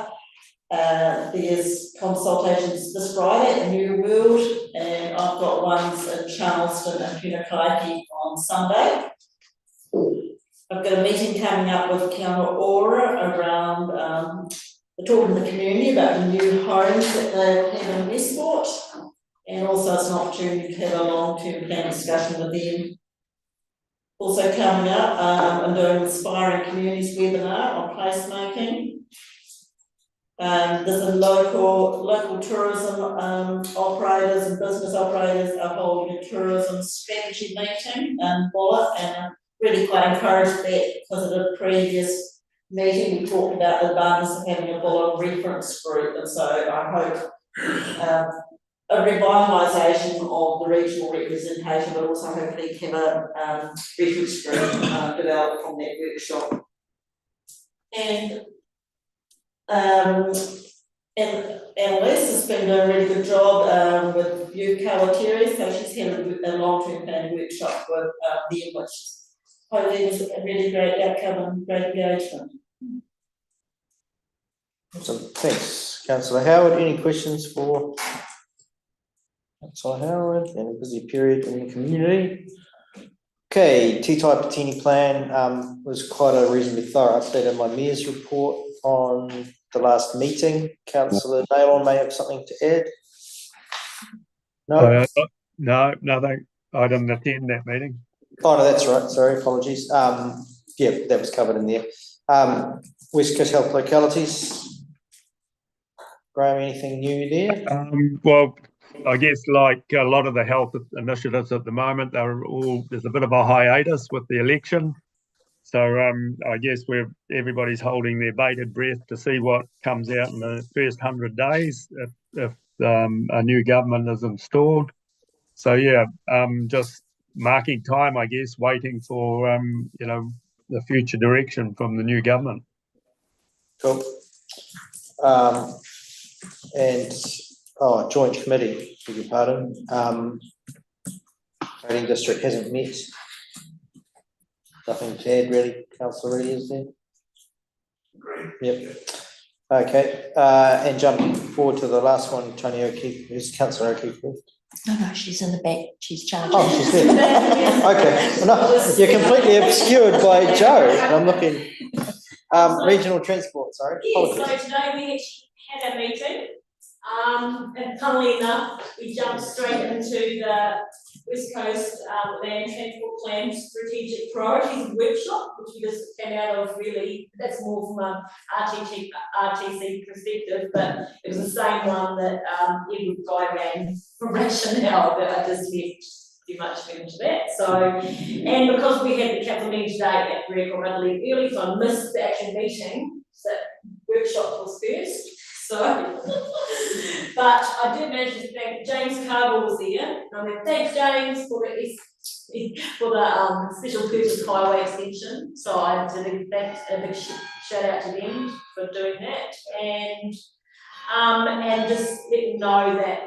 There's consultations this Friday at New World, and I've got ones in Charleston and Punakaiki on Sunday. I've got a meeting coming up with Paparoa around talking to the community about the new homes that they have in Westport, and also it's an opportunity to have a long-term plan discussion with them. Also coming up, I'm doing Inspiring Communities webinar on placemaking. There's a local tourism operators and business operators are holding a tourism strategy meeting in Buller, and I'm really quite encouraged that because of the previous meeting we talked about the advantage of having a Buller reference group, and so I hope a revitalisation of the regional representation, but also hopefully have a reference group developed from that workshop. And Liz has been doing a really good job with you, Kawatiri, so she's had a long-term plan workshop with them, which hopefully was a really great outcome and great engagement. Awesome, thanks, Councillor Howard. Any questions for Councillor Howard? And a busy period in the community. Okay, Titai Patini plan was quite a reasonably thorough update of my mayor's report on the last meeting. Councillor Naylor may have something to add. No? No, nothing. I didn't attend that meeting. Oh, no, that's right. Sorry, apologies. Yeah, that was covered in there. West Coast Health Localities. Graham, anything new there? Well, I guess like a lot of the health initiatives at the moment, there's a bit of a hiatus with the election. So I guess everybody's holding their bated breath to see what comes out in the first 100 days if a new government is installed. So yeah, just marking time, I guess, waiting for the future direction from the new government. Cool. And joint committee, beg your pardon. Trading district hasn't met. Nothing to add really, Councillor Reedy, is there? Agreed. Yep. Okay, and jumping forward to the last one, Tony O'Keefe, who's Councillor O'Keefe left? No, she's in the back, she's charging. Oh, she's there. Okay, well, no, you're completely obscured by Joe, and I'm looking. Regional transport, sorry. Yes, so today we actually had a meeting, and funnily enough, we jumped straight into the West Coast Land Transport Plan Strategic Priorities Workshop, which we just came out of. Really, that's more from a RTC perspective, but it was the same one that Edward Guy ran for rationale, but I just left too much into that. So, and because we had the council meeting today at 3 o'clock, I leave early, so I missed the actual meeting. So workshop was first. So, but I did manage to thank James Carver was there. And I mean, thanks James for the special purpose highway extension. So I did a big shout out to them for doing that, and just let them know that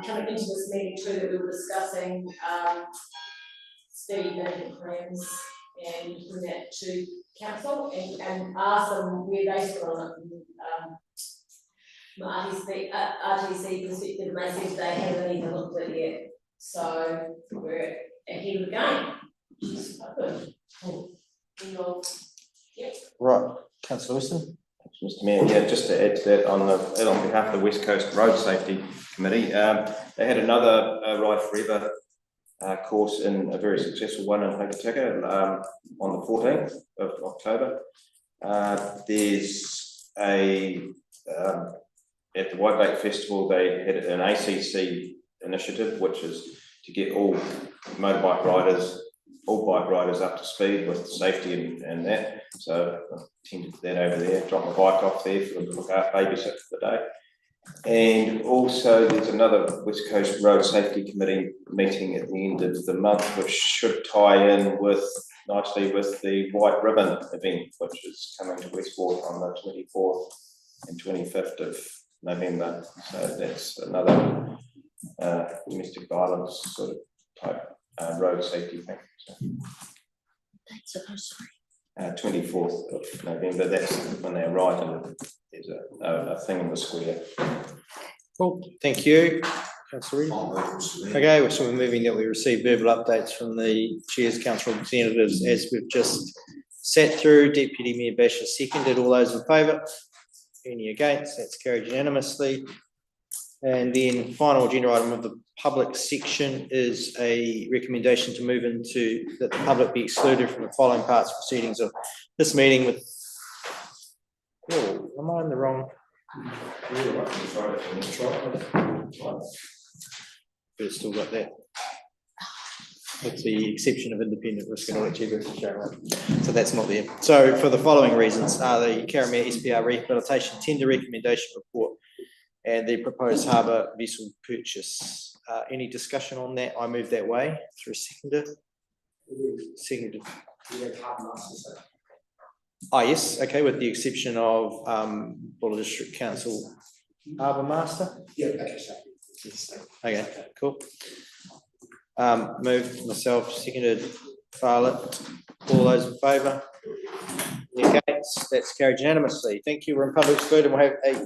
coming into this meeting too, that we were discussing speed management plans and bring that to council and ask them where they stood on it. RTC perspective, and they said they haven't even looked at it yet. So we're ahead of the game, which is quite good. Yep. Right, Councillor Wilson. Mr. Mayor, yeah, just to add to that, on behalf of the West Coast Road Safety Committee, they had another Ride Forever course, in a very successful one in Hokitika on the 14th of October. There's at the White Lake Festival, they had an ACC initiative, which is to get all bike riders up to speed with safety and that. So I attended that over there, dropped my bike off there for them to look after, babysit for the day. And also there's another West Coast Road Safety Committee meeting at the end of the month, which should tie in nicely with the White Ribbon event, which is coming to Westport on the 24th and 25th of November. So that's another domestic violence sort of type road safety thing. So, That's supposed to. 24th of November, that's when they arrive, and there's a thing in the square. Cool, thank you. Councillor Reid. Okay, so we're moving that we receive verbal updates from the Chair's Council representatives as we've just sat through. Deputy Mayor Basher seconded. All those in favour? Any against? That's carried unanimously. And then final agenda item of the public section is a recommendation to move into that the public be excluded from the following parts of proceedings of this meeting with. Oh, am I in the wrong? But it's still got that. With the exception of independent risk and audit versus so that's not there. So for the following reasons are the Caramare SPR rehabilitation tender recommendation report and the proposed harbour vessel purchase. Any discussion on that? I move that way through seconder. Seconded. Oh yes, okay, with the exception of Buller District Council Harbour Master. Yeah, okay, so. Okay, cool. Moved myself, seconded Farlett. All those in favour? Any against? That's carried unanimously. Thank you. We're in public excluded and we'll have a